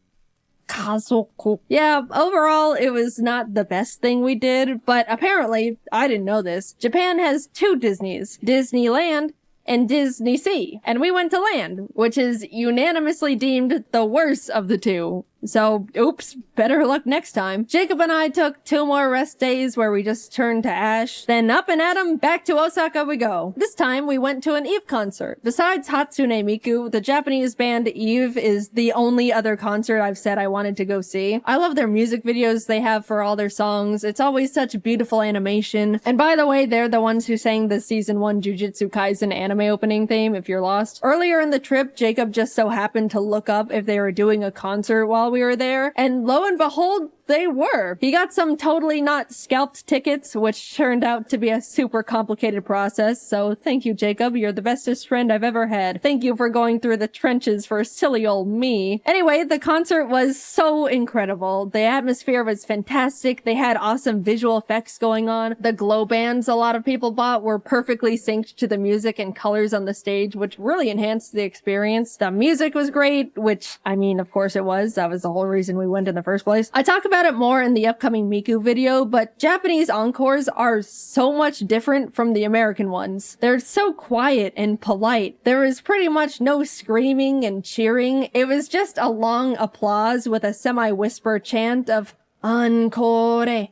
[SPEAKER 1] Kazoku. Yeah, overall, it was not the best thing we did, but apparently, I didn't know this, Japan has 2 Disneys, Disneyland and Disney Sea. And we went to land, which is unanimously deemed the worst of the two. So, oops, better luck next time. Jacob and I took 2 more rest days where we just turned to ash. Then up and at 'em, back to Osaka we go. This time we went to an Eve concert. Besides Hatsune Miku, the Japanese band Eve is the only other concert I've said I wanted to go see. I love their music videos they have for all their songs. It's always such beautiful animation. And by the way, they're the ones who sang the season 1 Jujutsu Kaisen anime opening theme, if you're lost. Earlier in the trip, Jacob just so happened to look up if they were doing a concert while we were there, and lo and behold, they were. He got some totally not scalped tickets, which turned out to be a super complicated process, so thank you, Jacob. You're the bestest friend I've ever had. Thank you for going through the trenches for silly old me. Anyway, the concert was so incredible. The atmosphere was fantastic. They had awesome visual effects going on. The glow bands a lot of people bought were perfectly synced to the music and colors on the stage, which really enhanced the experience. The music was great, which, I mean, of course it was. That was the whole reason we went in the first place. I talk about it more in the upcoming Miku video, but Japanese encores are so much different from the American ones. They're so quiet and polite. There was pretty much no screaming and cheering. It was just a long applause with a semi-whisper chant of encore,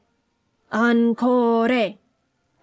[SPEAKER 1] encore.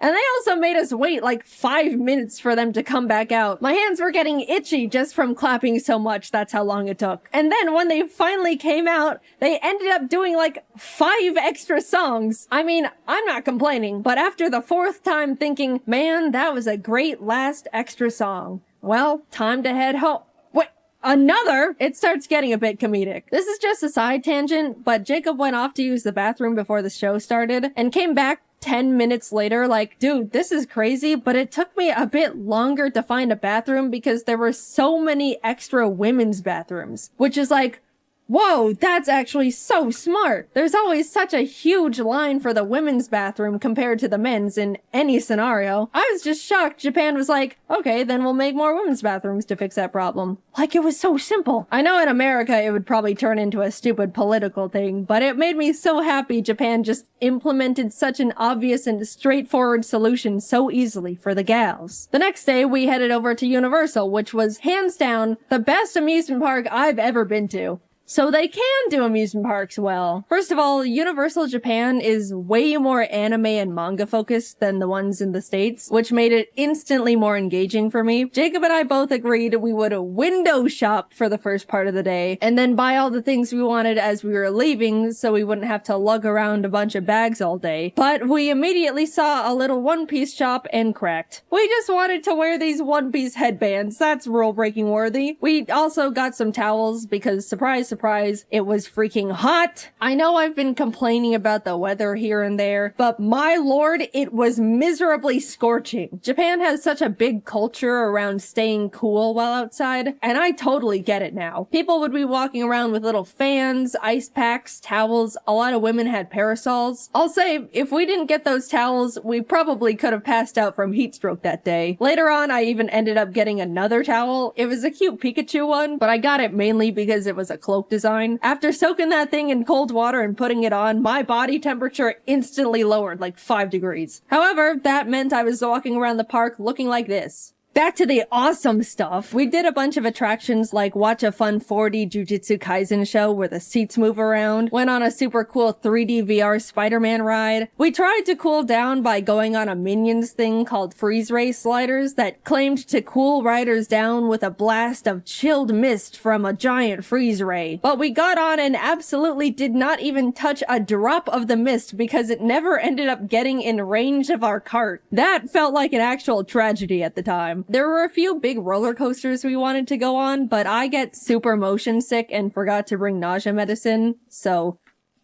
[SPEAKER 1] And they also made us wait like 5 minutes for them to come back out. My hands were getting itchy just from clapping so much. That's how long it took. And then when they finally came out, they ended up doing like 5 extra songs. I mean, I'm not complaining, but after the 4th time thinking, man, that was a great last extra song. Well, time to head home. Wait, another? It starts getting a bit comedic. This is just a side tangent, but Jacob went off to use the bathroom before the show started and came back 10 minutes later, like, dude, this is crazy, but it took me a bit longer to find a bathroom because there were so many extra women's bathrooms, which is like, whoa, that's actually so smart. There's always such a huge line for the women's bathroom compared to the men's in any scenario. I was just shocked Japan was like, okay, then we'll make more women's bathrooms to fix that problem. Like, it was so simple. I know in America it would probably turn into a stupid political thing, but it made me so happy Japan just implemented such an obvious and straightforward solution so easily for the gals. The next day, we headed over to Universal, which was hands down the best amusement park I've ever been to. So they can do amusement parks well. First of all, Universal Japan is way more anime and manga focused than the ones in the States, which made it instantly more engaging for me. Jacob and I both agreed we would window shop for the first part of the day, and then buy all the things we wanted as we were leaving so we wouldn't have to lug around a bunch of bags all day. But we immediately saw a little One Piece shop and cracked. We just wanted to wear these One Piece headbands. That's rule-breaking worthy. We also got some towels because, surprise, surprise, it was freaking hot. I know I've been complaining about the weather here and there, but my lord, it was miserably scorching. Japan has such a big culture around staying cool while outside, and I totally get it now. People would be walking around with little fans, ice packs, towels. A lot of women had parasols. I'll say, if we didn't get those towels, we probably could have passed out from heat stroke that day. Later on, I even ended up getting another towel. It was a cute Pikachu one, but I got it mainly because it was a cloak design. After soaking that thing in cold water and putting it on, my body temperature instantly lowered like 5 degrees. However, that meant I was walking around the park looking like this. Back to the awesome stuff. We did a bunch of attractions like watch a fun 4D Jujutsu Kaisen show where the seats move around, went on a super cool 3D VR Spider-Man ride. We tried to cool down by going on a Minions thing called Freeze Ray Sliders that claimed to cool riders down with a blast of chilled mist from a giant freeze ray. But we got on and absolutely did not even touch a drop of the mist because it never ended up getting in range of our cart. That felt like an actual tragedy at the time. There were a few big roller coasters we wanted to go on, but I get super motion sick and forgot to bring nausea medicine, so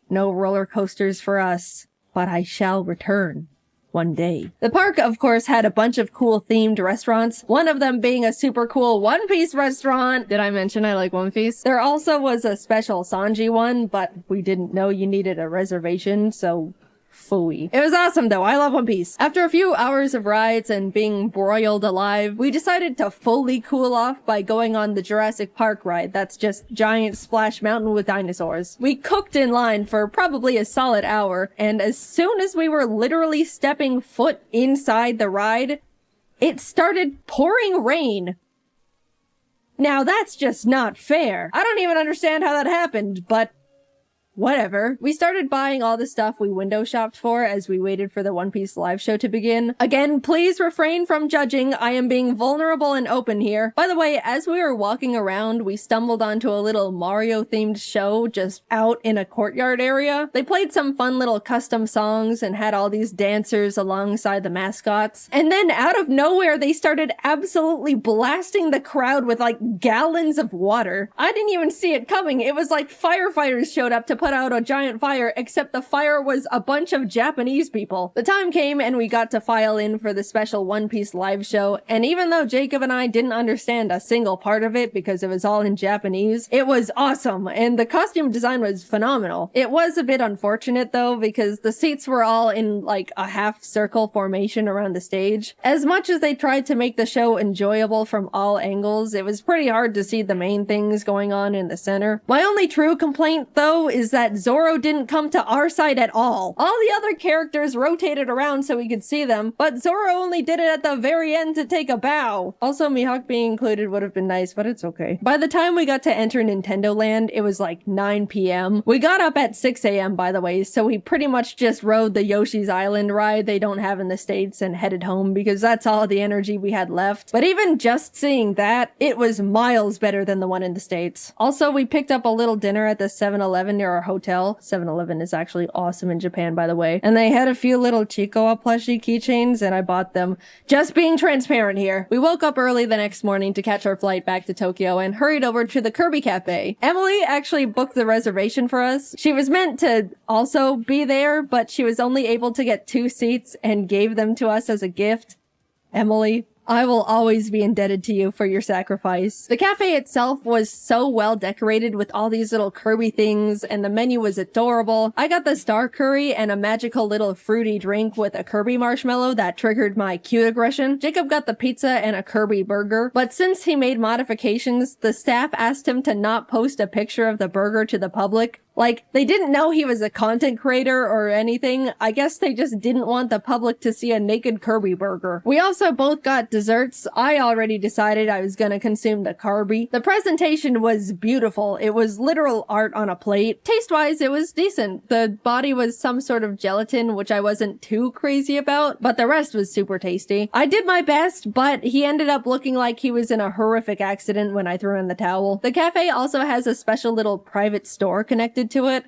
[SPEAKER 1] no roller coasters for us, but I shall return one day. The park, of course, had a bunch of cool themed restaurants, one of them being a super cool One Piece restaurant. Did I mention I like One Piece? There also was a special Sanji one, but we didn't know you needed a reservation, so phooey. It was awesome though. I love One Piece. After a few hours of rides and being broiled alive, we decided to fully cool off by going on the Jurassic Park ride. That's just giant splash mountain with dinosaurs. We cooked in line for probably a solid hour, and as soon as we were literally stepping foot inside the ride, it started pouring rain. Now that's just not fair. I don't even understand how that happened, but whatever. We started buying all the stuff we window shopped for as we waited for the One Piece live show to begin. Again, please refrain from judging. I am being vulnerable and open here. By the way, as we were walking around, we stumbled onto a little Mario-themed show just out in a courtyard area. They played some fun little custom songs and had all these dancers alongside the mascots. And then out of nowhere, they started absolutely blasting the crowd with like gallons of water. I didn't even see it coming. It was like firefighters showed up to put out a giant fire, except the fire was a bunch of Japanese people. The time came and we got to file in for the special One Piece live show, and even though Jacob and I didn't understand a single part of it because it was all in Japanese, it was awesome, and the costume design was phenomenal. It was a bit unfortunate though, because the seats were all in like a half circle formation around the stage. As much as they tried to make the show enjoyable from all angles, it was pretty hard to see the main things going on in the center. My only true complaint though is that Zoro didn't come to our side at all. All the other characters rotated around so we could see them, but Zoro only did it at the very end to take a bow. Also, Mihawk being included would have been nice, but it's okay. By the time we got to enter Nintendo Land, it was like 9 p.m. We got up at 6 a.m. by the way, so we pretty much just rode the Yoshi's Island ride they don't have in the States and headed home because that's all the energy we had left. But even just seeing that, it was miles better than the one in the States. Also, we picked up a little dinner at the 7-Eleven near our hotel. 7-Eleven is actually awesome in Japan, by the way. And they had a few little Chicoa plushie keychains, and I bought them. Just being transparent here. We woke up early the next morning to catch our flight back to Tokyo and hurried over to the Kirby Cafe. Emily actually booked the reservation for us. She was meant to also be there, but she was only able to get 2 seats and gave them to us as a gift. Emily, I will always be indebted to you for your sacrifice. The cafe itself was so well decorated with all these little Kirby things, and the menu was adorable. I got the star curry and a magical little fruity drink with a Kirby marshmallow that triggered my cute aggression. Jacob got the pizza and a Kirby burger, but since he made modifications, the staff asked him to not post a picture of the burger to the public. Like, they didn't know he was a content creator or anything. I guess they just didn't want the public to see a naked Kirby burger. We also both got desserts. I already decided I was gonna consume the Kirby. The presentation was beautiful. It was literal art on a plate. Taste-wise, it was decent. The body was some sort of gelatin, which I wasn't too crazy about, but the rest was super tasty. I did my best, but he ended up looking like he was in a horrific accident when I threw in the towel. The cafe also has a special little private store connected to it.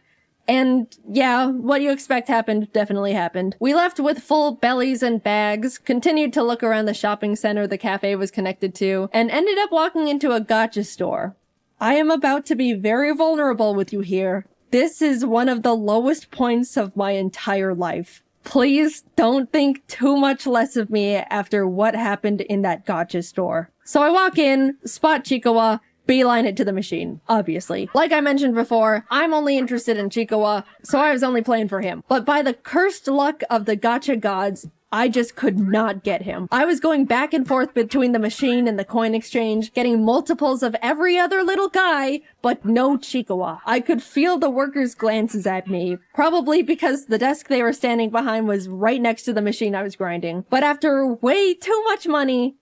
[SPEAKER 1] And yeah, what you expect happened definitely happened. We left with full bellies and bags, continued to look around the shopping center the cafe was connected to, and ended up walking into a gacha store. I am about to be very vulnerable with you here. This is one of the lowest points of my entire life. Please don't think too much less of me after what happened in that gacha store. So I walk in, spot Chiikawa, beeline it to the machine, obviously. Like I mentioned before, I'm only interested in Chiikawa, so I was only playing for him. But by the cursed luck of the gacha gods, I just could not get him. I was going back and forth between the machine and the coin exchange, getting multiples of every other little guy, but no Chiikawa. I could feel the workers' glances at me, probably because the desk they were standing behind was right next to the machine I was grinding. But after way too much money,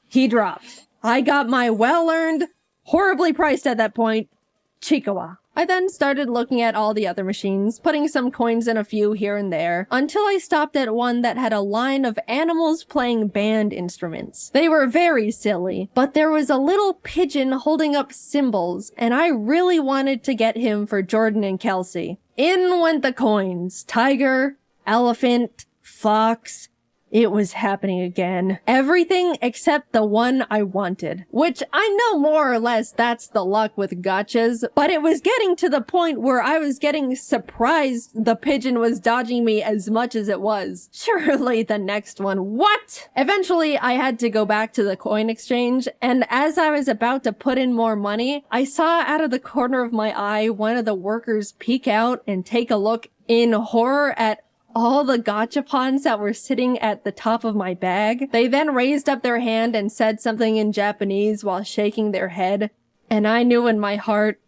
[SPEAKER 1] he dropped. I got my well-earned, horribly priced at that point, Chiikawa. I then started looking at all the other machines, putting some coins in a few here and there, until I stopped at one that had a line of animals playing band instruments. They were very silly, but there was a little pigeon holding up cymbals, and I really wanted to get him for Jordan and Kelsey. In went the coins. Tiger, elephant, fox. It was happening again. Everything except the one I wanted. Which I know more or less that's the luck with gachas, but it was getting to the point where I was getting surprised the pigeon was dodging me as much as it was. Surely the next one. What? Eventually, I had to go back to the coin exchange, and as I was about to put in more money, I saw out of the corner of my eye one of the workers peek out and take a look in horror at all the gachapons that were sitting at the top of my bag. They then raised up their hand and said something in Japanese while shaking their head, and I knew in my heart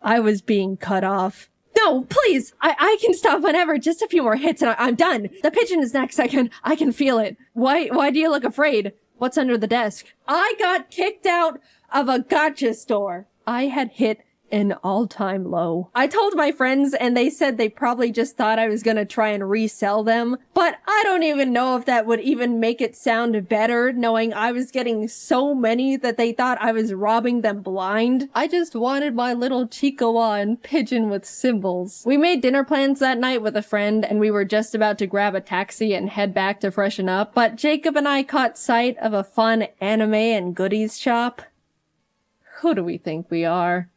[SPEAKER 1] I was being cut off. No, please. I can stop whenever. Just a few more hits and I'm done. The pigeon is next. I can feel it. Why do you look afraid? What's under the desk? I got kicked out of a gacha store. I had hit an all-time low. I told my friends and they said they probably just thought I was gonna try and resell them, but I don't even know if that would even make it sound better, knowing I was getting so many that they thought I was robbing them blind. I just wanted my little Chiikawa and pigeon with symbols. We made dinner plans that night with a friend and we were just about to grab a taxi and head back to freshen up, but Jacob and I caught sight of a fun anime and goodies shop. Who do we think we are?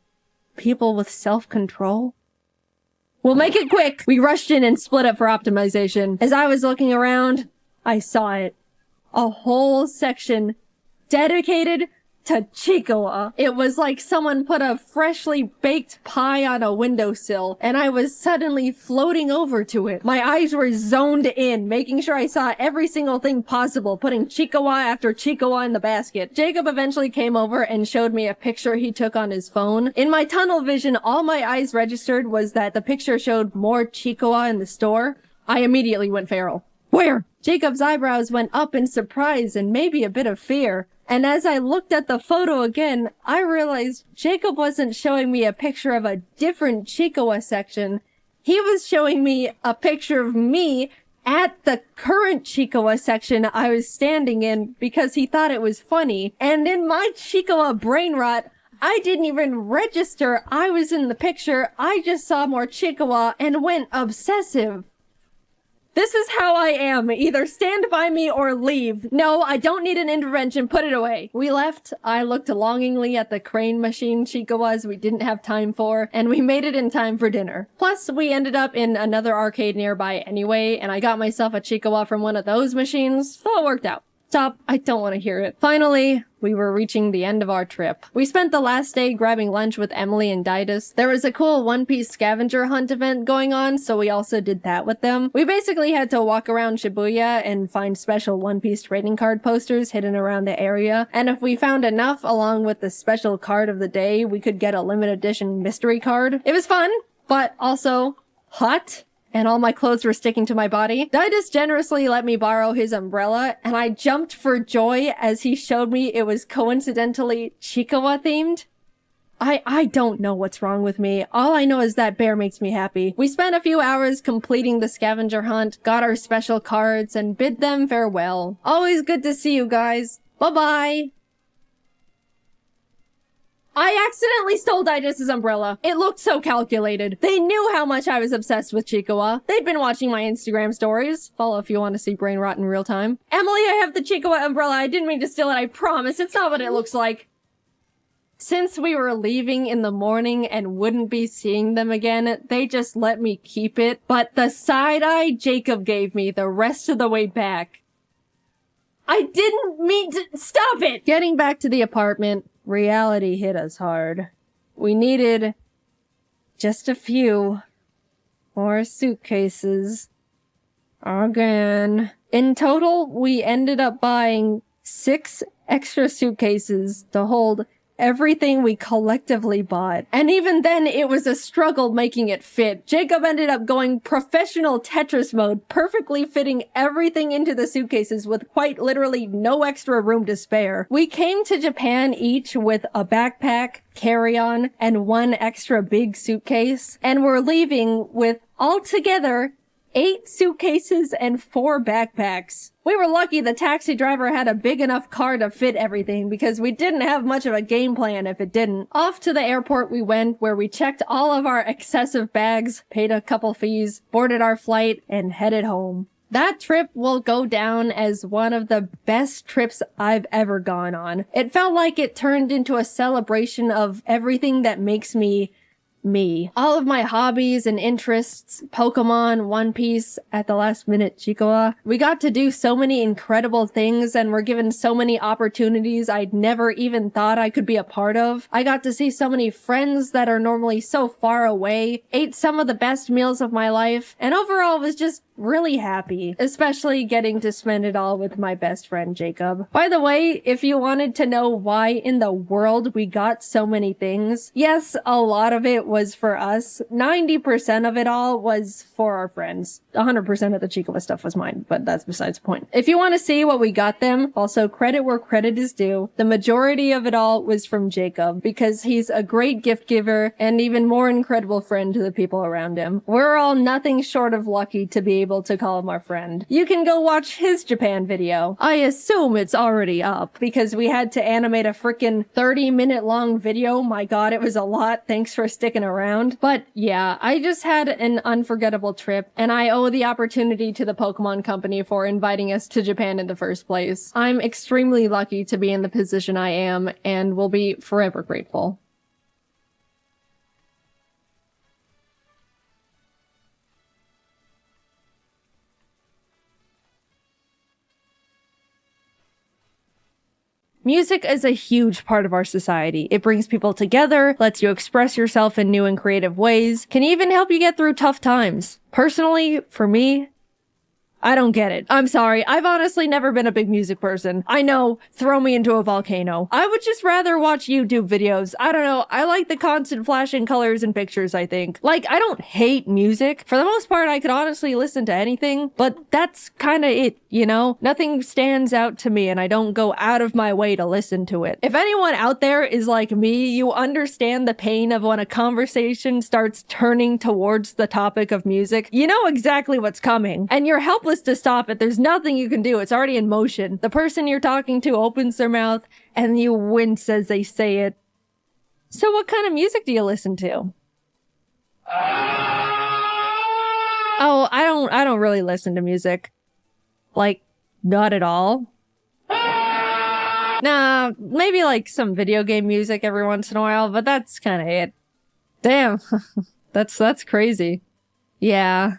[SPEAKER 1] People with self-control? We'll make it quick! We rushed in and split up for optimization. As I was looking around, I saw it. A whole section dedicated to Chiikawa. It was like someone put a freshly baked pie on a windowsill, and I was suddenly floating over to it. My eyes were zoned in, making sure I saw every single thing possible, putting Chiikawa after Chiikawa in the basket. Jacob eventually came over and showed me a picture he took on his phone. In my tunnel vision, all my eyes registered was that the picture showed more Chiikawa in the store. I immediately went feral. Where? Jacob's eyebrows went up in surprise and maybe a bit of fear. And as I looked at the photo again, I realized Jacob wasn't showing me a picture of a different Chiikawa section. He was showing me a picture of me at the current Chiikawa section I was standing in because he thought it was funny. And in my Chiikawa brain rot, I didn't even register I was in the picture. I just saw more Chiikawa and went obsessive. This is how I am. Either stand by me or leave. No, I don't need an intervention. Put it away. We left. I looked longingly at the crane machine Chiikawas we didn't have time for, and we made it in time for dinner. Plus, we ended up in another arcade nearby anyway, and I got myself a Chiikawa from one of those machines, so it worked out. Stop. I don't want to hear it. Finally, we were reaching the end of our trip. We spent the last day grabbing lunch with Emily and Didus. There was a cool One Piece scavenger hunt event going on, so we also did that with them. We basically had to walk around Shibuya and find special One Piece trading card posters hidden around the area, and if we found enough along with the special card of the day, we could get a limited edition mystery card. It was fun, but also hot. And all my clothes were sticking to my body. Didus generously let me borrow his umbrella, and I jumped for joy as he showed me it was coincidentally Chiikawa themed. I don't know what's wrong with me. All I know is that bear makes me happy. We spent a few hours completing the scavenger hunt, got our special cards, and bid them farewell. Always good to see you guys. Bye-bye. I accidentally stole Didus' umbrella. It looked so calculated. They knew how much I was obsessed with Chiikawa. They'd been watching my Instagram stories. Follow if you want to see brain rot in real time. Emily, I have the Chiikawa umbrella. I didn't mean to steal it. I promise. It's not what it looks like. Since we were leaving in the morning and wouldn't be seeing them again, they just let me keep it. But the side-eye Jacob gave me the rest of the way back. I didn't mean to— stop it! Getting back to the apartment, reality hit us hard. We needed just a few more suitcases. Again. In total, we ended up buying 6 extra suitcases to hold everything we collectively bought. And even then, it was a struggle making it fit. Jacob ended up going professional Tetris mode, perfectly fitting everything into the suitcases with quite literally no extra room to spare. We came to Japan each with a backpack, carry-on, and 1 extra big suitcase, and we're leaving with altogether 8 suitcases and 4 backpacks. We were lucky the taxi driver had a big enough car to fit everything because we didn't have much of a game plan if it didn't. Off to the airport we went, where we checked all of our excessive bags, paid a couple fees, boarded our flight, and headed home. That trip will go down as one of the best trips I've ever gone on. It felt like it turned into a celebration of everything that makes me me. All of my hobbies and interests, Pokemon, One Piece, at the last minute Chiikawa. We got to do so many incredible things and were given so many opportunities I'd never even thought I could be a part of. I got to see so many friends that are normally so far away, ate some of the best meals of my life, and overall was just really happy, especially getting to spend it all with my best friend Jacob. By the way, if you wanted to know why in the world we got so many things, yes, a lot of it was for us. 90% of it all was for our friends. 100% of the Chicowa stuff was mine, but that's besides the point. If you want to see what we got them, also credit where credit is due, the majority of it all was from Jacob, because he's a great gift giver and even more incredible friend to the people around him. We're all nothing short of lucky to be able to call him our friend. You can go watch his Japan video. I assume it's already up because we had to animate a frickin' 30-minute long video. My god, it was a lot. Thanks for sticking around. But yeah, I just had an unforgettable trip and I owe the opportunity to the Pokemon Company for inviting us to Japan in the first place. I'm extremely lucky to be in the position I am and will be forever grateful. Music is a huge part of our society. It brings people together, lets you express yourself in new and creative ways, can even help you get through tough times. Personally, for me, I don't get it. I'm sorry. I've honestly never been a big music person. I know, throw me into a volcano. I would just rather watch YouTube videos. I don't know. I like the constant flashing colors and pictures, I think. Like, I don't hate music. For the most part, I could honestly listen to anything, but that's kinda it, you know? Nothing stands out to me and I don't go out of my way to listen to it. If anyone out there is like me, you understand the pain of when a conversation starts turning towards the topic of music. You know exactly what's coming, and you're helpless to stop it. There's nothing you can do. It's already in motion. The person you're talking to opens their mouth and you wince as they say it. So what kind of music do you listen to? Oh, I don't really listen to music. Like, not at all. Nah, maybe like some video game music every once in a while, but that's kind of it. Damn. That's crazy. Yeah.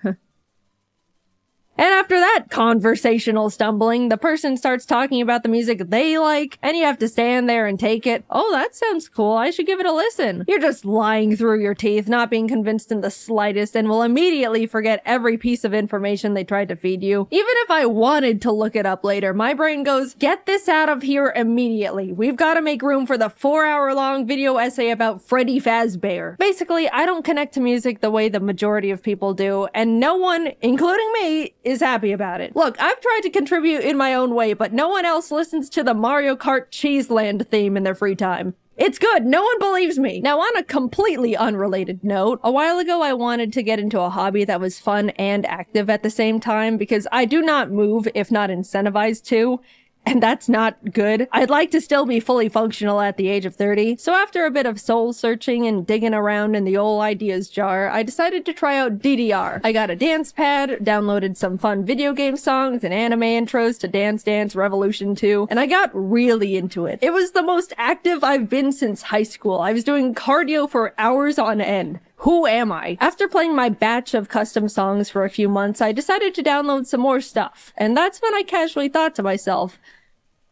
[SPEAKER 1] And after that conversational stumbling, the person starts talking about the music they like, and you have to stand there and take it. Oh, that sounds cool. I should give it a listen. You're just lying through your teeth, not being convinced in the slightest, and will immediately forget every piece of information they tried to feed you. Even if I wanted to look it up later, my brain goes, get this out of here immediately. We've got to make room for the 4-hour-long video essay about Freddy Fazbear. Basically, I don't connect to music the way the majority of people do, and no one, including me, is happy about it. Look, I've tried to contribute in my own way, but no one else listens to the Mario Kart Cheeseland theme in their free time. It's good. No one believes me. Now, on a completely unrelated note, a while ago I wanted to get into a hobby that was fun and active at the same time because I do not move if not incentivized to. And that's not good. I'd like to still be fully functional at the age of 30. So after a bit of soul searching and digging around in the old ideas jar, I decided to try out DDR. I got a dance pad, downloaded some fun video game songs and anime intros to Dance Dance Revolution 2, and I got really into it. It was the most active I've been since high school. I was doing cardio for hours on end. Who am I? After playing my batch of custom songs for a few months, I decided to download some more stuff. And that's when I casually thought to myself,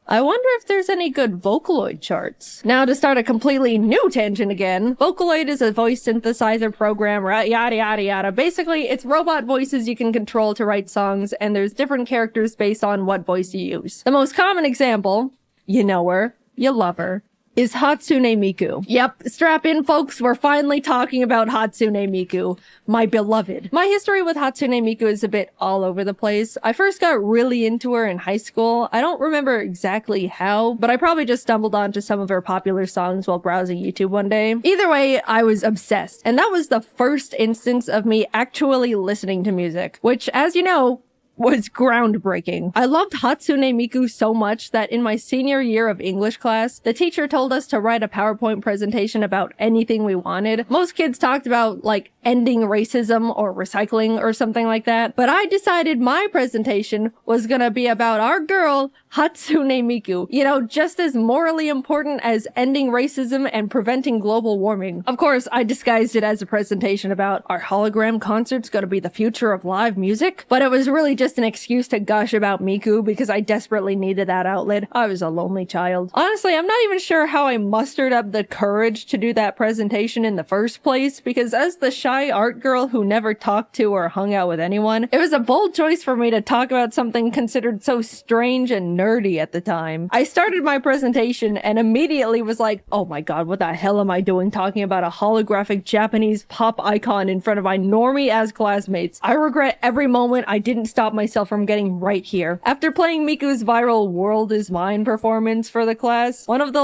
[SPEAKER 1] I wonder if there's any good Vocaloid charts. Now, to start a completely new tangent again, Vocaloid is a voice synthesizer program, yada yada yada. Basically, it's robot voices you can control to write songs, and there's different characters based on what voice you use. The most common example, you know her, you love her, is Hatsune Miku. Yep, strap in folks, we're finally talking about Hatsune Miku, my beloved. My history with Hatsune Miku is a bit all over the place. I first got really into her in high school. I don't remember exactly how, but I probably just stumbled onto some of her popular songs while browsing YouTube one day. Either way, I was obsessed, and that was the first instance of me actually listening to music, which, as you know, was groundbreaking. I loved Hatsune Miku so much that in my senior year of English class, the teacher told us to write a PowerPoint presentation about anything we wanted. Most kids talked about, like, ending racism or recycling or something like that, but I decided my presentation was gonna be about our girl, Hatsune Miku. You know, just as morally important as ending racism and preventing global warming. Of course, I disguised it as a presentation about our hologram concert's gonna be the future of live music, but it was really just just an excuse to gush about Miku because I desperately needed that outlet. I was a lonely child. Honestly, I'm not even sure how I mustered up the courage to do that presentation in the first place, because as the shy art girl who never talked to or hung out with anyone, it was a bold choice for me to talk about something considered so strange and nerdy at the time. I started my presentation and immediately was like, oh my god, what the hell am I doing talking about a holographic Japanese pop icon in front of my normie-ass classmates? I regret every moment I didn't stop myself from getting right here. After playing Miku's viral World Is Mine performance for the class, one of the,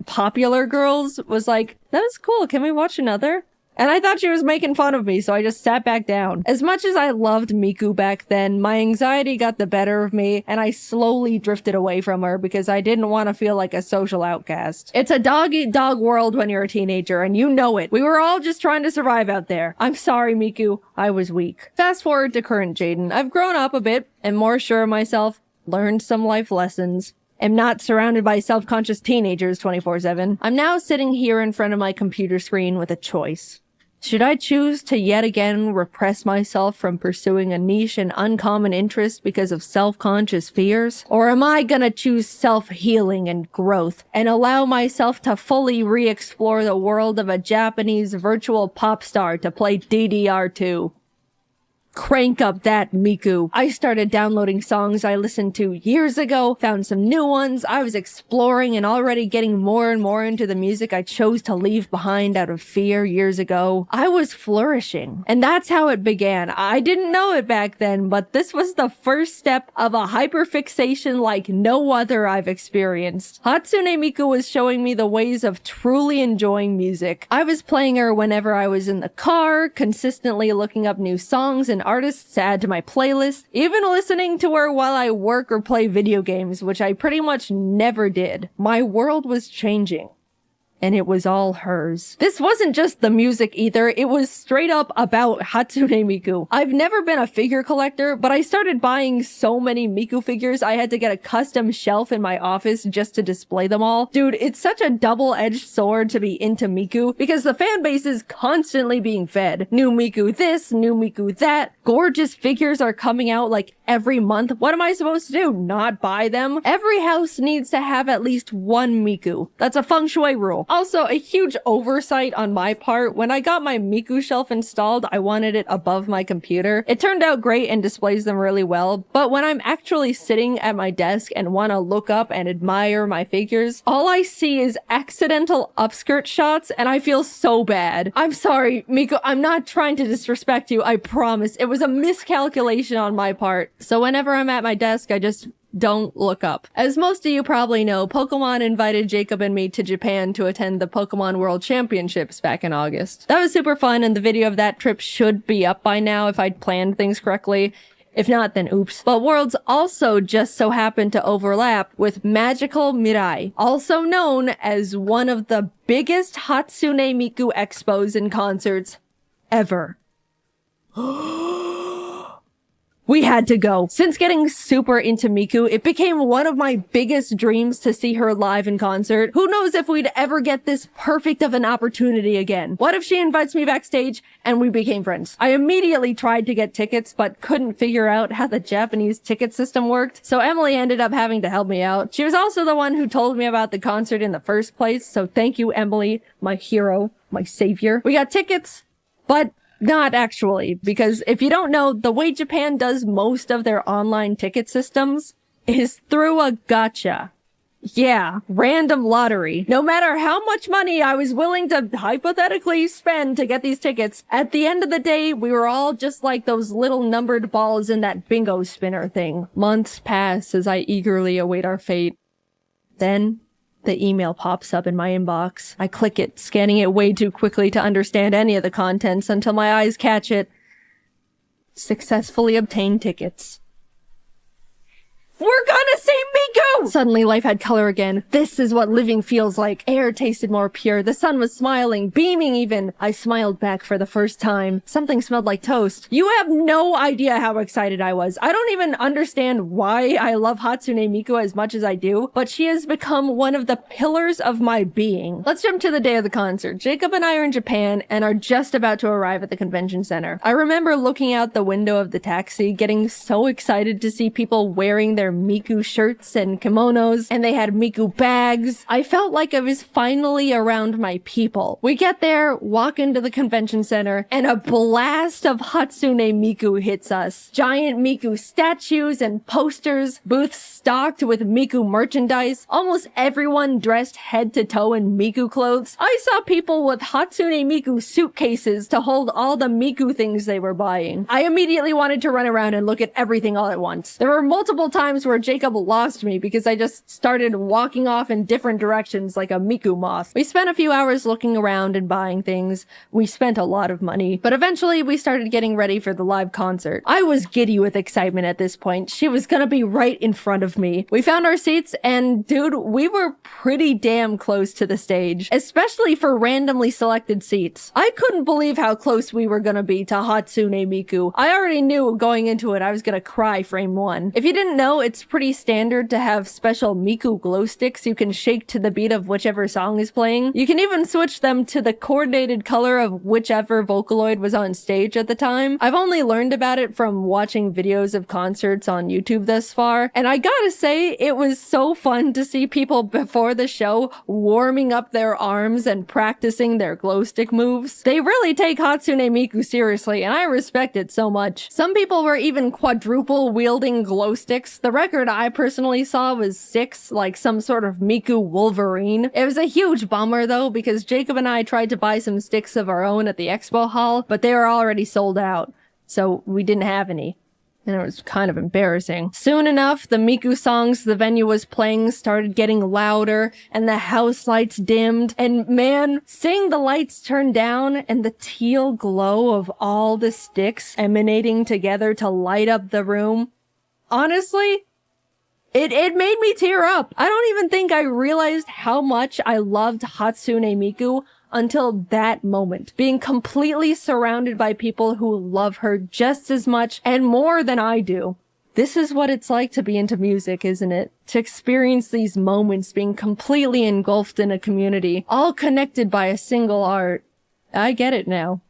[SPEAKER 1] popular girls was like, that was cool, can we watch another? And I thought she was making fun of me, so I just sat back down. As much as I loved Miku back then, my anxiety got the better of me, and I slowly drifted away from her because I didn't want to feel like a social outcast. It's a dog-eat-dog world when you're a teenager, and you know it. We were all just trying to survive out there. I'm sorry, Miku. I was weak. Fast forward to current Jaiden. I've grown up a bit, and more sure of myself, learned some life lessons. Am not surrounded by self-conscious teenagers 24/7. I'm now sitting here in front of my computer screen with a choice. Should I choose to yet again repress myself from pursuing a niche and uncommon interest because of self-conscious fears? Or am I gonna choose self-healing and growth and allow myself to fully re-explore the world of a Japanese virtual pop star to play DDR2? Crank up that Miku. I started downloading songs I listened to years ago, found some new ones. I was exploring and already getting more and more into the music I chose to leave behind out of fear years ago. I was flourishing. And that's how it began. I didn't know it back then, but this was the first step of a hyperfixation like no other I've experienced. Hatsune Miku was showing me the ways of truly enjoying music. I was playing her whenever I was in the car, consistently looking up new songs and artists to add to my playlist, even listening to her while I work or play video games, which I pretty much never did. My world was changing. And it was all hers. This wasn't just the music either, it was straight up about Hatsune Miku. I've never been a figure collector, but I started buying so many Miku figures I had to get a custom shelf in my office just to display them all. Dude, it's such a double-edged sword to be into Miku, because the fan base is constantly being fed. New Miku this, new Miku that. Gorgeous figures are coming out like every month. What am I supposed to do? Not buy them? Every house needs to have at least one Miku. That's a feng shui rule. Also, a huge oversight on my part. When I got my Miku shelf installed, I wanted it above my computer. It turned out great and displays them really well, but when I'm actually sitting at my desk and want to look up and admire my figures, all I see is accidental upskirt shots and I feel so bad. I'm sorry, Miku, I'm not trying to disrespect you, I promise. It was a miscalculation on my part. So whenever I'm at my desk, I just don't look up. As most of you probably know, Pokemon invited Jacob and me to Japan to attend the Pokemon World Championships back in August. That was super fun, and the video of that trip should be up by now if I'd planned things correctly. If not, then oops. But Worlds also just so happened to overlap with Magical Mirai, also known as one of the biggest Hatsune Miku expos and concerts ever. We had to go. Since getting super into Miku, it became one of my biggest dreams to see her live in concert. Who knows if we'd ever get this perfect of an opportunity again? What if she invites me backstage and we became friends? I immediately tried to get tickets, but couldn't figure out how the Japanese ticket system worked, so Emily ended up having to help me out. She was also the one who told me about the concert in the first place, so thank you, Emily, my hero, my savior. We got tickets, but not actually, because if you don't know, the way Japan does most of their online ticket systems is through a gacha. Yeah, random lottery. No matter how much money I was willing to hypothetically spend to get these tickets, at the end of the day, we were all just like those little numbered balls in that bingo spinner thing. Months pass as I eagerly await our fate. Then the email pops up in my inbox. I click it, scanning it way too quickly to understand any of the contents until my eyes catch it. Successfully obtained tickets. We're gonna see Miku! Suddenly life had color again. This is what living feels like. Air tasted more pure. The sun was smiling, beaming even. I smiled back for the first time. Something smelled like toast. You have no idea how excited I was. I don't even understand why I love Hatsune Miku as much as I do, but she has become one of the pillars of my being. Let's jump to the day of the concert. Jacob and I are in Japan and are just about to arrive at the convention center. I remember looking out the window of the taxi, getting so excited to see people wearing their Miku shirts and kimonos, and they had Miku bags. I felt like I was finally around my people. We get there, walk into the convention center, and a blast of Hatsune Miku hits us. Giant Miku statues and posters, booths stocked with Miku merchandise, almost everyone dressed head to toe in Miku clothes. I saw people with Hatsune Miku suitcases to hold all the Miku things they were buying. I immediately wanted to run around and look at everything all at once. There were multiple times where Jacob lost me because I just started walking off in different directions like a Miku moth. We spent a few hours looking around and buying things. We spent a lot of money, but eventually we started getting ready for the live concert. I was giddy with excitement at this point. She was gonna be right in front of me. We found our seats and dude, we were pretty damn close to the stage, especially for randomly selected seats. I couldn't believe how close we were gonna be to Hatsune Miku. I already knew going into it I was gonna cry frame one. If you didn't know, it's pretty standard to have special Miku glow sticks you can shake to the beat of whichever song is playing. You can even switch them to the coordinated color of whichever Vocaloid was on stage at the time. I've only learned about it from watching videos of concerts on YouTube thus far, and I gotta say, it was so fun to see people before the show warming up their arms and practicing their glow stick moves. They really take Hatsune Miku seriously, and I respect it so much. Some people were even quadruple wielding glow sticks. The record I personally saw was 6, like some sort of Miku Wolverine. It was a huge bummer though, because Jacob and I tried to buy some sticks of our own at the expo hall, but they were already sold out, so we didn't have any. And it was kind of embarrassing. Soon enough, the Miku songs the venue was playing started getting louder, and the house lights dimmed. And man, seeing the lights turn down and the teal glow of all the sticks emanating together to light up the room, honestly, it made me tear up. I don't even think I realized how much I loved Hatsune Miku until that moment. Being completely surrounded by people who love her just as much and more than I do. This is what it's like to be into music, isn't it? To experience these moments being completely engulfed in a community, all connected by a single art. I get it now.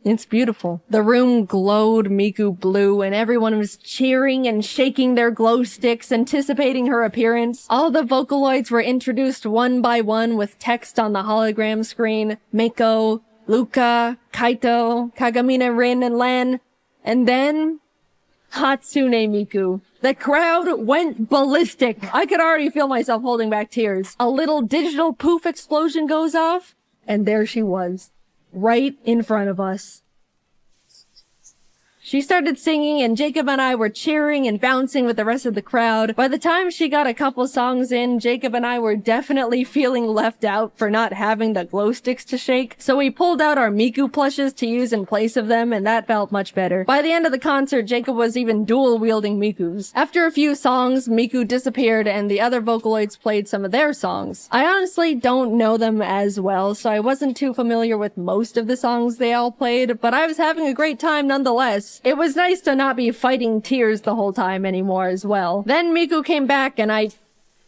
[SPEAKER 1] It's beautiful. The room glowed Miku blue and everyone was cheering and shaking their glow sticks, anticipating her appearance. All the Vocaloids were introduced one by one with text on the hologram screen. Meiko, Luka, Kaito, Kagamine Rin, and Len. And then Hatsune Miku. The crowd went ballistic. I could already feel myself holding back tears. A little digital poof explosion goes off, and there she was. Right in front of us. She started singing and Jacob and I were cheering and bouncing with the rest of the crowd. By the time she got a couple songs in, Jacob and I were definitely feeling left out for not having the glow sticks to shake. So we pulled out our Miku plushes to use in place of them, and that felt much better. By the end of the concert, Jacob was even dual wielding Mikus. After a few songs, Miku disappeared and the other Vocaloids played some of their songs. I honestly don't know them as well, so I wasn't too familiar with most of the songs they all played, but I was having a great time nonetheless. It was nice to not be fighting tears the whole time anymore as well. Then Miku came back and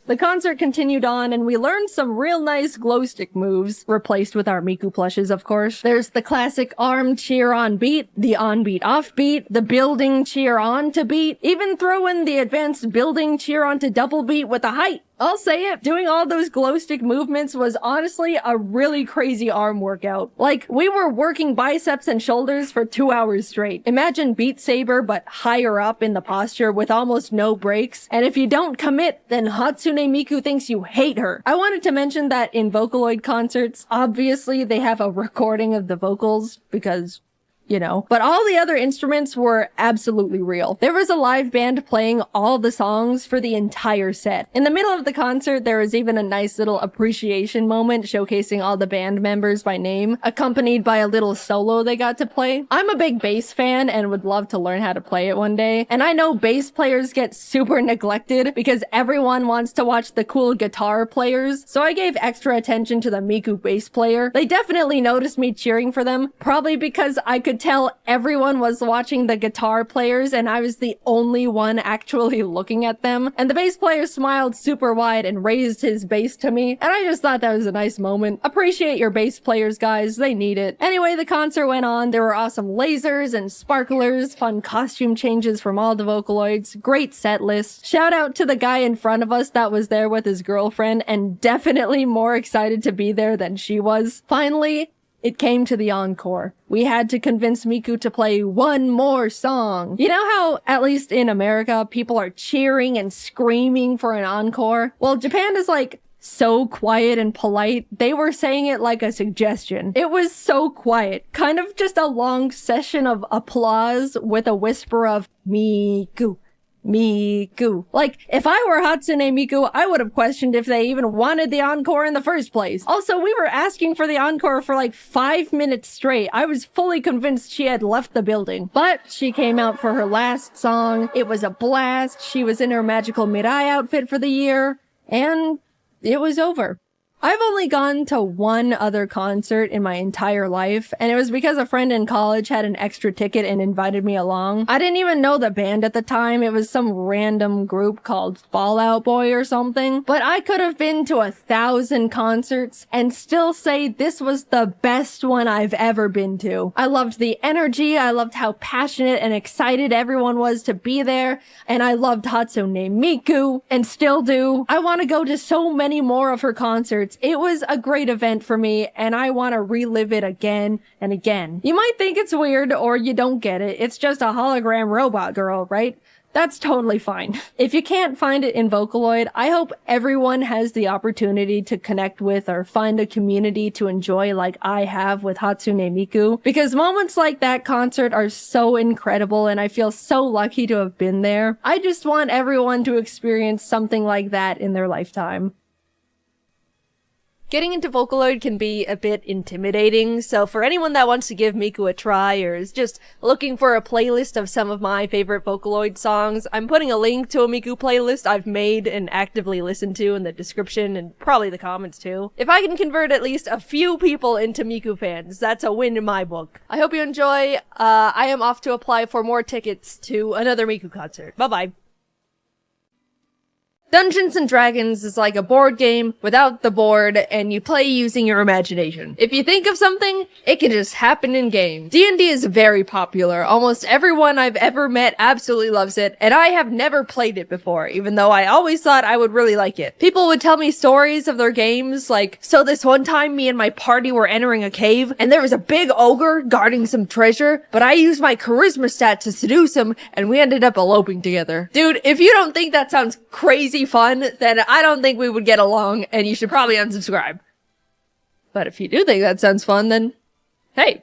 [SPEAKER 1] the concert continued on, and we learned some real nice glow stick moves, replaced with our Miku plushes, of course. There's the classic arm cheer on beat, the on beat off beat, the building cheer on to beat, even throw in the advanced building cheer on to double beat with a height. I'll say it, doing all those glow stick movements was honestly a really crazy arm workout. Like, we were working biceps and shoulders for 2 hours straight. Imagine Beat Saber, but higher up in the posture with almost no breaks. And if you don't commit, then Hatsune Miku thinks you hate her. I wanted to mention that in Vocaloid concerts, obviously they have a recording of the vocals because you know. But all the other instruments were absolutely real. There was a live band playing all the songs for the entire set. In the middle of the concert, there was even a nice little appreciation moment showcasing all the band members by name, accompanied by a little solo they got to play. I'm a big bass fan and would love to learn how to play it one day. And I know bass players get super neglected because everyone wants to watch the cool guitar players, so I gave extra attention to the Miku bass player. They definitely noticed me cheering for them, probably because I could tell everyone was watching the guitar players and I was the only one actually looking at them. And the bass player smiled super wide and raised his bass to me, and I just thought that was a nice moment. Appreciate your bass players, guys. They need it. Anyway, the concert went on. There were awesome lasers and sparklers, fun costume changes from all the Vocaloids, great set list. Shout out to the guy in front of us that was there with his girlfriend and definitely more excited to be there than she was. Finally, it came to the encore. We had to convince Miku to play one more song. You know how, at least in America, people are cheering and screaming for an encore? Well, Japan is like so quiet and polite. They were saying it like a suggestion. It was so quiet. Kind of just a long session of applause with a whisper of Miku. Miku. Like, if I were Hatsune Miku, I would have questioned if they even wanted the encore in the first place. Also, we were asking for the encore for like 5 minutes straight. I was fully convinced she had left the building. But she came out for her last song. It was a blast. She was in her magical Mirai outfit for the year. And it was over. I've only gone to one other concert in my entire life, and it was because a friend in college had an extra ticket and invited me along. I didn't even know the band at the time. It was some random group called Fall Out Boy or something. But I could have been to 1,000 concerts and still say this was the best one I've ever been to. I loved the energy, I loved how passionate and excited everyone was to be there, and I loved Hatsune Miku, and still do. I want to go to so many more of her concerts. It was a great event for me, and I want to relive it again and again. You might think it's weird, or you don't get it. It's just a hologram robot girl, right? That's totally fine. If you can't find it in Vocaloid, I hope everyone has the opportunity to connect with or find a community to enjoy like I have with Hatsune Miku, because moments like that concert are so incredible and I feel so lucky to have been there. I just want everyone to experience something like that in their lifetime.
[SPEAKER 2] Getting into Vocaloid can be a bit intimidating, so for anyone that wants to give Miku a try or is just looking for a playlist of some of my favorite Vocaloid songs, I'm putting a link to a Miku playlist I've made and actively listened to in the description and probably the comments too. If I can convert at least a few people into Miku fans, that's a win in my book. I hope you enjoy. I am off to apply for more tickets to another Miku concert. Bye-bye. Dungeons & Dragons is like a board game without the board, and you play using your imagination. If you think of something, it can just happen in game. D&D is very popular. Almost everyone I've ever met absolutely loves it, and I have never played it before, even though I always thought I would really like it. People would tell me stories of their games, like, so this one time me and my party were entering a cave, and there was a big ogre guarding some treasure, but I used my charisma stat to seduce him, and we ended up eloping together. Dude, if you don't think that sounds crazy fun, then I don't think we would get along, and you should probably unsubscribe. But if you do think that sounds fun, then hey.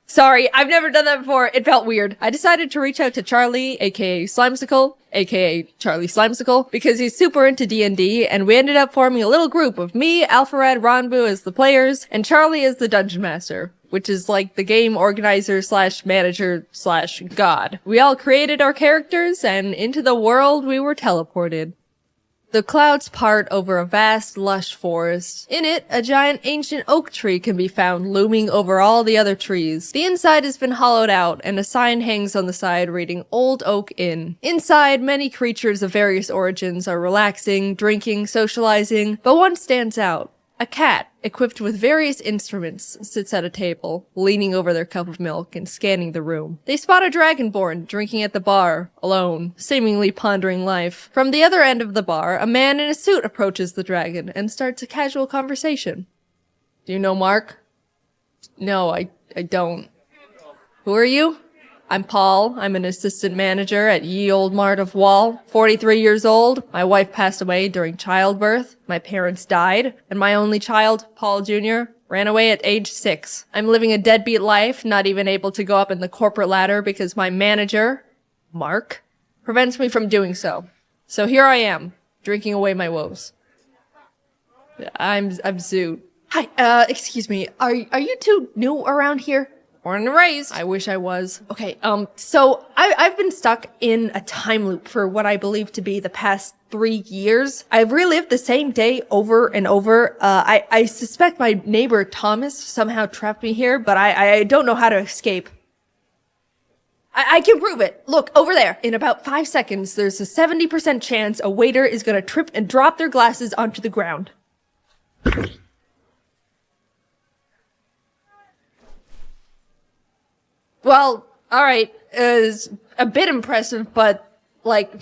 [SPEAKER 2] Sorry, I've never done that before. It felt weird. I decided to reach out to Charlie, aka Slimesicle, aka Charlie Slimesicle, because he's super into D&D, and we ended up forming a little group of me, Alpharad, Ronbu as the players, and Charlie as the Dungeon Master, which is like the game organizer slash manager slash god. We all created our characters, and into the world we were teleported. The clouds part over a vast, lush forest. In it, a giant ancient oak tree can be found looming over all the other trees. The inside has been hollowed out, and a sign hangs on the side reading Old Oak Inn. Inside, many creatures of various origins are relaxing, drinking, socializing, but one stands out. A cat, equipped with various instruments, sits at a table, leaning over their cup of milk and scanning the room. They spot a dragonborn drinking at the bar, alone, seemingly pondering life. From the other end of the bar, a man in a suit approaches the dragon and starts a casual conversation. Do you know Mark? No, I don't. Who are you? I'm Paul. I'm an assistant manager at Ye Old Mart of Wall. 43 years old. My wife passed away during childbirth. My parents died. And my only child, Paul Jr., Ran away at age 6. I'm living a deadbeat life, not even able to go up in the corporate ladder because my manager, Mark, prevents me from doing so. So here I am, drinking away my woes. I'm Zoot. Hi, excuse me, are you two new around here? Born and raised. I wish I was. Okay, so I've been stuck in a time loop for what I believe to be the past 3 years. I've relived the same day over and over. I suspect my neighbor Thomas somehow trapped me here, but I don't know how to escape. I can prove it. Look, over there. In about 5 seconds, there's a 70% chance a waiter is gonna trip and drop their glasses onto the ground. Well, alright, it's a bit impressive, but, like,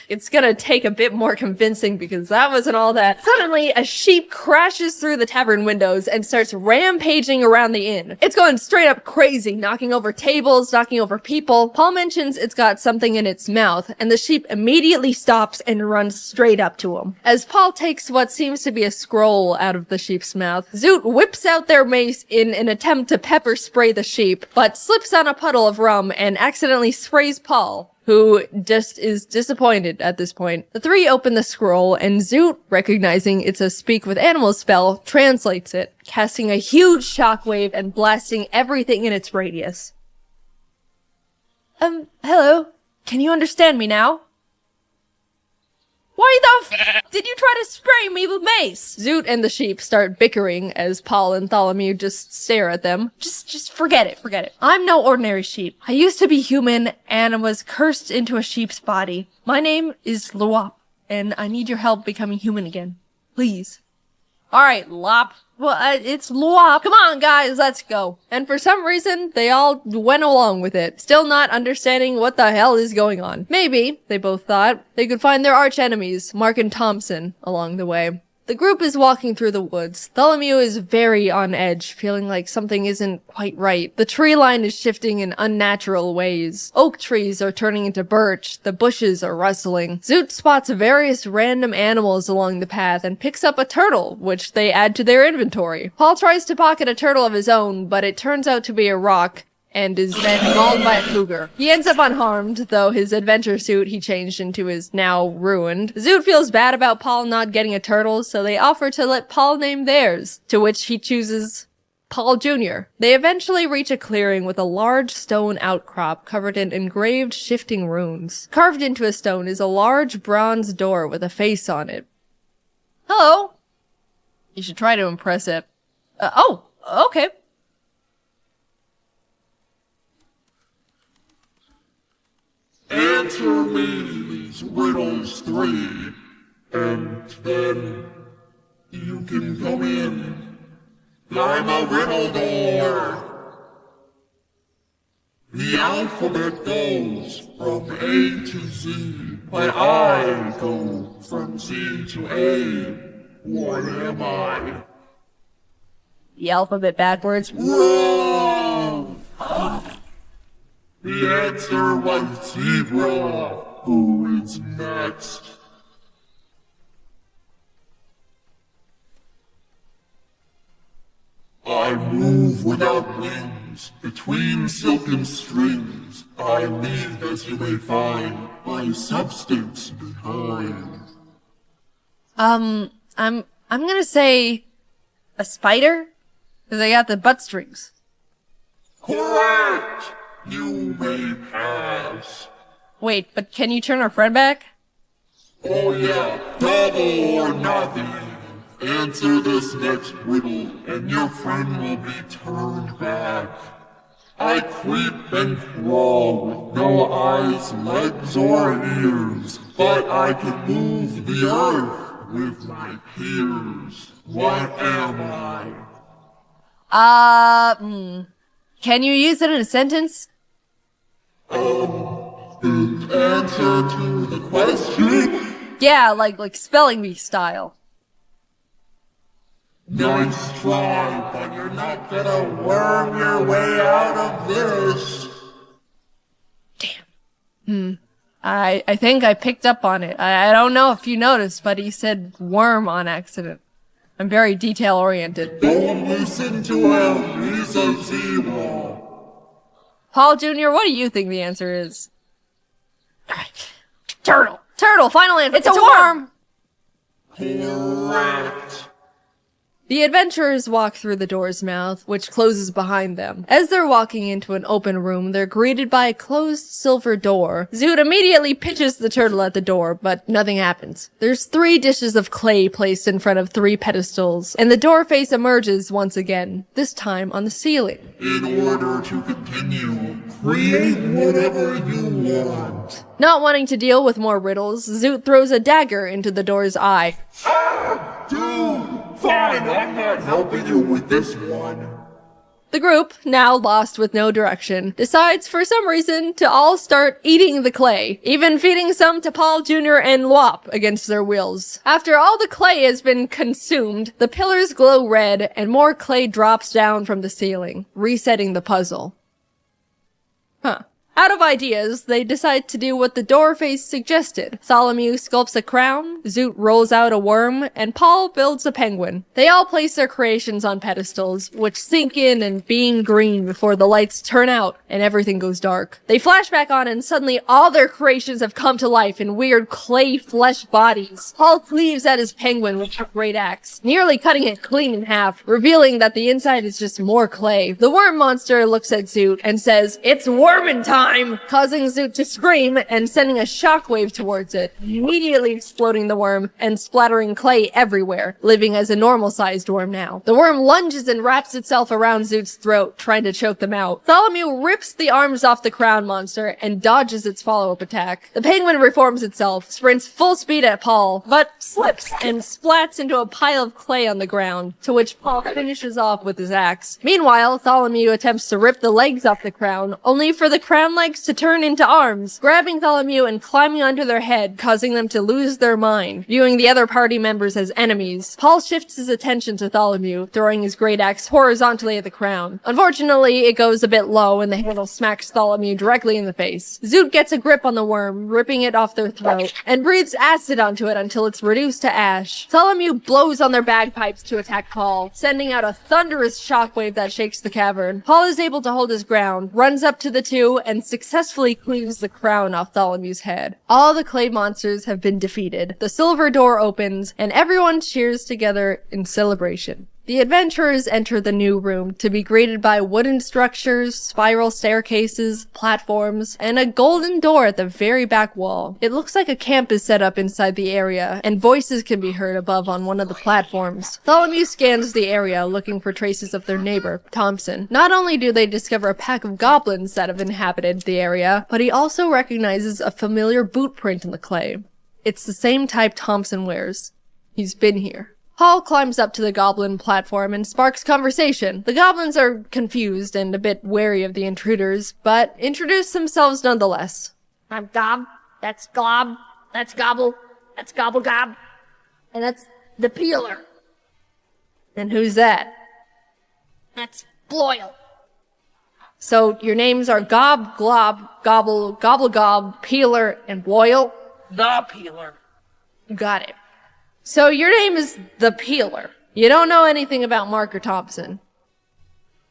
[SPEAKER 2] it's gonna take a bit more convincing because that wasn't all that. Suddenly, a sheep crashes through the tavern windows and starts rampaging around the inn. It's going straight up crazy, knocking over tables, knocking over people. Paul mentions it's got something in its mouth, and the sheep immediately stops and runs straight up to him. As Paul takes what seems to be a scroll out of the sheep's mouth, Zoot whips out their mace in an attempt to pepper spray the sheep, but slips on a puddle of rum and accidentally sprays Paul, who just is disappointed at this point. The three open the scroll, and Zoot, recognizing it's a speak with animals spell, translates it, casting a huge shockwave and blasting everything in its radius. Hello? Can you understand me now? Why the f did you try to spray me with mace? Zoot and the sheep start bickering as Paul and Tholomew just stare at them. Just forget it. I'm no ordinary sheep. I used to be human and was cursed into a sheep's body. My name is Luop, and I need your help becoming human again. Please. Alright, Lop. Well, it's Luop. Come on, guys, let's go. And for some reason, they all went along with it, still not understanding what the hell is going on. Maybe, they both thought, they could find their arch enemies, Mark and Thompson, along the way. The group is walking through the woods. Tholomew is very on edge, feeling like something isn't quite right. The tree line is shifting in unnatural ways. Oak trees are turning into birch. The bushes are rustling. Zoot spots various random animals along the path and picks up a turtle, which they add to their inventory. Paul tries to pocket a turtle of his own, but it turns out to be a rock, and is then mauled by a cougar. He ends up unharmed, though his adventure suit he changed into is now ruined. Zoot feels bad about Paul not getting a turtle, so they offer to let Paul name theirs, to which he chooses Paul Jr. They eventually reach a clearing with a large stone outcrop covered in engraved shifting runes. Carved into a stone is a large bronze door with a face on it. Hello! You should try to impress it. Oh, okay.
[SPEAKER 14] Answer me these riddles 3, and then you can come in. I'm a riddle door. The alphabet goes from A to Z, but I go from Z to A. What am I?
[SPEAKER 2] The alphabet backwards.
[SPEAKER 14] Wrong! The answer was zebra. Who is next? I move without wings, between silken strings. I leave, as you may find, my substance behind.
[SPEAKER 2] I'm gonna say a spider, because I got the butt strings.
[SPEAKER 14] Correct! You may pass.
[SPEAKER 2] Wait, but can you turn our friend back?
[SPEAKER 14] Oh yeah, double or nothing. Answer this next riddle, and your friend will be turned back. I creep and crawl with no eyes, legs, or ears, but I can move the earth with my peers. What am I?
[SPEAKER 2] Can you use it in a sentence?
[SPEAKER 14] The answer to the question?
[SPEAKER 2] Yeah, like spelling bee style.
[SPEAKER 14] Nice try, but you're not gonna worm your way out of this.
[SPEAKER 2] I think I picked up on it. I don't know if you noticed, but he said worm on accident.
[SPEAKER 1] I'm very detail-oriented.
[SPEAKER 14] Don't listen to him, he's a zero.
[SPEAKER 1] Paul Jr., what do you think the answer is?
[SPEAKER 2] Turtle. Turtle, final answer.
[SPEAKER 1] It's a worm!
[SPEAKER 14] Correct.
[SPEAKER 1] The adventurers walk through the door's mouth, which closes behind them. As they're walking into an open room, they're greeted by a closed silver door. Zoot immediately pitches the turtle at the door, but nothing happens. There's 3 dishes of clay placed in front of 3 pedestals, and the door face emerges once again, this time on the ceiling.
[SPEAKER 14] In order to continue, create whatever you want.
[SPEAKER 1] Not wanting to deal with more riddles, Zoot throws a dagger into the door's eye.
[SPEAKER 14] Dude! Fine, I'm not helping you with this one.
[SPEAKER 1] The group, now lost with no direction, decides for some reason to all start eating the clay, even feeding some to Paul Jr. and Lwop against their wills. After all the clay has been consumed, the pillars glow red and more clay drops down from the ceiling, resetting the puzzle. Huh. Out of ideas, they decide to do what the door face suggested. Tholomew sculpts a crown, Zoot rolls out a worm, and Paul builds a penguin. They all place their creations on pedestals, which sink in and beam green before the lights turn out and everything goes dark. They flash back on and suddenly all their creations have come to life in weird clay flesh bodies. Paul cleaves at his penguin with a great axe, nearly cutting it clean in half, revealing that the inside is just more clay. The worm monster looks at Zoot and says, "It's wormin' time!" Causing Zoot to scream and sending a shockwave towards it, immediately exploding the worm and splattering clay everywhere, living as a normal-sized worm now. The worm lunges and wraps itself around Zoot's throat, trying to choke them out. Tholomew rips the arms off the crown monster and dodges its follow-up attack. The penguin reforms itself, sprints full speed at Paul, but slips and splats into a pile of clay on the ground, to which Paul finishes off with his axe. Meanwhile, Tholomew attempts to rip the legs off the crown, only for the crown legs to turn into arms, grabbing Tholomew and climbing onto their head, causing them to lose their mind, viewing the other party members as enemies. Paul shifts his attention to Tholomew, throwing his great axe horizontally at the crown. Unfortunately, it goes a bit low and the handle smacks Tholomew directly in the face. Zoot gets a grip on the worm, ripping it off their throat, and breathes acid onto it until it's reduced to ash. Tholomew blows on their bagpipes to attack Paul, sending out a thunderous shockwave that shakes the cavern. Paul is able to hold his ground, runs up to the two, and successfully cleaves the crown off Tholomew's head. All the clay monsters have been defeated. The silver door opens, and everyone cheers together in celebration. The adventurers enter the new room to be greeted by wooden structures, spiral staircases, platforms, and a golden door at the very back wall. It looks like a camp is set up inside the area, and voices can be heard above on one of the platforms. Tholomew scans the area looking for traces of their neighbor, Thompson. Not only do they discover a pack of goblins that have inhabited the area, but he also recognizes a familiar boot print in the clay. It's the same type Thompson wears. He's been here. Paul climbs up to the goblin platform and sparks conversation. The goblins are confused and a bit wary of the intruders, but introduce themselves nonetheless.
[SPEAKER 15] I'm Gob, that's Glob, that's Gobble, that's Gobble Gob, and that's the Peeler.
[SPEAKER 1] And who's that?
[SPEAKER 15] That's Bloyle.
[SPEAKER 1] So your names are Gob, Glob, Gobble, Gobble Gob, Peeler, and Bloyle?
[SPEAKER 15] The Peeler.
[SPEAKER 1] Got it. So your name is the Peeler. You don't know anything about Marker Thompson.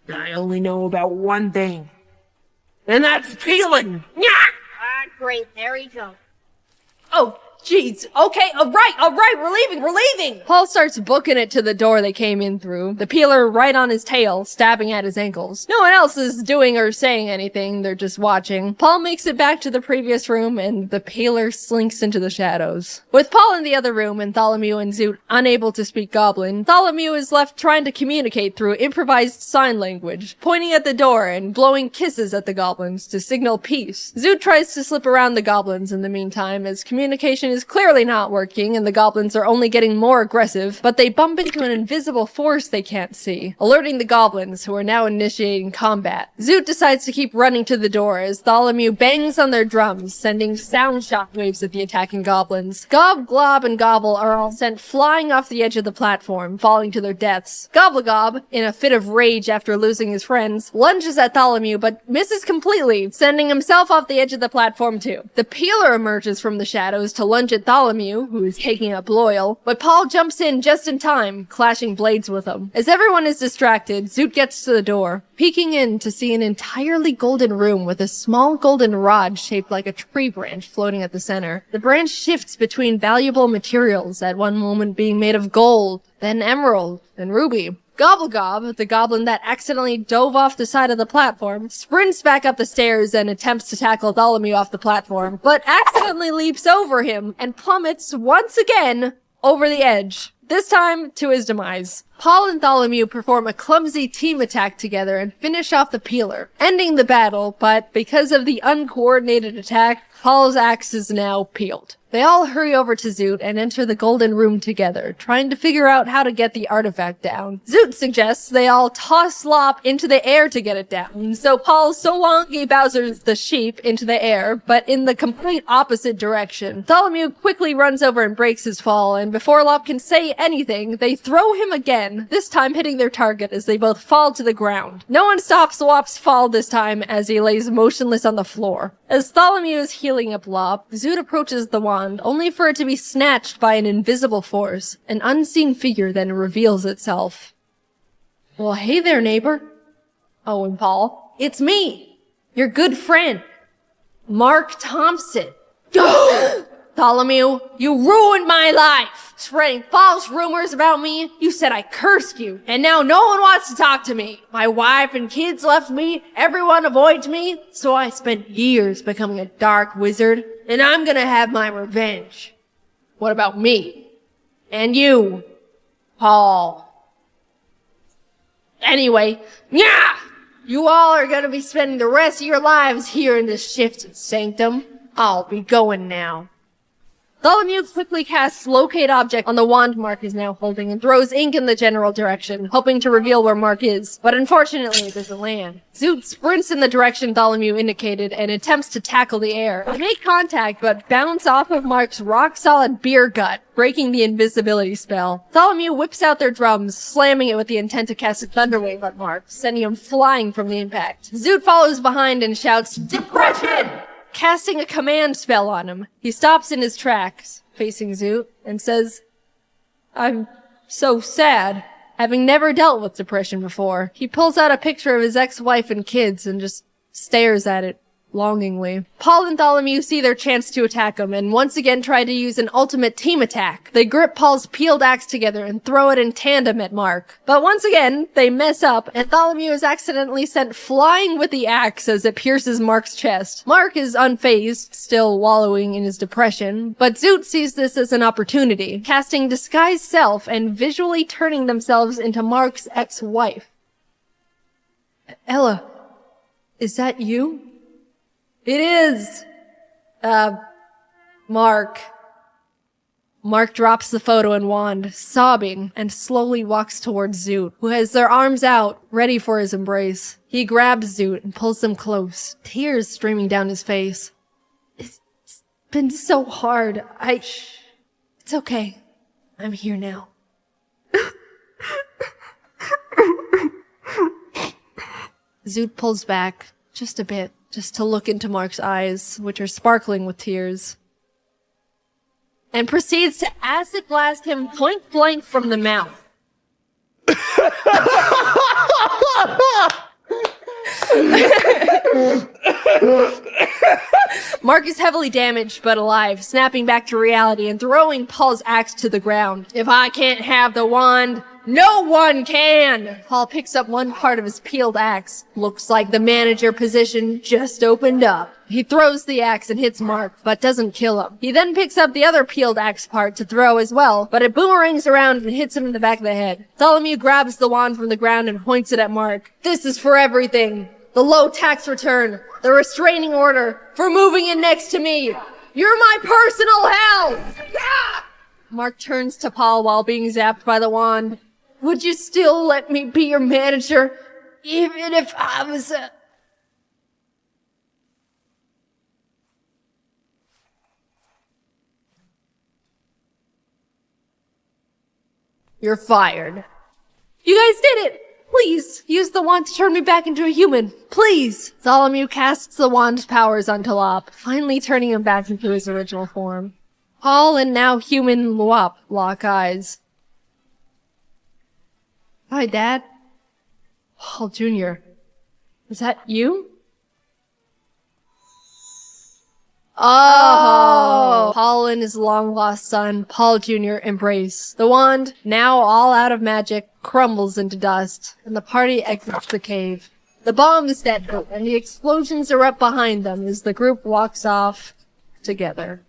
[SPEAKER 15] I only know about one thing. And that's peeling! Yeah! Great, there you go.
[SPEAKER 1] Oh, jeez. Okay, all right, we're leaving! Paul starts booking it to the door they came in through, the Peeler right on his tail, stabbing at his ankles. No one else is doing or saying anything, they're just watching. Paul makes it back to the previous room, and the Peeler slinks into the shadows. With Paul in the other room and Tholomew and Zoot unable to speak Goblin, Tholomew is left trying to communicate through improvised sign language, pointing at the door and blowing kisses at the goblins to signal peace. Zoot tries to slip around the goblins in the meantime, as communication is clearly not working and the goblins are only getting more aggressive, but they bump into an invisible force they can't see, alerting the goblins, who are now initiating combat. Zoot decides to keep running to the door as Tholomew bangs on their drums, sending sound shockwaves at the attacking goblins. Gob, Glob, and Gobble are all sent flying off the edge of the platform, falling to their deaths. Gobblegob, in a fit of rage after losing his friends, lunges at Tholomew but misses completely, sending himself off the edge of the platform too. The Peeler emerges from the shadows to lunge
[SPEAKER 2] lunge at Tholomew, who is taking up Loyal, but Paul jumps in just in time, clashing blades with him. As everyone is distracted, Zoot gets to the door, peeking in to see an entirely golden room with a small golden rod shaped like a tree branch floating at the center. The branch shifts between valuable materials, at one moment being made of gold, then emerald, and ruby. Gobblegob, the goblin that accidentally dove off the side of the platform, sprints back up the stairs and attempts to tackle Tholomew off the platform, but accidentally leaps over him and plummets once again over the edge, this time to his demise. Paul and Tholomew perform a clumsy team attack together and finish off the peeler, ending the battle, but because of the uncoordinated attack, Paul's axe is now peeled. They all hurry over to Zoot and enter the golden room together, trying to figure out how to get the artifact down. Zoot suggests they all toss Lop into the air to get it down, so Paul Solongi Bowser's the sheep into the air, but in the complete opposite direction. Tholomew quickly runs over and breaks his fall, and before Lop can say anything, they throw him again, this time hitting their target as they both fall to the ground. No one stops Lop's fall this time as he lays motionless on the floor. As Tholomew is healing up Lop, Zoot approaches the wand, only for it to be snatched by an invisible force. An unseen figure then reveals itself. Well, hey there, neighbor. Oh, and Paul. It's me, your good friend, Mark Thompson. Tholomew, you ruined my life, spreading false rumors about me. You said I cursed you, and now no one wants to talk to me. My wife and kids left me, everyone avoids me, so I spent years becoming a dark wizard, and I'm gonna have my revenge. What about me? And you, Paul? Anyway, yeah! You all are gonna be spending the rest of your lives here in this shifted sanctum. I'll be going now. Tholomew quickly casts Locate Object on the wand Mark is now holding and throws ink in the general direction, hoping to reveal where Mark is, but unfortunately it doesn't land. Zoot sprints in the direction Tholomew indicated and attempts to tackle the air. They make contact but bounce off of Mark's rock-solid beer gut, breaking the invisibility spell. Tholomew whips out their drums, slamming it with the intent to cast a Thunderwave at Mark, sending him flying from the impact. Zoot follows behind and shouts, "Depression!" casting a command spell on him. He stops in his tracks, facing Zoot, and says, "I'm so sad." Having never dealt with depression before, he pulls out a picture of his ex-wife and kids and just stares at it longingly. Paul and Tholomew see their chance to attack him and once again try to use an ultimate team attack. They grip Paul's peeled axe together and throw it in tandem at Mark. But once again, they mess up and Tholomew is accidentally sent flying with the axe as it pierces Mark's chest. Mark is unfazed, still wallowing in his depression, but Zoot sees this as an opportunity, casting Disguise Self and visually turning themselves into Mark's ex-wife. Ella, is that you? It is! Mark. Mark drops the photo and wand, sobbing, and slowly walks towards Zoot, who has their arms out, ready for his embrace. He grabs Zoot and pulls them close, tears streaming down his face. It's been so hard. It's okay. I'm here now. Zoot pulls back, just a bit, just to look into Mark's eyes, which are sparkling with tears, and proceeds to acid blast him point blank from the mouth. Mark is heavily damaged but alive, snapping back to reality and throwing Paul's axe to the ground. If I can't have the wand, no one can! Paul picks up one part of his peeled axe. Looks like the manager position just opened up. He throws the axe and hits Mark, but doesn't kill him. He then picks up the other peeled axe part to throw as well, but it boomerangs around and hits him in the back of the head. Tholomew grabs the wand from the ground and points it at Mark. This is for everything. The low tax return, the restraining order, for moving in next to me. You're my personal hell! Ah! Mark turns to Paul while being zapped by the wand. Would you still let me be your manager, even if I was a... You're fired. You guys did it! Please, use the wand to turn me back into a human. Please! Tholomew casts the wand's powers onto Lop, finally turning him back into his original form. Paul and now human Luop lock eyes. Hi, Dad. Paul Jr. Is that you? Oh! Paul and his long-lost son, Paul Jr., embrace. The wand, now all out of magic, crumbles into dust, and the party exits the cave. The bombs detonate, and the explosions erupt behind them as the group walks off together.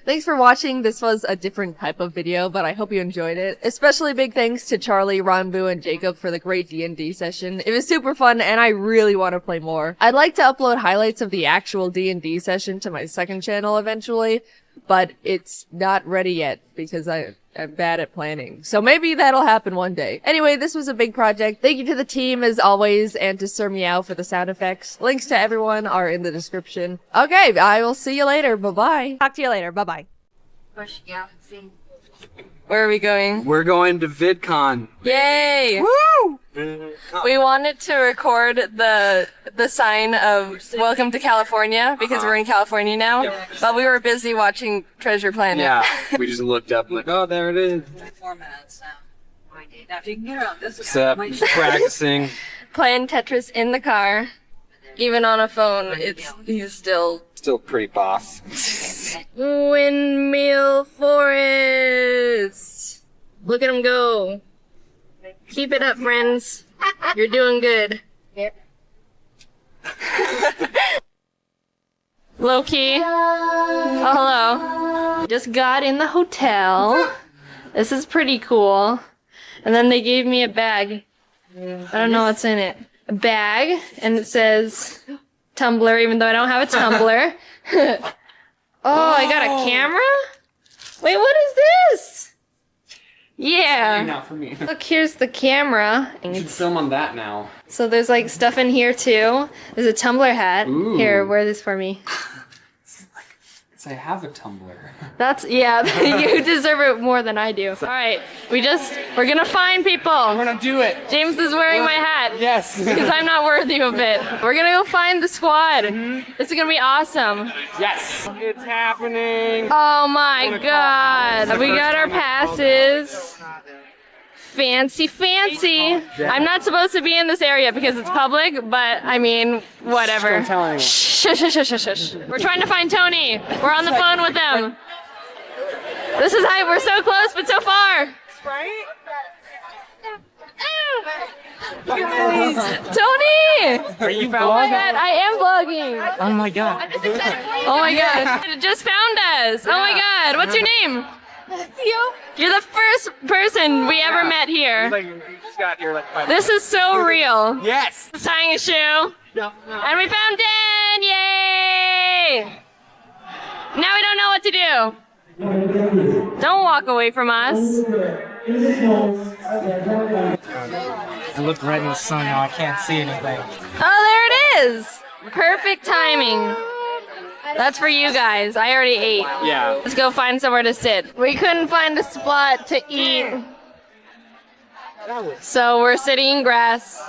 [SPEAKER 1] Thanks for watching. This was a different type of video, but I hope you enjoyed it. Especially big thanks to Charlie, Ronbu, and Jacob for the great D&D session. It was super fun, and I really want to play more. I'd like to upload highlights of the actual D&D session to my second channel eventually, but it's not ready yet because I'm bad at planning. So maybe that'll happen one day. Anyway, this was a big project. Thank you to the team as always, and to Sir Meow for the sound effects. Links to everyone are in the description. Okay, I will see you later. Bye-bye. Talk to you later. Bye-bye. Where are we going?
[SPEAKER 16] We're going to VidCon.
[SPEAKER 1] Yay!
[SPEAKER 16] Woo!
[SPEAKER 1] We wanted to record the sign of Welcome to California because we're in California now, but we were busy watching Treasure Planet.
[SPEAKER 16] Yeah, we just looked up and like, oh, there it is.
[SPEAKER 17] 4 minutes now.
[SPEAKER 16] What's up? Practicing.
[SPEAKER 1] Playing Tetris in the car, even on a phone. He's still
[SPEAKER 16] pretty boss.
[SPEAKER 1] Windmill Forest. Look at him go. Keep it up, friends. You're doing good. Loki. Oh, hello. Just got in the hotel. This is pretty cool. And then they gave me a bag. I don't know what's in it. A bag, and it says Tumblr, even though I don't have a Tumblr. Oh, I got a camera? Wait, what is this? Yeah.
[SPEAKER 16] Not for me.
[SPEAKER 1] Look, here's the camera.
[SPEAKER 16] You should film on that now.
[SPEAKER 1] So there's like stuff in here too. There's a Tumblr hat.
[SPEAKER 16] Ooh.
[SPEAKER 1] Here, wear this for me.
[SPEAKER 16] I have a Tumblr.
[SPEAKER 1] Yeah, you deserve it more than I do. Alright, we're gonna find people.
[SPEAKER 16] We're gonna do it.
[SPEAKER 1] James is wearing my hat.
[SPEAKER 16] Yes.
[SPEAKER 1] Because I'm not worthy of it. We're gonna go find the squad. This is gonna be awesome.
[SPEAKER 16] Yes. It's happening.
[SPEAKER 1] Oh my god. We got our passes. Fancy, fancy. I'm not supposed to be in this area because it's public, but I mean, whatever.
[SPEAKER 16] Don't tell anyone.
[SPEAKER 1] Shush, shush, shush, shush. We're trying to find Tony. We're on the phone with them. This is how we're so close, but so far.
[SPEAKER 17] Right?
[SPEAKER 1] Tony!
[SPEAKER 16] Are you
[SPEAKER 1] Oh my god, I am vlogging.
[SPEAKER 16] Oh my god.
[SPEAKER 1] Oh my god. It just found us. Oh my god. What's your name? You're the first person we ever met here.
[SPEAKER 16] Like, you just got here like 5
[SPEAKER 1] This is so real.
[SPEAKER 16] Yes.
[SPEAKER 1] Tying a shoe. And we found Dan! Yay! Now we don't know what to do. Don't walk away from us.
[SPEAKER 16] I looked right in the sun now. I can't see anything.
[SPEAKER 1] Oh, there it is! Perfect timing. That's for you guys. I already ate.
[SPEAKER 16] Yeah.
[SPEAKER 1] Let's go find somewhere to sit. We couldn't find a spot to eat. So we're sitting in grass.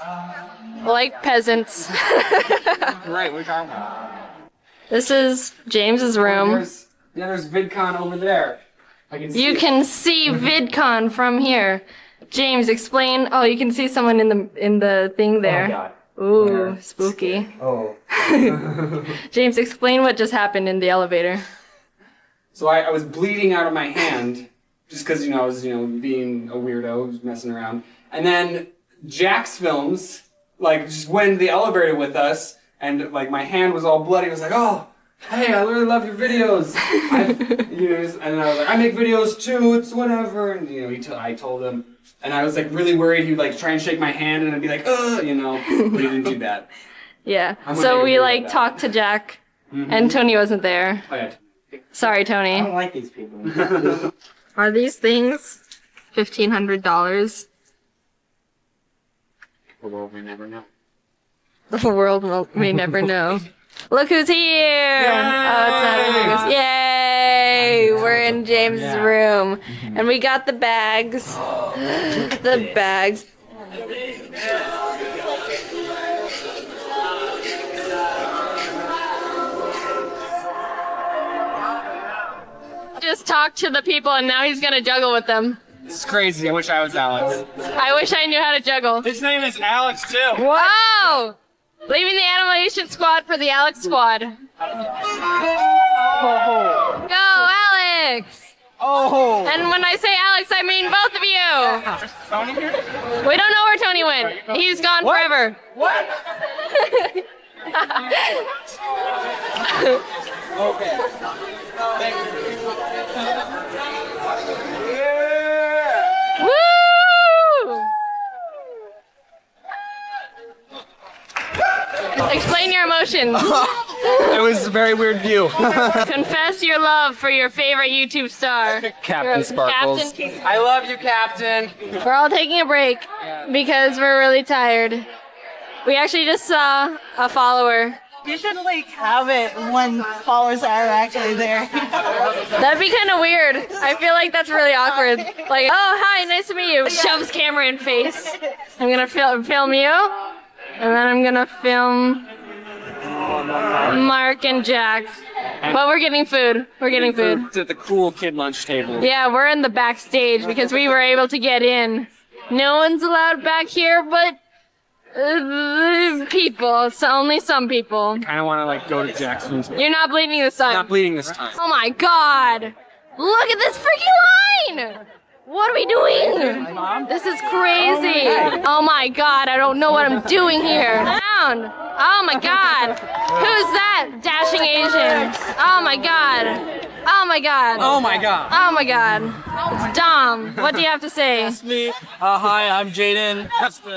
[SPEAKER 1] Like peasants.
[SPEAKER 16] Right, we're talking about.
[SPEAKER 1] This is James's room.
[SPEAKER 16] There's VidCon over there. I can see
[SPEAKER 1] You can see VidCon from here. James, explain. Oh, you can see someone in the thing there.
[SPEAKER 16] Oh, God.
[SPEAKER 1] Ooh, spooky.
[SPEAKER 16] Oh.
[SPEAKER 1] James, explain what just happened in the elevator.
[SPEAKER 16] So I was bleeding out of my hand, just because, I was, being a weirdo, just messing around. And then Jax Films, just went in the elevator with us, and, my hand was all bloody. I was like, oh, hey, I really love your videos. And I was like, I make videos too, it's whatever. And, I told him. And I was, really worried he'd, try and shake my hand, and I'd be like, but he didn't do that.
[SPEAKER 1] Yeah. So we, talked to Jack, and Tony wasn't there.
[SPEAKER 16] Oh, yeah.
[SPEAKER 1] Sorry, Tony.
[SPEAKER 16] I don't like these people.
[SPEAKER 1] Are these things $1,500?
[SPEAKER 16] The world may never know.
[SPEAKER 1] The world may never know. Look who's here!
[SPEAKER 16] Yay!
[SPEAKER 1] Oh, it's not. Yay! We're in James' room. And we got the bags. The bags.
[SPEAKER 18] just talked to the people and now he's gonna juggle with them.
[SPEAKER 16] It's crazy. I wish I was Alex.
[SPEAKER 18] I wish I knew how to juggle.
[SPEAKER 16] His name is Alex too.
[SPEAKER 18] Wow! Leaving the animation squad for the Alex squad. Go, Alex!
[SPEAKER 16] Oh!
[SPEAKER 18] And when I say Alex, I mean both of you.
[SPEAKER 16] Tony here?
[SPEAKER 18] We don't know where Tony went. He's gone forever.
[SPEAKER 16] What? Okay.
[SPEAKER 18] Woo! Explain your emotions.
[SPEAKER 16] It was a very weird view.
[SPEAKER 18] Confess your love for your favorite YouTube star.
[SPEAKER 16] Captain Sparkles.
[SPEAKER 18] Captain.
[SPEAKER 16] I love you, Captain.
[SPEAKER 18] We're all taking a break because we're really tired. We actually just saw a follower.
[SPEAKER 19] You should like have it when followers are actually there.
[SPEAKER 18] That'd be kind of weird. I feel like that's really awkward. Like, oh, hi, nice to meet you. Shoves camera in face. I'm gonna film you, and then I'm gonna film Mark and Jack. But we're getting food. We're getting food.
[SPEAKER 16] It's at the cool kid lunch table.
[SPEAKER 18] Yeah, we're in the backstage because we were able to get in. No one's allowed back here, but people. So only some people.
[SPEAKER 16] Kind of want to like go to Jackson's.
[SPEAKER 18] You're not bleeding this time.
[SPEAKER 16] Not bleeding this time.
[SPEAKER 18] Oh my god! Look at this freaking line! What are we doing? This is crazy. Oh my god, I don't know what I'm doing here. Down. Oh my god. Who's that? Dashing Asian. Oh my god. Oh my god.
[SPEAKER 16] Oh my god.
[SPEAKER 18] Oh my god. It's Dom. What do you have to say?
[SPEAKER 20] That's me. Hi, I'm Jaiden.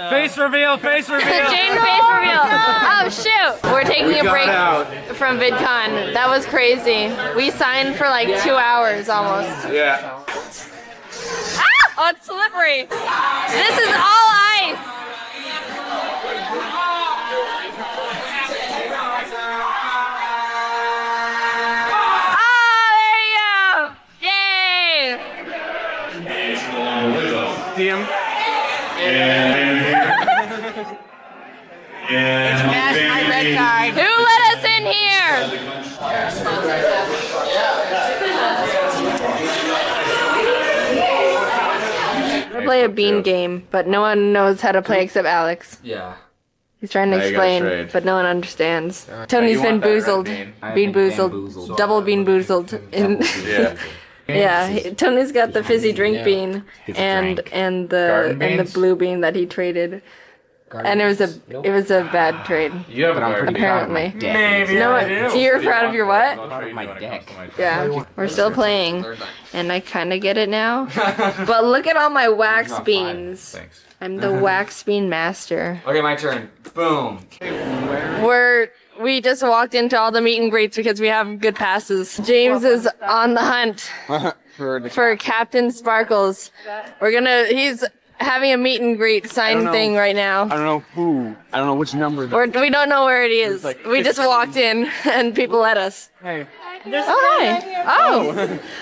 [SPEAKER 16] Face reveal, face reveal.
[SPEAKER 18] Jaiden face reveal. Oh shoot. We're taking a break from VidCon. That was crazy. We signed for like 2 hours almost.
[SPEAKER 16] Yeah.
[SPEAKER 18] Oh, it's slippery. This is all ice. Oh, there you go. Yay.
[SPEAKER 16] See him?
[SPEAKER 18] Who let us in here? I play a bean game, but no one knows how to play except Alex.
[SPEAKER 20] Yeah.
[SPEAKER 18] He's trying to explain, but no one understands. Tony's been boozled. Bean boozled. Double bean boozled.
[SPEAKER 20] Yeah.
[SPEAKER 18] Yeah, Tony's got the fizzy drink bean and the blue bean that he traded. And it was a bad trade.
[SPEAKER 20] You have a
[SPEAKER 18] apparently.
[SPEAKER 16] Maybe.
[SPEAKER 18] No, you're proud of your what?
[SPEAKER 20] my deck.
[SPEAKER 18] Yeah, we're still playing, and I kind of get it now. But look at all my wax beans.
[SPEAKER 20] Thanks.
[SPEAKER 18] I'm the wax bean master.
[SPEAKER 20] Okay, my turn. Boom.
[SPEAKER 18] We just walked into all the meet and greets because we have good passes. James is on the hunt for Captain Sparkles. He's having a meet and greet sign thing right now.
[SPEAKER 16] I don't know who. I don't know which number.
[SPEAKER 18] We don't know where it is.
[SPEAKER 16] Like
[SPEAKER 18] we just walked in and people let us.
[SPEAKER 16] Hey.
[SPEAKER 18] Oh, hi. Oh,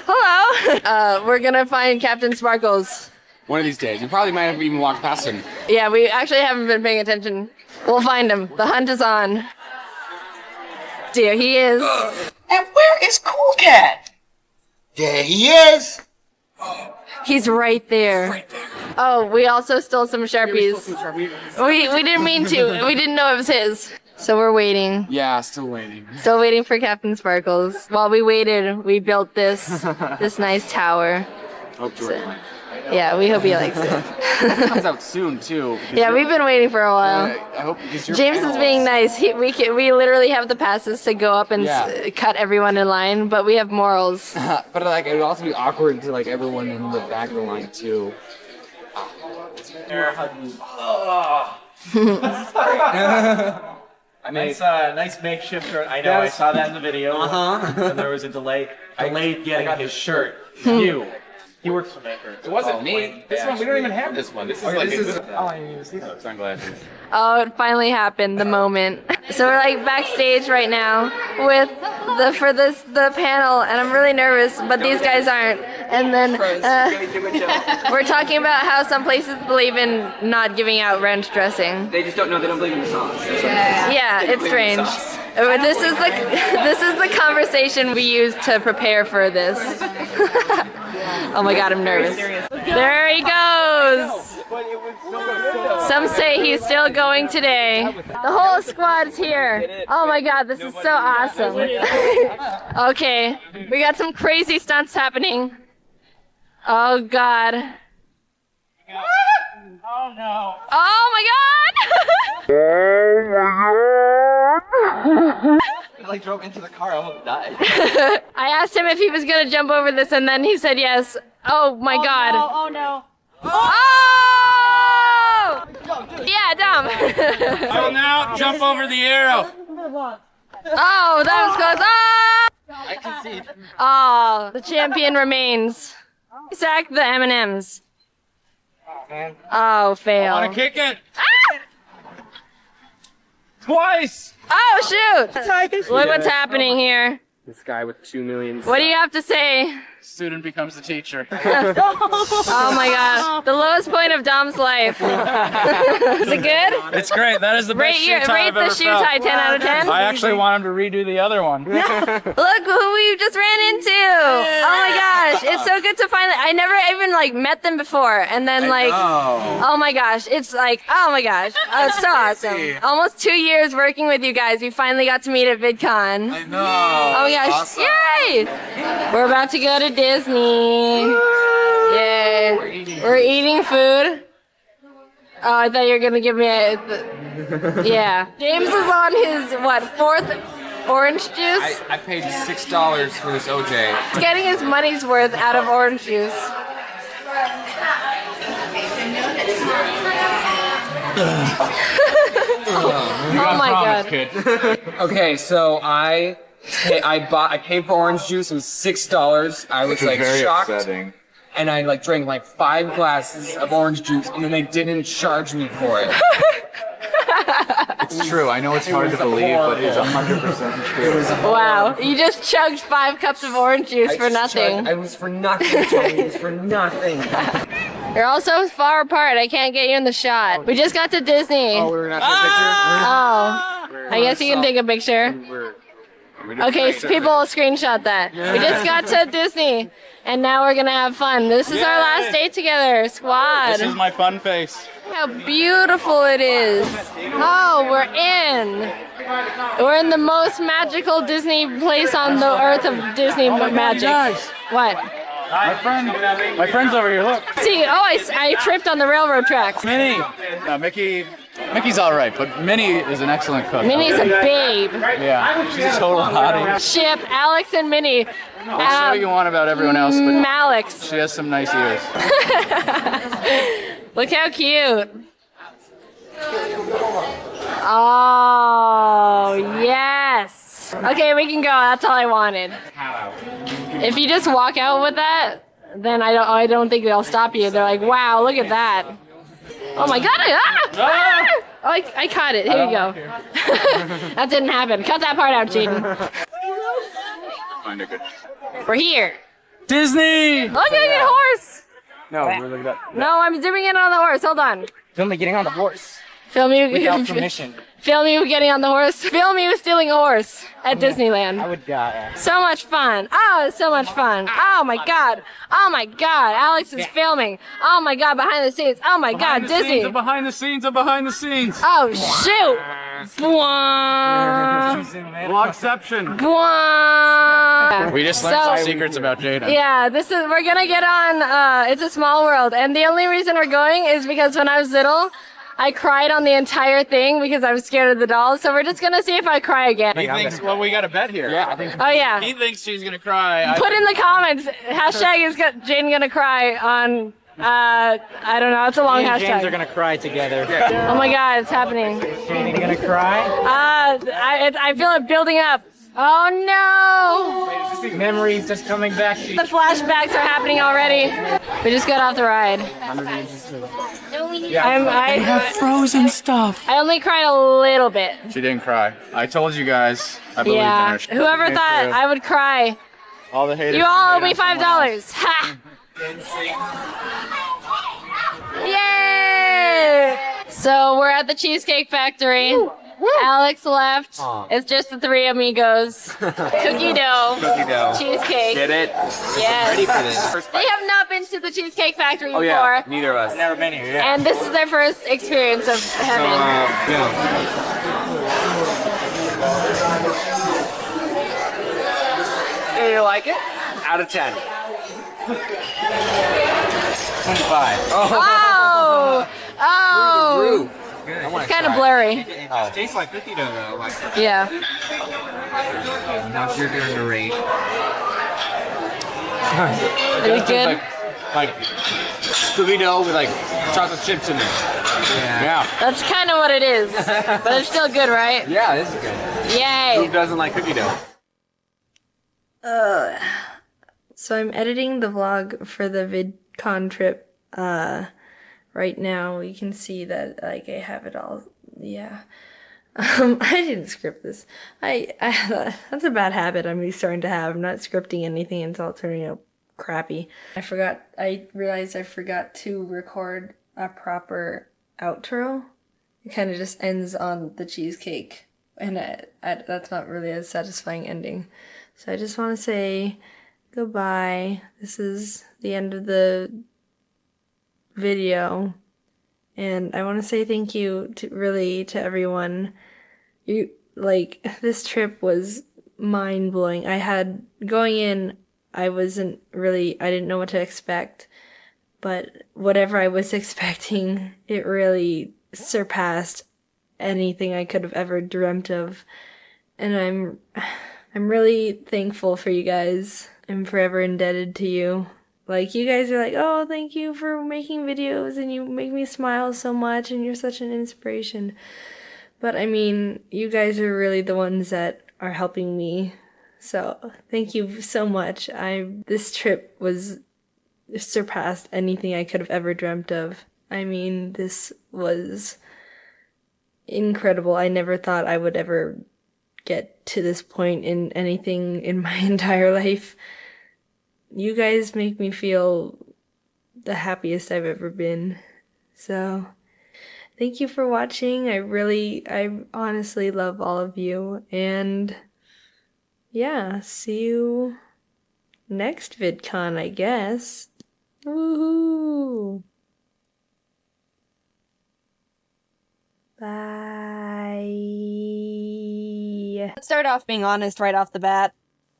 [SPEAKER 18] hello. We're gonna find Captain Sparkles.
[SPEAKER 16] One of these days. You probably might have even walked past him.
[SPEAKER 18] Yeah, we actually haven't been paying attention. We'll find him. The hunt is on. There he is.
[SPEAKER 12] And where is Cool Cat? There he is.
[SPEAKER 18] He's right there. Oh, we also stole some Sharpies. We didn't mean to. We didn't know it was his. So we're waiting.
[SPEAKER 16] Yeah, still waiting.
[SPEAKER 18] Still waiting for Captain Sparkles. While we waited, we built this nice tower.
[SPEAKER 16] Hope to it.
[SPEAKER 18] Yeah, we hope he likes it.
[SPEAKER 16] It comes out soon too.
[SPEAKER 18] Yeah, we've been waiting for a while.
[SPEAKER 16] I hope because
[SPEAKER 18] James is being nice. We literally have the passes to go up and cut everyone in line, but we have morals.
[SPEAKER 16] But like it would also be awkward to like everyone in the back of the line too.
[SPEAKER 20] Nice makeshift shirt. I know. I saw that in the video. And there was a delay. Delayed getting his shirt. He works for Maker.
[SPEAKER 16] It wasn't me. This one we don't even have this one. This is
[SPEAKER 20] I need to see those
[SPEAKER 16] sunglasses.
[SPEAKER 18] Oh, it finally happened, the moment. So we're like backstage right now with the panel, and I'm really nervous, but these guys aren't. And then we're talking about how some places believe in not giving out ranch dressing.
[SPEAKER 16] They just don't know. They don't believe in the sauce.
[SPEAKER 18] Yeah, it's strange. This is the conversation we use to prepare for this. Oh my god, I'm nervous. There he goes! Some say he's still going today. The whole squad's here. Oh my god, this is so awesome. Okay, we got some crazy stunts happening. Oh god.
[SPEAKER 20] Oh no.
[SPEAKER 18] Oh my god!
[SPEAKER 20] I like drove into the car, I almost died.
[SPEAKER 18] I asked him if he was gonna jump over this and then he said yes. Oh my god.
[SPEAKER 19] No, oh no.
[SPEAKER 18] Oh! Yeah, dumb.
[SPEAKER 20] I will now jump over the arrow.
[SPEAKER 18] Oh, that was close. Oh!
[SPEAKER 20] I concede.
[SPEAKER 18] Oh, the champion remains. Sack the M&Ms. Oh, fail.
[SPEAKER 20] I want to kick it.
[SPEAKER 18] Ah!
[SPEAKER 20] Twice.
[SPEAKER 18] Oh, shoot. Look what's happening here.
[SPEAKER 20] This guy with 2 million.
[SPEAKER 18] What do you have to say?
[SPEAKER 20] Student becomes the teacher.
[SPEAKER 18] Oh my god. The lowest point of Dom's life. Is it good?
[SPEAKER 20] It's great. That is the best shoe tie I've ever felt.
[SPEAKER 18] 10 out of 10.
[SPEAKER 20] I actually want him to redo the other one.
[SPEAKER 18] Look who we just ran into. Oh my gosh. It's so good to finally. I never even like met them before. And then like, oh my gosh. It's like, oh my gosh. Oh, it's so awesome. Almost 2 years working with you guys. We finally got to meet at VidCon.
[SPEAKER 20] I know.
[SPEAKER 18] Oh my gosh.
[SPEAKER 20] Awesome.
[SPEAKER 18] Yay. We're about to go to Disney. Yay. We're eating food. Oh, I thought you were gonna give me a. Yeah. James is on his, what, 4th orange juice?
[SPEAKER 20] I paid $6 for this OJ.
[SPEAKER 18] He's getting his money's worth out of orange juice. Oh my god.
[SPEAKER 20] Kid. Okay, so I paid for orange juice. It was $6. I was like shocked,
[SPEAKER 5] upsetting.
[SPEAKER 20] and I like drank like 5 glasses of orange juice, and then they didn't charge me for it.
[SPEAKER 5] It's true. I know it's hard to believe, but it's 100% true.
[SPEAKER 18] Wow, you just chugged 5 cups of orange juice for nothing.
[SPEAKER 20] It was for nothing, Tony. It was for nothing.
[SPEAKER 18] You're all so far apart, I can't get you in the shot. We just got to Disney.
[SPEAKER 5] Oh, we were gonna have to take a picture?
[SPEAKER 18] Oh, I guess you can take a picture. Okay, so people will screenshot that. We just got to Disney, and now we're gonna have fun. This is our last day together, squad.
[SPEAKER 20] This is my fun face.
[SPEAKER 18] How beautiful it is. Oh, we're in. We're in the most magical Disney place on the earth of Disney magic. What?
[SPEAKER 20] My friend's over here, look.
[SPEAKER 18] See, oh, I tripped on the railroad tracks.
[SPEAKER 20] Minnie. Mickey's all right, but Minnie is an excellent cook.
[SPEAKER 18] Minnie's a babe.
[SPEAKER 20] Yeah, she's a total hottie.
[SPEAKER 18] Ship Alex and Minnie.
[SPEAKER 20] Say what you want about everyone else, but
[SPEAKER 18] Alex.
[SPEAKER 20] she has some nice ears.
[SPEAKER 18] Look how cute. Oh, yes. Okay, we can go. That's all I wanted. If you just walk out with that, then I don't think they'll stop you. They're like, wow, look at that. Oh my god! Oh, I caught it. Here you go. That didn't happen. Cut that part out, Jaiden. We're here.
[SPEAKER 20] Disney!
[SPEAKER 18] Look at the horse!
[SPEAKER 20] No, we're looking at.
[SPEAKER 18] No, I'm zooming in on the horse. Hold on.
[SPEAKER 20] Film me getting on the horse.
[SPEAKER 18] Film you
[SPEAKER 20] without permission.
[SPEAKER 18] Film you getting on the horse. Film you stealing a horse at Disneyland.
[SPEAKER 20] I would die.
[SPEAKER 18] So much fun. Oh, it's so much fun. Oh my god. Oh my god. Alex is filming. Oh my god, behind the scenes. Oh my god, Disney.
[SPEAKER 20] Behind the scenes of behind the scenes.
[SPEAKER 18] Oh shoot. Bwah.
[SPEAKER 20] Vlogception.
[SPEAKER 18] Bwah.
[SPEAKER 20] We just learned some secrets about Jaiden.
[SPEAKER 18] Yeah, we're gonna get on It's a Small World, and the only reason we're going is because when I was little, I cried on the entire thing because I was scared of the dolls, so we're just gonna see if I cry again.
[SPEAKER 20] He thinks, well, we got a bet here. Yeah, I think.
[SPEAKER 18] Oh yeah.
[SPEAKER 20] He thinks she's gonna cry.
[SPEAKER 18] Put in the comments, hashtag is Jaiden gonna cry on, I don't know, it's a long hashtag.
[SPEAKER 20] James are gonna cry together.
[SPEAKER 18] Oh my god, it's happening.
[SPEAKER 20] Jaiden gonna cry?
[SPEAKER 18] I feel it building up. Oh no!
[SPEAKER 20] Memories just coming back.
[SPEAKER 18] The flashbacks are happening already. We just got off the ride.
[SPEAKER 20] I have frozen stuff.
[SPEAKER 18] I only cried a little bit.
[SPEAKER 20] She didn't cry. I told you guys. I believed in her.
[SPEAKER 18] Whoever thought I would cry.
[SPEAKER 20] All the haters.
[SPEAKER 18] You all owe me $5. Ha! Yay! So we're at the Cheesecake Factory. Alex left.
[SPEAKER 20] Aw.
[SPEAKER 18] It's just the three amigos. Cookie dough.
[SPEAKER 20] Cookie dough.
[SPEAKER 18] Cheesecake.
[SPEAKER 20] Get it?
[SPEAKER 18] Yes.
[SPEAKER 20] Ready for this.
[SPEAKER 18] They have not been to the Cheesecake Factory
[SPEAKER 20] Oh
[SPEAKER 18] before.
[SPEAKER 20] yeah, neither of us. Never been here. Yeah.
[SPEAKER 18] And this is their first experience of having.
[SPEAKER 20] yeah. Do you like it? Out of 10. 25.
[SPEAKER 18] Oh! Oh!
[SPEAKER 20] It's
[SPEAKER 18] kind of blurry.
[SPEAKER 20] Oh. It tastes like cookie dough though. Like.
[SPEAKER 18] Yeah.
[SPEAKER 20] Now you're gonna narrate.
[SPEAKER 18] Is it good?
[SPEAKER 20] Like cookie dough with like chocolate chips in it. Yeah.
[SPEAKER 18] That's kind of what it is. But it's still good, right?
[SPEAKER 20] Yeah, this is good.
[SPEAKER 18] Yay!
[SPEAKER 20] Who doesn't like cookie dough?
[SPEAKER 2] So I'm editing the vlog for the VidCon trip. Right now you can see that like I have it all. Yeah. I didn't script this. I that's a bad habit I'm starting to have. I'm not scripting anything until it's turning out crappy. I realized I forgot to record a proper outro. It kind of just ends on the cheesecake, and that's not really a satisfying ending. So I just want to say goodbye. This is the end of the video, and I want to say thank you to everyone. This trip was mind-blowing. Going in, I didn't know what to expect, but whatever I was expecting, it really surpassed anything I could have ever dreamt of. And I'm really thankful for you guys. I'm forever indebted to you. Like, you guys are like, oh, thank you for making videos, and you make me smile so much, and you're such an inspiration. But I mean, you guys are really the ones that are helping me. So thank you so much. This trip was surpassed anything I could have ever dreamt of. I mean, this was incredible. I never thought I would ever get to this point in anything in my entire life. You guys make me feel the happiest I've ever been. So thank you for watching. I honestly love all of you. And yeah, see you next VidCon, I guess. Woohoo! Bye.
[SPEAKER 1] Let's start off being honest right off the bat.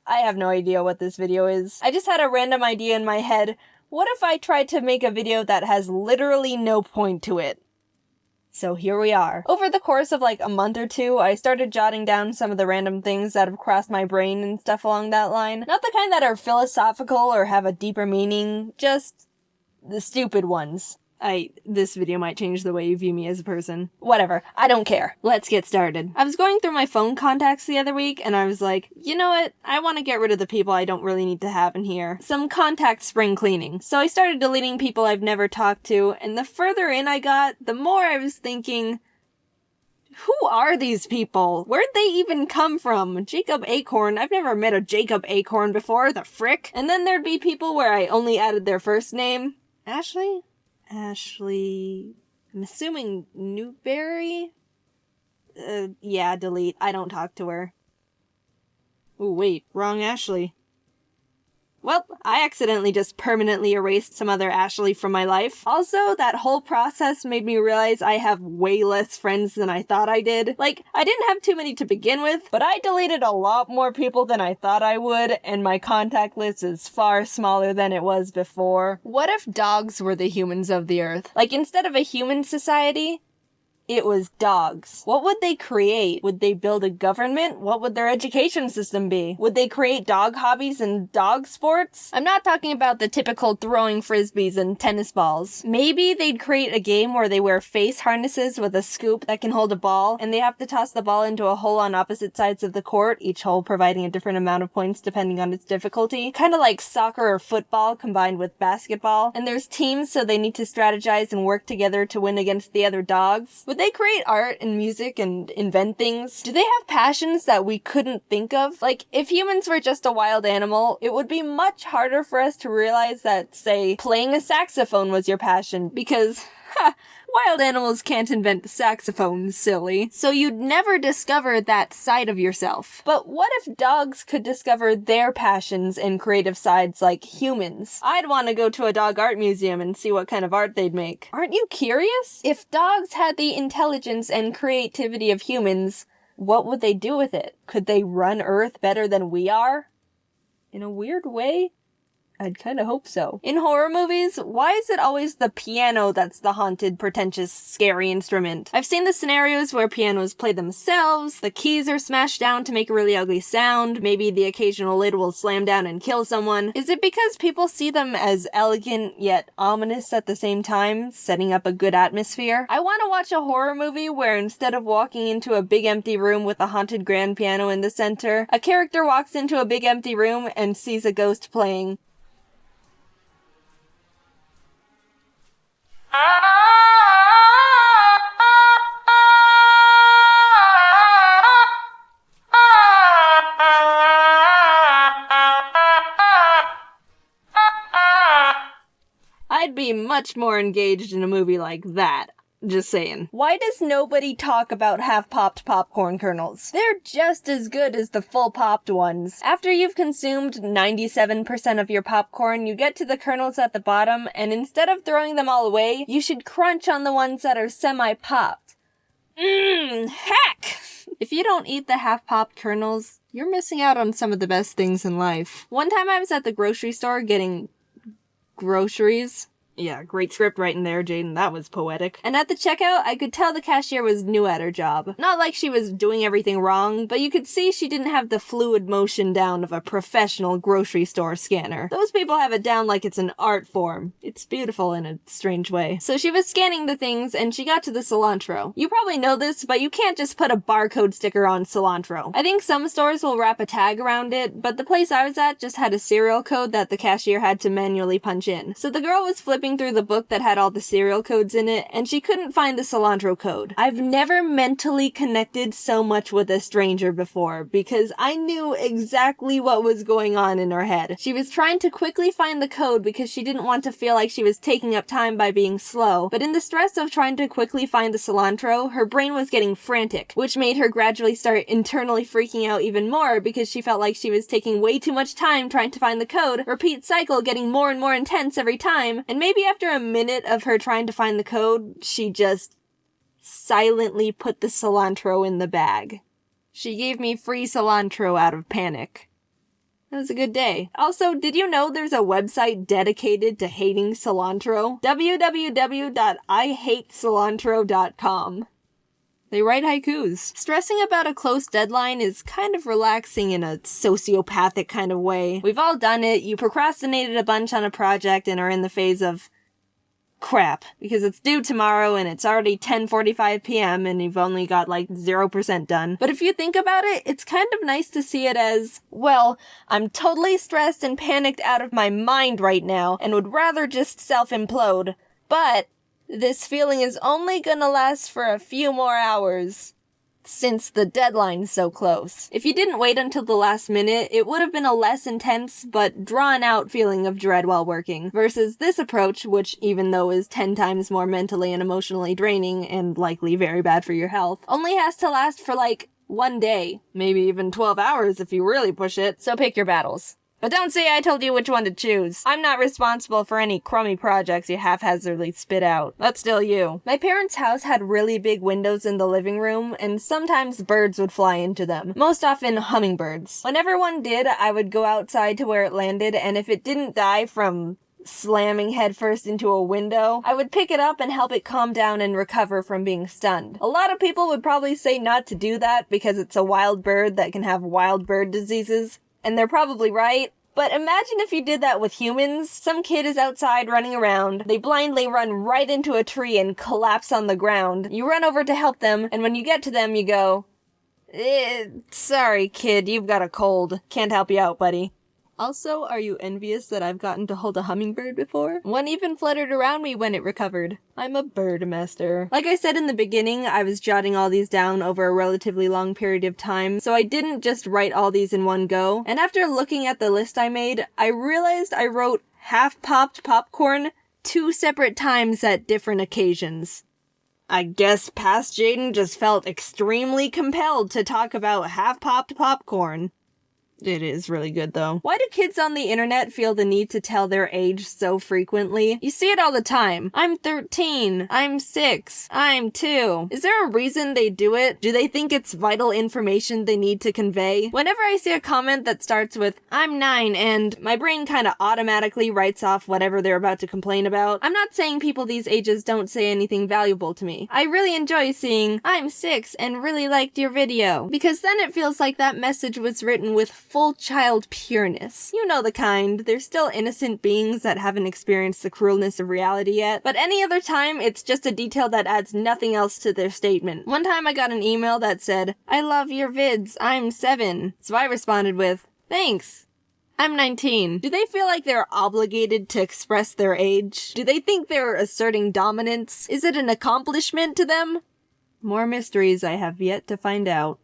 [SPEAKER 1] I have no idea what this video is. I just had a random idea in my head. What if I tried to make a video that has literally no point to it? So here we are. Over the course of like a month or two, I started jotting down some of the random things that have crossed my brain and stuff along that line. Not the kind that are philosophical or have a deeper meaning, just the stupid ones. This video might change the way you view me as a person. Whatever, I don't care. Let's get started. I was going through my phone contacts the other week, and I was like, you know what? I want to get rid of the people I don't really need to have in here. Some contact spring cleaning. So I started deleting people I've never talked to, and the further in I got, the more I was thinking, who are these people? Where'd they even come from? Jacob Acorn? I've never met a Jacob Acorn before, the frick? And then there'd be people where I only added their first name. Ashley, I'm assuming Newberry? Yeah, delete. I don't talk to her. Oh, wait, wrong Ashley. Well, I accidentally just permanently erased some other Ashley from my life. Also, that whole process made me realize I have way less friends than I thought I did. Like, I didn't have too many to begin with, but I deleted a lot more people than I thought I would, and my contact list is far smaller than it was before. What if dogs were the humans of the earth? Like, instead of a human society, it was dogs. What would they create? Would they build a government? What would their education system be? Would they create dog hobbies and dog sports? I'm not talking about the typical throwing frisbees and tennis balls. Maybe they'd create a game where they wear face harnesses with a scoop that can hold a ball, and they have to toss the ball into a hole on opposite sides of the court, each hole providing a different amount of points depending on its difficulty. Kind of like soccer or football combined with basketball. And there's teams, so they need to strategize and work together to win against the other dogs. Would they create art and music and invent things? Do they have passions that we couldn't think of? Like, if humans were just a wild animal, it would be much harder for us to realize that, say, playing a saxophone was your passion, because
[SPEAKER 2] Ha! Wild animals can't invent saxophones, silly. So you'd never discover that side of yourself. But what if dogs could discover their passions and creative sides like humans? I'd want to go to a dog art museum and see what kind of art they'd make. Aren't you curious? If dogs had the intelligence and creativity of humans, what would they do with it? Could they run Earth better than we are? In a weird way, I'd kinda hope so. In horror movies, why is it always the piano that's the haunted, pretentious, scary instrument? I've seen the scenarios where pianos play themselves, the keys are smashed down to make a really ugly sound, maybe the occasional lid will slam down and kill someone. Is it because people see them as elegant yet ominous at the same time, setting up a good atmosphere? I want to watch a horror movie where instead of walking into a big empty room with a haunted grand piano in the center, a character walks into a big empty room and sees a ghost playing. I'd be much more engaged in a movie like that. Just saying. Why does nobody talk about half-popped popcorn kernels? They're just as good as the full-popped ones. After you've consumed 97% of your popcorn, you get to the kernels at the bottom, and instead of throwing them all away, you should crunch on the ones that are semi-popped. Heck! If you don't eat the half-popped kernels, you're missing out on some of the best things in life. One time I was at the grocery store getting groceries. Yeah, great script right in there, Jaiden. That was poetic. And at the checkout, I could tell the cashier was new at her job. Not like she was doing everything wrong, but you could see she didn't have the fluid motion down of a professional grocery store scanner. Those people have it down like it's an art form. It's beautiful in a strange way. So she was scanning the things, and she got to the cilantro. You probably know this, but you can't just put a barcode sticker on cilantro. I think some stores will wrap a tag around it, but the place I was at just had a serial code that the cashier had to manually punch in. So the girl was flipping through the book that had all the serial codes in it, and she couldn't find the cilantro code. I've never mentally connected so much with a stranger before, because I knew exactly what was going on in her head. She was trying to quickly find the code because she didn't want to feel like she was taking up time by being slow, but in the stress of trying to quickly find the cilantro, her brain was getting frantic, which made her gradually start internally freaking out even more because she felt like she was taking way too much time trying to find the code, repeat cycle getting more and more intense every time, and maybe after a minute of her trying to find the code, she just silently put the cilantro in the bag. She gave me free cilantro out of panic. It was a good day. Also, did you know there's a website dedicated to hating cilantro? www.ihatecilantro.com. They write haikus. Stressing about a close deadline is kind of relaxing in a sociopathic kind of way. We've all done it. You procrastinated a bunch on a project and are in the phase of crap, because it's due tomorrow and it's already 10:45 p.m. and you've only got like 0% done. But if you think about it, it's kind of nice to see it as, well, I'm totally stressed and panicked out of my mind right now and would rather just self-implode. But this feeling is only gonna last for a few more hours, since the deadline's so close. If you didn't wait until the last minute, it would have been a less intense but drawn out feeling of dread while working, versus this approach, which even though is 10 times more mentally and emotionally draining and likely very bad for your health, only has to last for like one day, maybe even 12 hours if you really push it, so pick your battles. But don't say I told you which one to choose. I'm not responsible for any crummy projects you haphazardly spit out. That's still you. My parents' house had really big windows in the living room, and sometimes birds would fly into them. Most often hummingbirds. Whenever one did, I would go outside to where it landed, and if it didn't die from slamming headfirst into a window, I would pick it up and help it calm down and recover from being stunned. A lot of people would probably say not to do that because it's a wild bird that can have wild bird diseases. And they're probably right, but imagine if you did that with humans. Some kid is outside running around, they blindly run right into a tree and collapse on the ground. You run over to help them, and when you get to them, you go, sorry kid, you've got a cold. Can't help you out, buddy. Also, are you envious that I've gotten to hold a hummingbird before? One even fluttered around me when it recovered. I'm a bird master. Like I said in the beginning, I was jotting all these down over a relatively long period of time, so I didn't just write all these in one go. And after looking at the list I made, I realized I wrote half-popped popcorn 2 separate times at different occasions. I guess past Jaiden just felt extremely compelled to talk about half-popped popcorn. It is really good, though. Why do kids on the internet feel the need to tell their age so frequently? You see it all the time. I'm 13. I'm 6. I'm 2. Is there a reason they do it? Do they think it's vital information they need to convey? Whenever I see a comment that starts with, I'm 9, and my brain kinda automatically writes off whatever they're about to complain about, I'm not saying people these ages don't say anything valuable to me. I really enjoy seeing, I'm 6 and really liked your video, because then it feels like that message was written with full child pureness. You know the kind. They're still innocent beings that haven't experienced the cruelness of reality yet. But any other time, it's just a detail that adds nothing else to their statement. One time I got an email that said, I love your vids, I'm 7. So I responded with, thanks. I'm 19. Do they feel like they're obligated to express their age? Do they think they're asserting dominance? Is it an accomplishment to them? More mysteries I have yet to find out.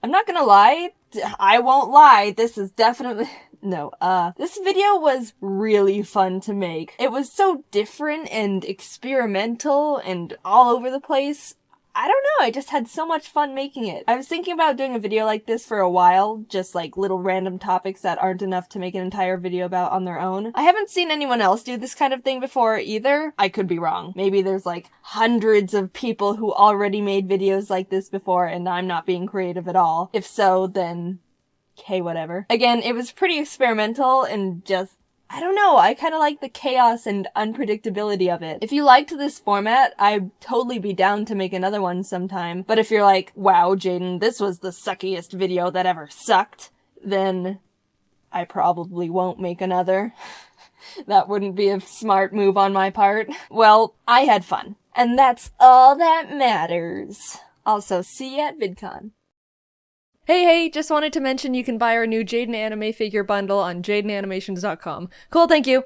[SPEAKER 2] I'm not gonna lie. I won't lie, this is definitely... No, this video was really fun to make. It was so different and experimental and all over the place. I don't know, I just had so much fun making it. I was thinking about doing a video like this for a while, just like little random topics that aren't enough to make an entire video about on their own. I haven't seen anyone else do this kind of thing before either. I could be wrong. Maybe there's like hundreds of people who already made videos like this before and I'm not being creative at all. If so, then okay, whatever. Again, it was pretty experimental and just, I don't know, I kind of like the chaos and unpredictability of it. If you liked this format, I'd totally be down to make another one sometime. But if you're like, wow, Jaiden, this was the suckiest video that ever sucked, then I probably won't make another. That wouldn't be a smart move on my part. Well, I had fun. And that's all that matters. Also, see you at VidCon.
[SPEAKER 1] Hey, just wanted to mention you can buy our new Jaiden anime figure bundle on JaidenAnimations.com. Cool, thank you.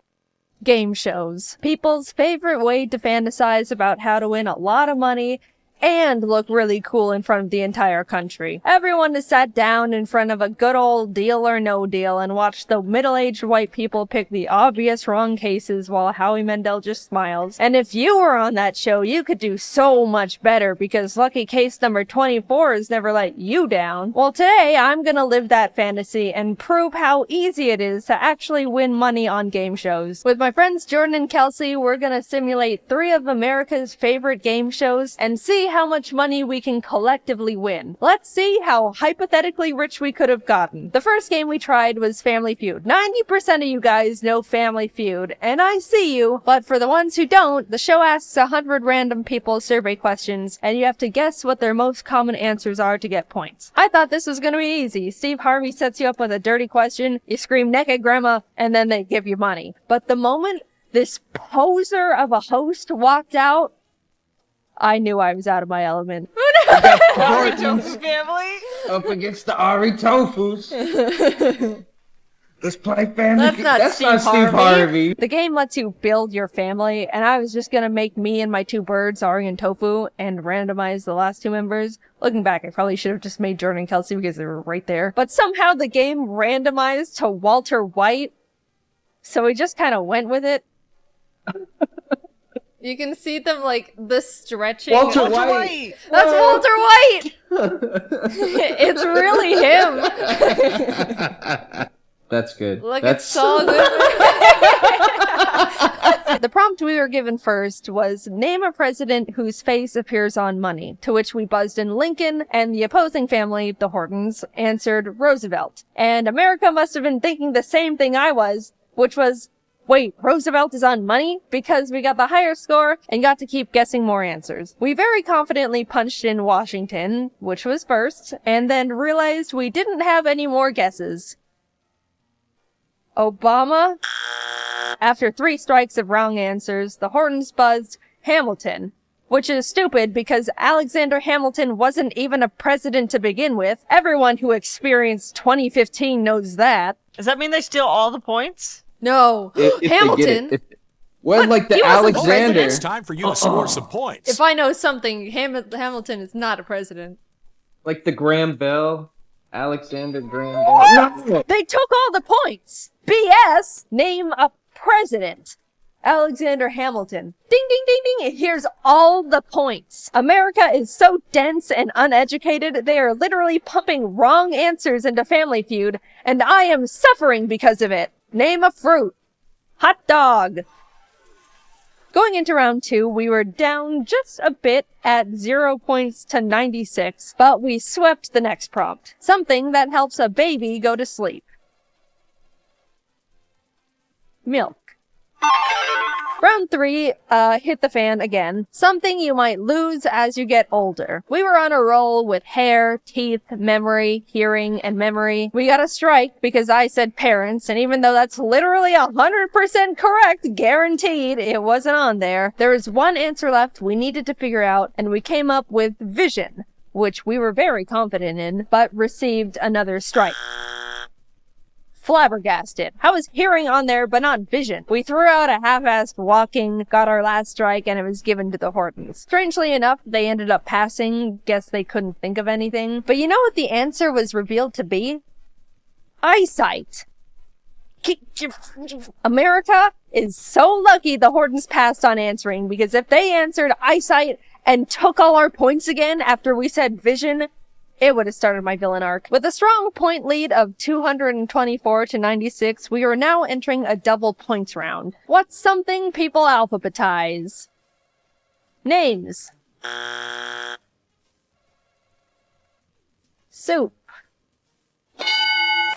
[SPEAKER 1] Game shows. People's favorite way to fantasize about how to win a lot of money and look really cool in front of the entire country. Everyone has sat down in front of a good old Deal or No Deal and watched the middle-aged white people pick the obvious wrong cases while Howie Mandel just smiles. And if you were on that show, you could do so much better because lucky case number 24 has never let you down. Well, today I'm gonna live that fantasy and prove how easy it is to actually win money on game shows. With my friends Jordan and Kelsey, we're gonna simulate 3 of America's favorite game shows and see how much money we can collectively win. Let's see how hypothetically rich we could have gotten. The first game we tried was Family Feud. 90% of you guys know Family Feud, and I see you, but for the ones who don't, the show asks 100 random people survey questions, and you have to guess what their most common answers are to get points. I thought this was gonna be easy. Steve Harvey sets you up with a dirty question, you scream naked grandma, and then they give you money. But the moment this poser of a host walked out, I knew I was out of my element.
[SPEAKER 15] Ari Tofu family
[SPEAKER 13] up against the Ari Tofus. Let's play family.
[SPEAKER 1] That's not Steve Harvey. The game lets you build your family, and I was just gonna make me and my 2 birds, Ari and Tofu, and randomize the last 2 members. Looking back, I probably should have just made Jordan and Kelsey because they were right there. But somehow the game randomized to Walter White, so we just kind of went with it. You can see them, like, the stretching.
[SPEAKER 13] Walter White!
[SPEAKER 1] That's Walter White! It's really him!
[SPEAKER 13] That's good.
[SPEAKER 1] Look, it's so good. The prompt we were given first was, name a president whose face appears on money, to which we buzzed in Lincoln, and the opposing family, the Hortons, answered Roosevelt. And America must have been thinking the same thing I was, which was, wait, Roosevelt is on money? Because we got the higher score and got to keep guessing more answers. We very confidently punched in Washington, which was first, and then realized we didn't have any more guesses. Obama? After 3 strikes of wrong answers, the Hortons buzzed Hamilton, which is stupid because Alexander Hamilton wasn't even a president to begin with. Everyone who experienced 2015 knows that.
[SPEAKER 15] Does that mean they steal all the points?
[SPEAKER 1] No,
[SPEAKER 13] if
[SPEAKER 1] Hamilton.
[SPEAKER 13] Well, like the Alexander.
[SPEAKER 21] It's time for you to score some points.
[SPEAKER 1] If I know something, Hamilton is not a president.
[SPEAKER 13] Like the Graham Bell, Alexander Graham Bell.
[SPEAKER 1] No. They took all the points. BS. Name a president.
[SPEAKER 2] Alexander Hamilton. Ding, ding, ding, ding. Here's all the points. America is so dense and uneducated, they are literally pumping wrong answers into Family Feud, and I am suffering because of it. Name a fruit. Hot dog. Going into round 2, we were down just a bit at 0 points to 96, but we swept the next prompt. Something that helps a baby go to sleep. Milk. Round 3, hit the fan again. Something you might lose as you get older. We were on a roll with hair, teeth, memory, hearing, and memory. We got a strike because I said parents, and even though that's literally 100% correct, guaranteed, it wasn't on there. There was one answer left we needed to figure out, and we came up with vision, which we were very confident in, but received another strike. Flabbergasted. How is hearing on there but not vision? We threw out a half-assed walking, got our last strike, and it was given to the Hortons. Strangely enough, they ended up passing. Guess they couldn't think of anything. But you know what the answer was revealed to be? Eyesight. America is so lucky the Hortons passed on answering, because if they answered eyesight and took all our points again after we said vision, it would have started my villain arc. With a strong point lead of 224 to 96, we are now entering a double points round. What's something people alphabetize? Names. Soup.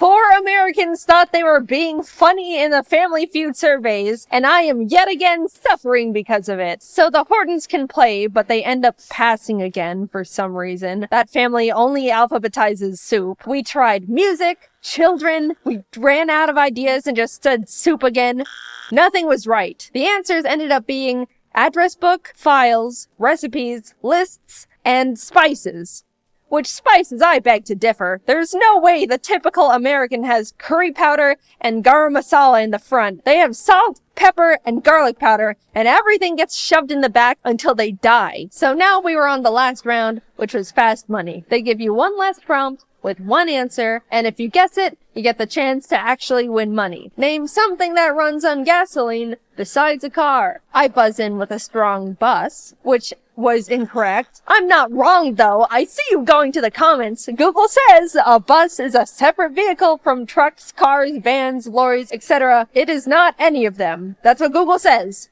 [SPEAKER 2] 4 Americans thought they were being funny in the Family Feud surveys, and I am yet again suffering because of it. So the Hortons can play, but they end up passing again for some reason. That family only alphabetizes soup. We tried music, children, we ran out of ideas and just said soup again. Nothing was right. The answers ended up being address book, files, recipes, lists, and spices. Which spices I beg to differ. There's no way the typical American has curry powder and garam masala in the front. They have salt, pepper, and garlic powder, and everything gets shoved in the back until they die. So now we were on the last round, which was fast money. They give you one last prompt with one answer, and if you guess it, you get the chance to actually win money. Name something that runs on gasoline besides a car. I buzz in with a strong bus, which was incorrect. I'm not wrong though. I see you going to the comments. Google says a bus is a separate vehicle from trucks, cars, vans, lorries, etc. It is not any of them. That's what Google says.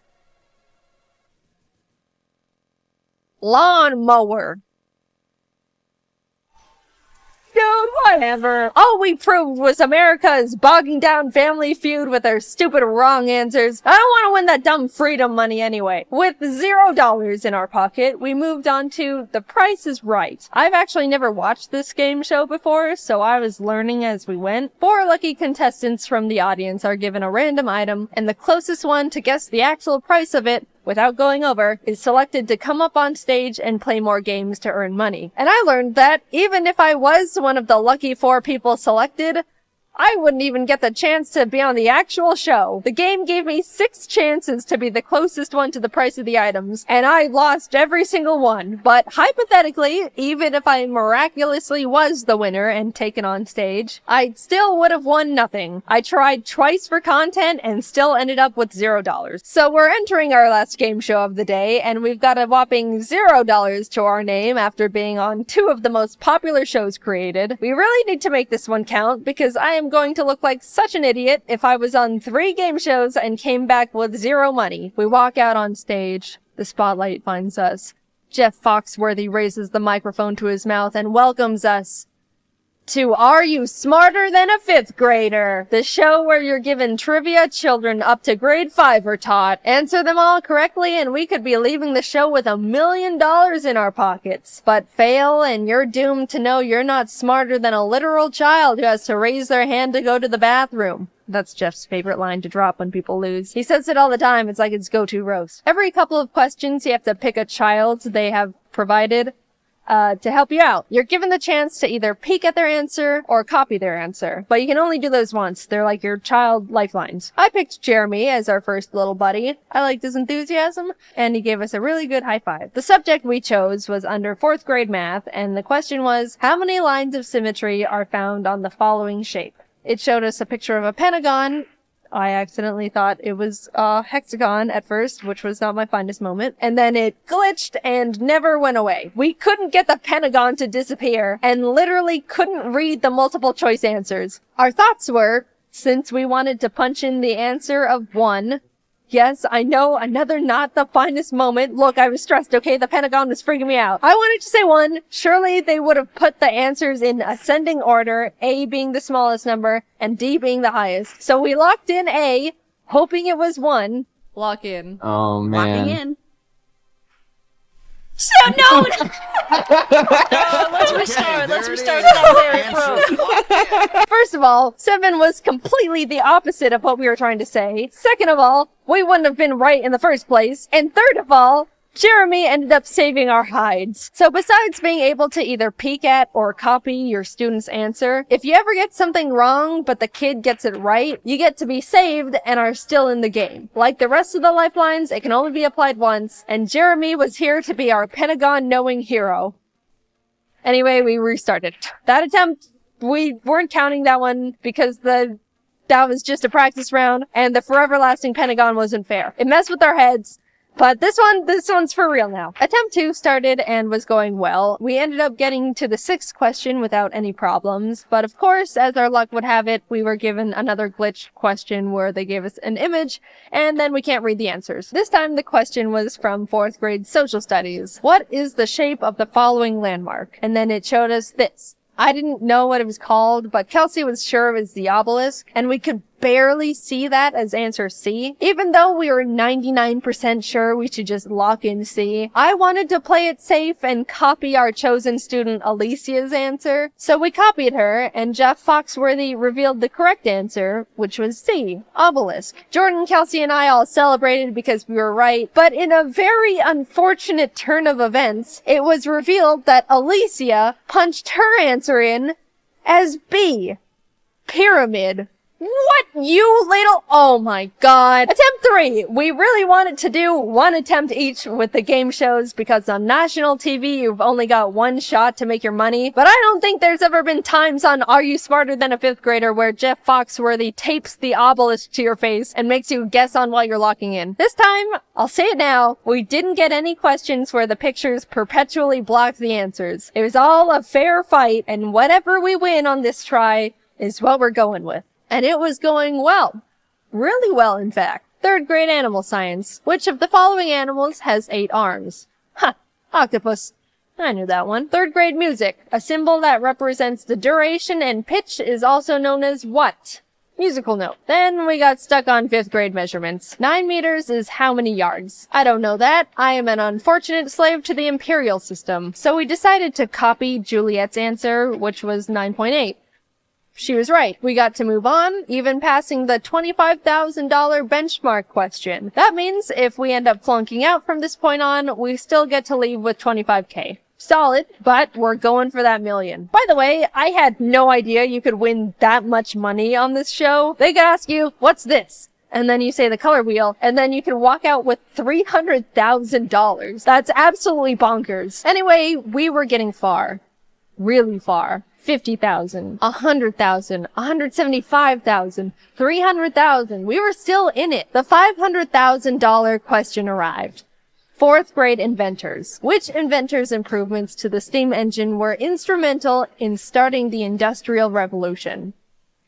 [SPEAKER 2] Lawnmower. Dude, whatever. All we proved was America is bogging down Family Feud with their stupid wrong answers. I don't want to win that dumb freedom money anyway. With $0 in our pocket, we moved on to The Price is Right. I've actually never watched this game show before, so I was learning as we went. 4 lucky contestants from the audience are given a random item, and the closest one to guess the actual price of it without going over, is selected to come up on stage and play more games to earn money. And I learned that even if I was one of the lucky 4 people selected, I wouldn't even get the chance to be on the actual show. The game gave me 6 chances to be the closest one to the price of the items, and I lost every single one. But hypothetically, even if I miraculously was the winner and taken on stage, I still would have won nothing. I tried twice for content and still ended up with $0. So we're entering our last game show of the day, and we've got a whopping $0 to our name after being on 2 of the most popular shows created. We really need to make this one count, because I am going to look like such an idiot if I was on 3 game shows and came back with 0 money. We walk out on stage. The spotlight finds us. Jeff Foxworthy raises the microphone to his mouth and welcomes us to Are You Smarter Than a 5th Grader? The show where you're given trivia children up to grade 5 are taught. Answer them all correctly and we could be leaving the show with $1 million in our pockets. But fail and you're doomed to know you're not smarter than a literal child who has to raise their hand to go to the bathroom. That's Jeff's favorite line to drop when people lose. He says it all the time. It's like his go-to roast. Every couple of questions, you have to pick a child they have provided to help you out. You're given the chance to either peek at their answer or copy their answer, but you can only do those once. They're like your child lifelines. I picked Jeremy as our first little buddy. I liked his enthusiasm, and he gave us a really good high five. The subject we chose was under 4th grade math, and the question was, how many lines of symmetry are found on the following shape? It showed us a picture of a pentagon, I accidentally thought it was a hexagon at first, which was not my finest moment. And then it glitched and never went away. We couldn't get the pentagon to disappear and literally couldn't read the multiple choice answers. Our thoughts were, since we wanted to punch in the answer of 1, yes, I know, another not the finest moment. Look, I was stressed, okay? The pentagon was freaking me out. I wanted to say 1. Surely they would have put the answers in ascending order, A being the smallest number, and D being the highest. So we locked in A, hoping it was 1.
[SPEAKER 1] Lock in.
[SPEAKER 5] Oh, man.
[SPEAKER 2] Locking in. So no!
[SPEAKER 19] Let's restart that very pro.
[SPEAKER 2] First of all, 7 was completely the opposite of what we were trying to say. Second of all, we wouldn't have been right in the first place. And third of all, Jeremy ended up saving our hides. So besides being able to either peek at or copy your student's answer, if you ever get something wrong but the kid gets it right, you get to be saved and are still in the game. Like the rest of the lifelines, it can only be applied once, and Jeremy was here to be our Pentagon-knowing hero. Anyway, we restarted. That attempt, we weren't counting that one because that was just a practice round, and the forever lasting Pentagon wasn't fair. It messed with our heads. But this one's for real now. Attempt 2 started and was going well. We ended up getting to the 6th question without any problems. But of course, as our luck would have it, we were given another glitch question where they gave us an image, and then we can't read the answers. This time the question was from 4th grade social studies. What is the shape of the following landmark? And then it showed us this. I didn't know what it was called, but Kelsey was sure it was the obelisk, and we could barely see that as answer C. Even though we were 99% sure we should just lock in C, I wanted to play it safe and copy our chosen student Alicia's answer. So we copied her, and Jeff Foxworthy revealed the correct answer, which was C, obelisk. Jordan, Kelsey, and I all celebrated because we were right, but in a very unfortunate turn of events, it was revealed that Alicia punched her answer in as B, pyramid. What, you little... Oh my god. Attempt 3. We really wanted to do 1 attempt each with the game shows because on national TV you've only got 1 shot to make your money. But I don't think there's ever been times on Are You Smarter Than a 5th Grader where Jeff Foxworthy tapes the obelisk to your face and makes you guess on while you're locking in. This time, I'll say it now, we didn't get any questions where the pictures perpetually blocked the answers. It was all a fair fight, and whatever we win on this try is what we're going with. And it was going well. Really well, in fact. 3rd grade animal science. Which of the following animals has 8 arms? Ha! Octopus. I knew that one. 3rd grade music. A symbol that represents the duration and pitch is also known as what? Musical note. Then we got stuck on 5th grade measurements. 9 meters is how many yards? I don't know that. I am an unfortunate slave to the imperial system. So we decided to copy Juliet's answer, which was 9.8. She was right. We got to move on, even passing the $25,000 benchmark question. That means if we end up flunking out from this point on, we still get to leave with $25K. Solid, but we're going for that million. By the way, I had no idea you could win that much money on this show. They could ask you, what's this? And then you say the color wheel, and then you can walk out with $300,000. That's absolutely bonkers. Anyway, we were getting far. Really far. 50,000, 100,000, 175,000, 300,000. We were still in it. The $500,000 question arrived. 4th grade inventors. Which inventors' improvements to the steam engine were instrumental in starting the Industrial Revolution?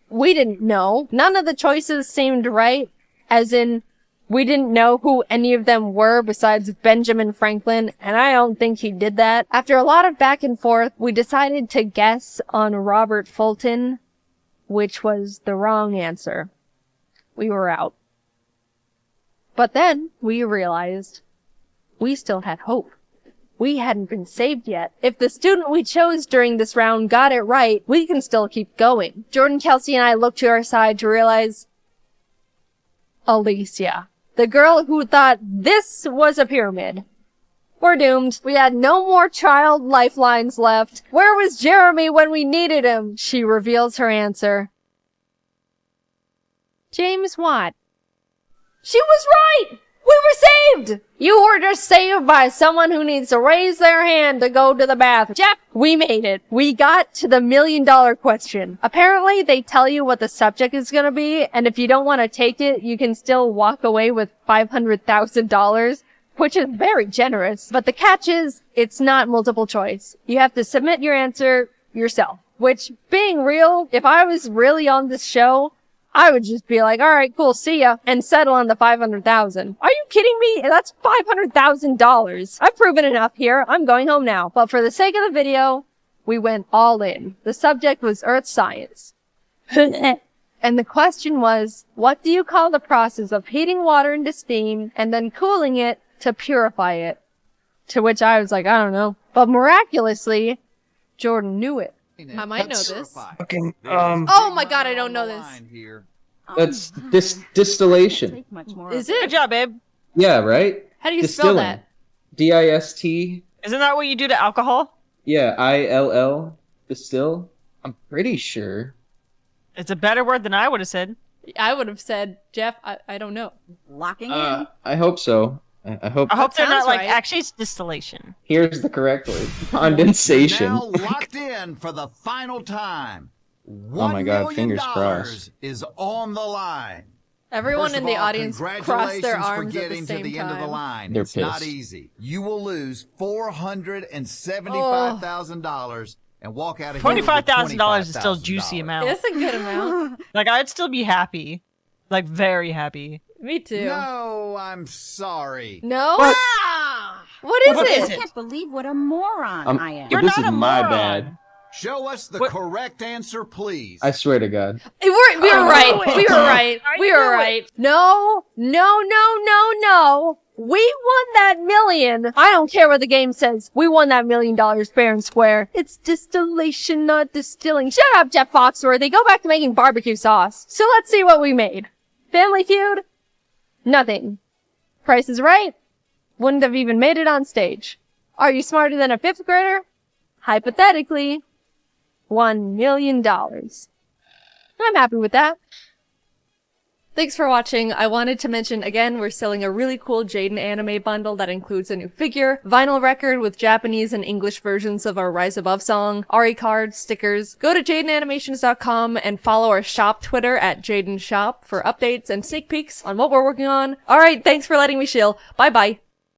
[SPEAKER 2] We didn't know. None of the choices seemed right, as in, we didn't know who any of them were besides Benjamin Franklin, and I don't think he did that. After a lot of back and forth, we decided to guess on Robert Fulton, which was the wrong answer. We were out. But then we realized we still had hope. We hadn't been saved yet. If the student we chose during this round got it right, we can still keep going. Jordan, Kelsey, and I looked to our side to realize Alicia. The girl who thought this was a pyramid. We're doomed. We had no more child lifelines left. Where was Jeremy when we needed him? She reveals her answer. James Watt. She was right! We were saved! You were just saved by someone who needs to raise their hand to go to the bathroom. Jeff, we made it. We got to the $1 million question. Apparently, they tell you what the subject is gonna be, and if you don't want to take it, you can still walk away with $500,000, which is very generous. But the catch is, it's not multiple choice. You have to submit your answer yourself. Which, being real, if I was really on this show, I would just be like, alright, cool, see ya, and settle on the $500,000. Are you kidding me? That's $500,000. I've proven enough here. I'm going home now. But for the sake of the video, we went all in. The subject was Earth Science. And the question was, what do you call the process of heating water into steam and then cooling it to purify it? To which I was like, I don't know. But miraculously, Jordan knew it.
[SPEAKER 1] I might know this.
[SPEAKER 13] Fucking,
[SPEAKER 1] Oh my god, I don't know this.
[SPEAKER 4] That's distillation.
[SPEAKER 1] Is it?
[SPEAKER 19] Good job, babe.
[SPEAKER 4] Yeah, right?
[SPEAKER 1] How do you spell that?
[SPEAKER 4] DIST.
[SPEAKER 19] Isn't that what you do to alcohol?
[SPEAKER 4] Yeah, ILL. Distill. I'm pretty sure.
[SPEAKER 19] It's a better word than I would have said.
[SPEAKER 1] I would have said, Jeff, I don't know.
[SPEAKER 15] Locking in.
[SPEAKER 4] I hope so. I hope
[SPEAKER 19] they're not
[SPEAKER 1] sounds
[SPEAKER 19] like,
[SPEAKER 1] right.
[SPEAKER 19] actually it's distillation.
[SPEAKER 4] Here's the correct word. Condensation.
[SPEAKER 12] Now locked in for the final time.
[SPEAKER 4] Oh my god, fingers crossed.
[SPEAKER 12] Is on the line.
[SPEAKER 1] Everyone
[SPEAKER 12] First
[SPEAKER 1] in
[SPEAKER 12] of
[SPEAKER 1] the
[SPEAKER 12] all,
[SPEAKER 1] audience crossed their
[SPEAKER 12] congratulations for
[SPEAKER 1] arms at the
[SPEAKER 12] getting
[SPEAKER 1] same
[SPEAKER 12] to the end of the
[SPEAKER 1] time.
[SPEAKER 12] line.
[SPEAKER 4] They're
[SPEAKER 12] It's not
[SPEAKER 4] pissed.
[SPEAKER 12] easy. You will lose $475,000 and walk out of here with
[SPEAKER 19] $25,000 is still a juicy
[SPEAKER 12] $25,000.
[SPEAKER 19] amount.
[SPEAKER 1] That's a good amount.
[SPEAKER 19] Like, I'd still be happy. Like, very happy.
[SPEAKER 1] Me too.
[SPEAKER 12] No, I'm sorry.
[SPEAKER 1] No?
[SPEAKER 19] What?
[SPEAKER 1] What is
[SPEAKER 19] What
[SPEAKER 1] it?
[SPEAKER 19] is
[SPEAKER 15] I can't believe what a moron I am.
[SPEAKER 19] You're
[SPEAKER 4] This
[SPEAKER 19] not
[SPEAKER 4] is
[SPEAKER 19] a
[SPEAKER 4] my
[SPEAKER 19] moron.
[SPEAKER 4] bad.
[SPEAKER 12] Show us the
[SPEAKER 19] What?
[SPEAKER 12] correct answer, please.
[SPEAKER 4] I swear to God.
[SPEAKER 1] We were right. We were right. We were right. No. We won that million. I don't care what the game says. We won that $1 million fair and square. It's distillation, not distilling. Shut up, Jeff Foxworthy. Go back to making barbecue sauce. So let's see what we made. Family Feud? Nothing. Price is Right? Wouldn't have even made it on stage. Are You Smarter Than a Fifth Grader? Hypothetically, $1 million. I'm happy with that. Thanks for watching. I wanted to mention again, we're selling a really cool Jaiden anime bundle that includes a new figure, vinyl record with Japanese and English versions of our Rise Above song, Ari cards, stickers. Go to JaidenAnimations.com and follow our shop Twitter at JaidenShop for updates and sneak peeks on what we're working on. Alright, thanks for letting me shill. Bye bye.